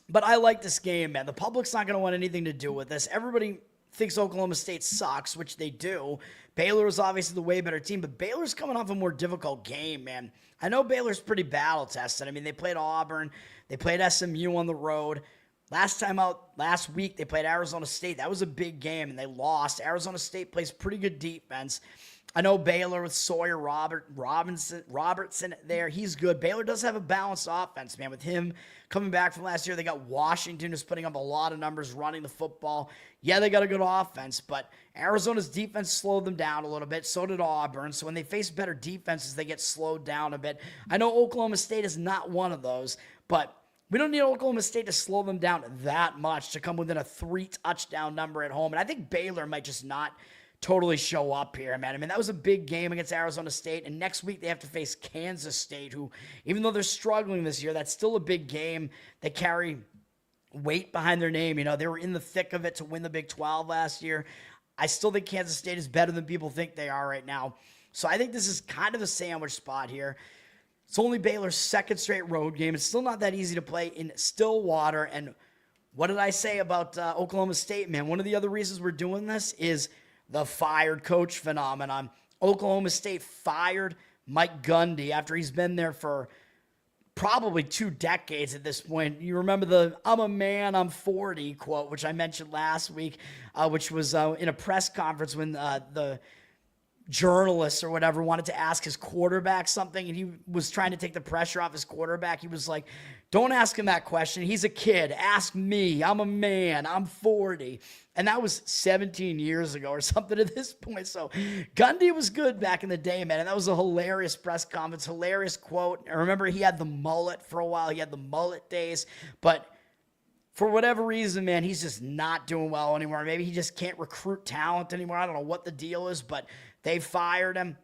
[SPEAKER 1] But I like this game, man. The public's not going to want anything to do with this. Everybody thinks Oklahoma State sucks, which they do. Baylor is obviously the way better team, but Baylor's coming off a more difficult game, man. I know Baylor's pretty battle-tested. I mean, they played Auburn. They played SMU on the road. Last week, they played Arizona State. That was a big game, and they lost. Arizona State plays pretty good defense. I know Baylor with Sawyer Robertson there. He's good. Baylor does have a balanced offense, man. With him coming back from last year, they got Washington who's putting up a lot of numbers running the football. Yeah, they got a good offense, but Arizona's defense slowed them down a little bit. So did Auburn. So when they face better defenses, they get slowed down a bit. I know Oklahoma State is not one of those, but we don't need Oklahoma State to slow them down that much to come within a 3 touchdown number at home. And I think Baylor might just not totally show up here, man. I mean, that was a big game against Arizona State, and next week they have to face Kansas State, who, even though they're struggling this year, that's still a big game. They carry weight behind their name. You know, they were in the thick of it to win the Big 12 last year. I still think Kansas State is better than people think they are right now. So I think this is kind of a sandwich spot here. It's only Baylor's second straight road game. It's still not that easy to play in Stillwater. And what did I say about Oklahoma State, man? One of the other reasons we're doing this is the fired coach phenomenon. Oklahoma State fired Mike Gundy after he's been there for probably 2 decades at this point. You remember the "I'm a man, I'm 40" quote, which I mentioned last week, which was in a press conference when the journalists or whatever wanted to ask his quarterback something, and he was trying to take the pressure off his quarterback. He was like, "Don't ask him that question. He's a kid. Ask me. I'm a man. I'm 40." And that was 17 years ago or something at this point. So Gundy was good back in the day, man. And that was a hilarious press conference, hilarious quote. I remember he had the mullet for a while. He had the mullet days. But for whatever reason, man, he's just not doing well anymore. Maybe he just can't recruit talent anymore. I don't know what the deal is, but they fired him.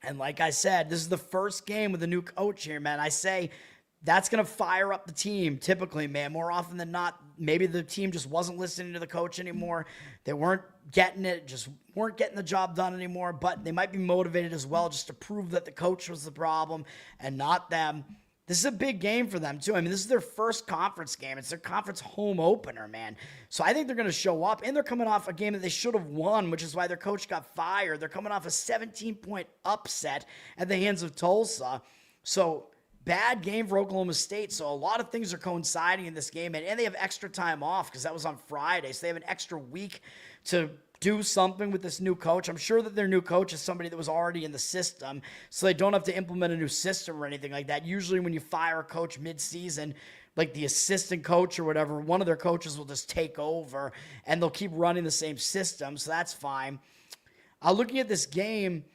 [SPEAKER 1] And like I said, this is the first game with a new coach here, man. I say that's going to fire up the team typically, man. More often than not, maybe the team just wasn't listening to the coach anymore. They weren't getting it, just weren't getting the job done anymore. But they might be motivated as well just to prove that the coach was the problem and not them. This is a big game for them, too. I mean, this is their first conference game. It's their conference home opener, man. So I think they're going to show up, and they're coming off a game that they should have won, which is why their coach got fired. They're coming off a 17-point upset at the hands of Tulsa. So bad game for Oklahoma State. So a lot of things are coinciding in this game, and they have extra time off because that was on Friday. So they have an extra week to do something with this new coach. I'm sure that their new coach is somebody that was already in the system, so they don't have to implement a new system or anything like that. Usually when you fire a coach mid-season, like the assistant coach or whatever, one of their coaches will just take over, and they'll keep running the same system, so that's fine. Looking at this game,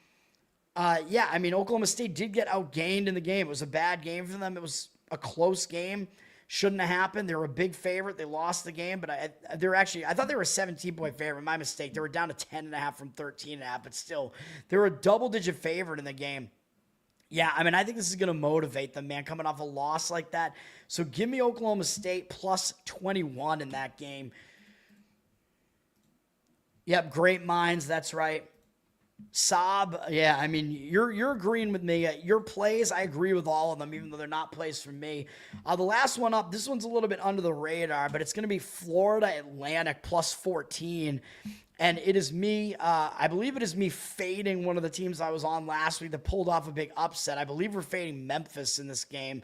[SPEAKER 1] I mean, Oklahoma State did get outgained in the game. It was a bad game for them. It was a close game. Shouldn't have happened. They were a big favorite. They lost the game, but I thought they were a 17-point favorite. My mistake. They were down to 10.5 from 13.5, but still, they were a double-digit favorite in the game. Yeah, I mean, I think this is going to motivate them, man, coming off a loss like that. So give me Oklahoma State plus 21 in that game. Yep, great minds. That's right. Saab, yeah, I mean, you're agreeing with me. Your plays, I agree with all of them, even though they're not plays from me. The last one up, this one's a little bit under the radar, but it's going to be Florida Atlantic plus 14. And it is me, I believe it is me fading one of the teams I was on last week that pulled off a big upset. I believe we're fading Memphis in this game.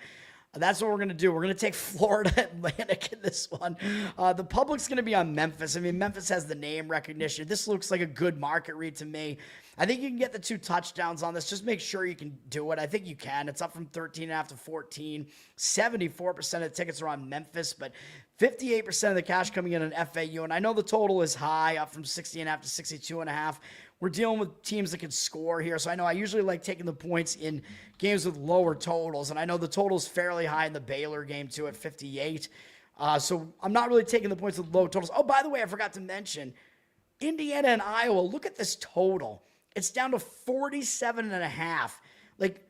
[SPEAKER 1] That's what we're going to do. We're going to take Florida Atlantic in this one. The public's going to be on Memphis. I mean, Memphis has the name recognition. This looks like a good market read to me. I think you can get the 2 touchdowns on this. Just make sure you can do it. I think you can. It's up from 13.5 to 14. 74% of the tickets are on Memphis, but 58% of the cash coming in on FAU. And I know the total is high, up from 60.5 to 62.5. We're dealing with teams that can score here. So I know I usually like taking the points in games with lower totals. And I know the total is fairly high in the Baylor game, too, at 58. So I'm not really taking the points with low totals. Oh, by the way, I forgot to mention, Indiana and Iowa, look at this total. It's down to 47.5. Like,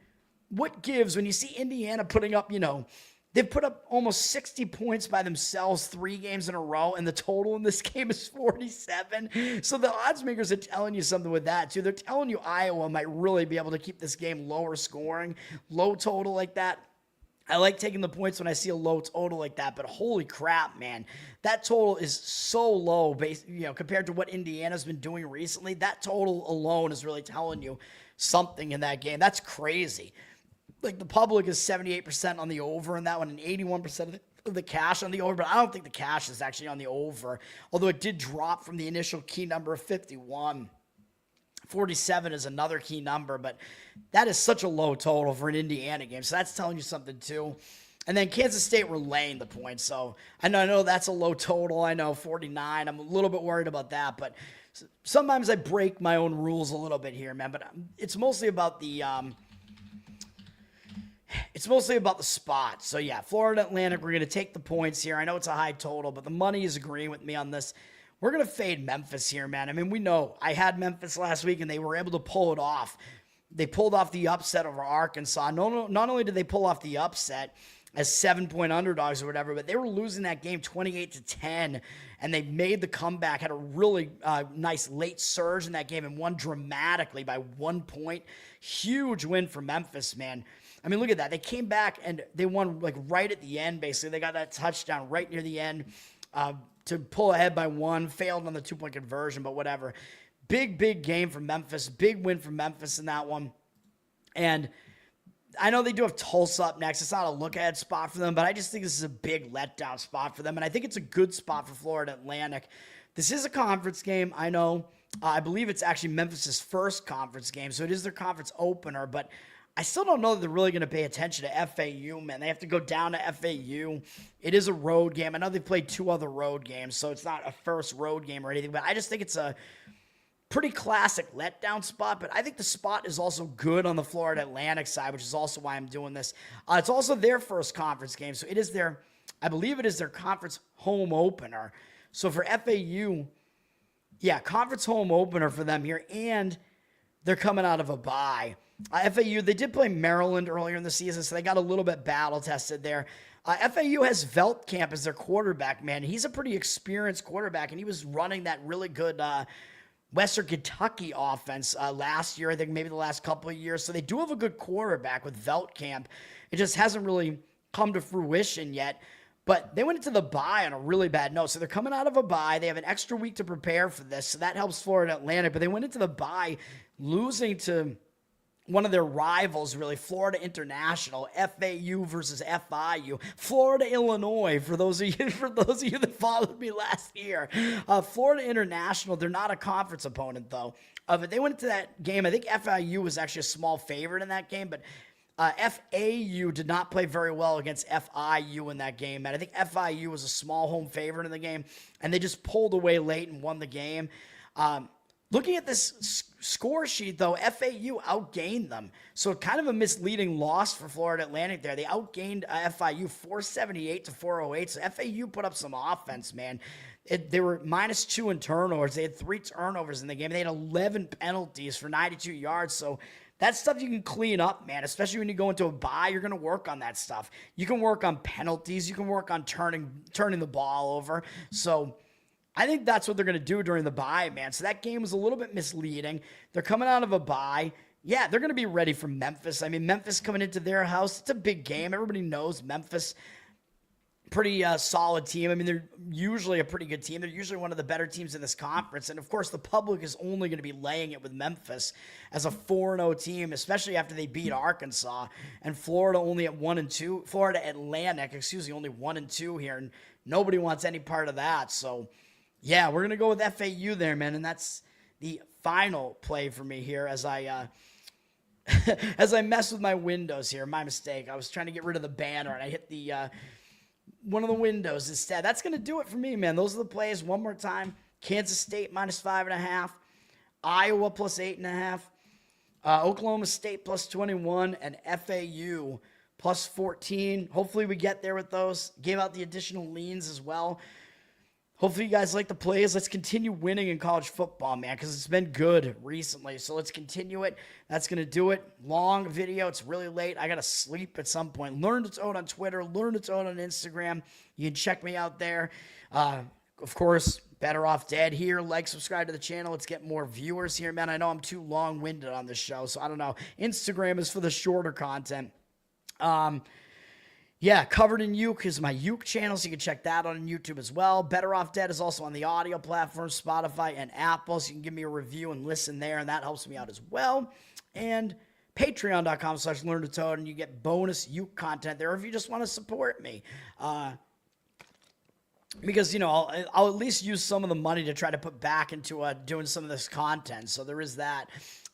[SPEAKER 1] what gives when you see Indiana putting up, they've put up almost 60 points by themselves 3 games in a row, and the total in this game is 47. So the odds makers are telling you something with that, too. They're telling you Iowa might really be able to keep this game lower scoring, low total like that. I like taking the points when I see a low total like that, but holy crap, man. That total is so low compared to what Indiana's been doing recently. That total alone is really telling you something in that game. That's crazy. Like, the public is 78% on the over in that one and 81% of the cash on the over, but I don't think the cash is actually on the over, although it did drop from the initial key number of 51. 47 is another key number, but that is such a low total for an Indiana game, so that's telling you something too. And then Kansas State were laying the points, so I know that's a low total. I know 49. I'm a little bit worried about that, but sometimes I break my own rules a little bit here, man. But it's mostly about the spot. So yeah, Florida Atlantic. We're gonna take the points here. I know it's a high total, but the money is agreeing with me on this. We're going to fade Memphis here, man. I mean, we know I had Memphis last week, and they were able to pull it off. They pulled off the upset over Arkansas. Not only did they pull off the upset, as 7-point underdogs or whatever, but they were losing that game 28-10, and they made the comeback, had a really nice late surge in that game and won dramatically by 1 point. Huge win for Memphis, man. I mean, look at that. They came back and they won like right at the end, basically. They got that touchdown right near the end to pull ahead by 1, failed on the 2-point conversion, but whatever. Big game for Memphis. Big win for Memphis in that one. And I know they do have Tulsa up next. It's not a look-ahead spot for them, but I just think this is a big letdown spot for them, and I think it's a good spot for Florida Atlantic. This is a conference game, I know. I believe it's actually Memphis' first conference game, so it is their conference opener, but I still don't know that they're really going to pay attention to FAU, man. They have to go down to FAU. It is a road game. I know they played 2 other road games, so it's not a first road game or anything, but I just think it's a pretty classic letdown spot, but I think the spot is also good on the Florida Atlantic side, which is also why I'm doing this. It's also their first conference game, so it is their, I believe it is their conference home opener. So for FAU, yeah, conference home opener for them here, and they're coming out of a bye. FAU, they did play Maryland earlier in the season, so they got a little bit battle-tested there. FAU has Veldkamp as their quarterback, man. He's a pretty experienced quarterback, and he was running that really good Western Kentucky offense last year, I think maybe the last couple of years. So they do have a good quarterback with Veldkamp. It just hasn't really come to fruition yet. But they went into the bye on a really bad note. So they're coming out of a bye. They have an extra week to prepare for this. So that helps Florida Atlantic. But they went into the bye losing to one of their rivals, really, Florida International, FAU versus FIU, Florida Illinois. For those of you that followed me last year, Florida International. They're not a conference opponent though. But they went into that game. I think FIU was actually a small favorite in that game, but FAU did not play very well against FIU in that game. And I think FIU was a small home favorite in the game, and they just pulled away late and won the game. Looking at this score sheet, though, FAU outgained them. So kind of a misleading loss for Florida Atlantic there. They outgained FIU 478 to 408. So FAU put up some offense, man. They were -2 in turnovers. They had 3 turnovers in the game. They had 11 penalties for 92 yards. So that's stuff you can clean up, man, especially when you go into a bye. You're going to work on that stuff. You can work on penalties. You can work on turning the ball over. So I think that's what they're going to do during the bye, man. So that game was a little bit misleading. They're coming out of a bye. Yeah, they're going to be ready for Memphis. I mean, Memphis coming into their house, it's a big game. Everybody knows Memphis, pretty solid team. I mean, they're usually a pretty good team. They're usually one of the better teams in this conference. And, of course, the public is only going to be laying it with Memphis as a 4-0 team, especially after they beat Arkansas. And Florida only at 1-2. Florida Atlantic, only 1-2 here. And nobody wants any part of that. So, yeah, we're going to go with FAU there, man, and that's the final play for me here as I as I mess with my windows here. My mistake. I was trying to get rid of the banner, and I hit the one of the windows instead. That's going to do it for me, man. Those are the plays. One more time. Kansas State -5.5. Iowa +8.5. Oklahoma State +21. And FAU +14. Hopefully we get there with those. Gave out the additional leans as well. Hopefully you guys like the plays. Let's continue winning in college football, man, because it's been good recently. So let's continue it. That's going to do it. Long video. It's really late. I got to sleep at some point. Learn to Own on Twitter. Learn to Own on Instagram. You can check me out there. Of course, Better Off Dead here. Like, subscribe to the channel. Let's get more viewers here, man. I know I'm too long-winded on this show, so I don't know. Instagram is for the shorter content. Yeah, Covered in Uke is my Uke channel, so you can check that out on YouTube as well. Better Off Dead is also on the audio platform, Spotify and Apple, so you can give me a review and listen there, and that helps me out as well. And patreon.com/learntotone, and you get bonus Uke content there if you just want to support me. Because, you know, I'll at least use some of the money to try to put back into doing some of this content, so there is that.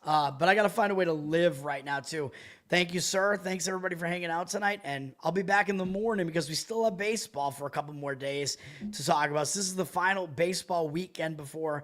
[SPEAKER 1] But I got to find a way to live right now, too. Thank you, sir. Thanks, everybody, for hanging out tonight. And I'll be back in the morning because we still have baseball for a couple more days to talk about. So this is the final baseball weekend before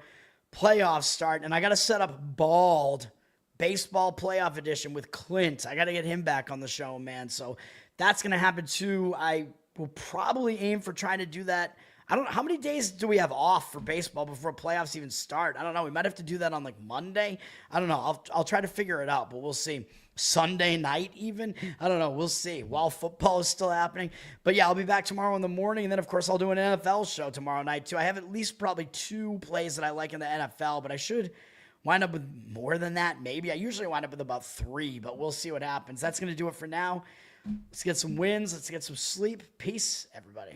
[SPEAKER 1] playoffs start. And I got to set up Bald Baseball Playoff Edition with Clint. I got to get him back on the show, man. So that's going to happen, too. I will probably aim for trying to do that I don't know. How many days do we have off for baseball before playoffs even start? I don't know. We might have to do that on like Monday. I don't know. I'll try to figure it out, but we'll see. Sunday night even? I don't know. We'll see. While football is still happening. But yeah, I'll be back tomorrow in the morning. And then, of course, I'll do an NFL show tomorrow night too. I have at least probably 2 plays that I like in the NFL, but I should wind up with more than that. Maybe. I usually wind up with about 3, but we'll see what happens. That's going to do it for now. Let's get some wins. Let's get some sleep. Peace, everybody.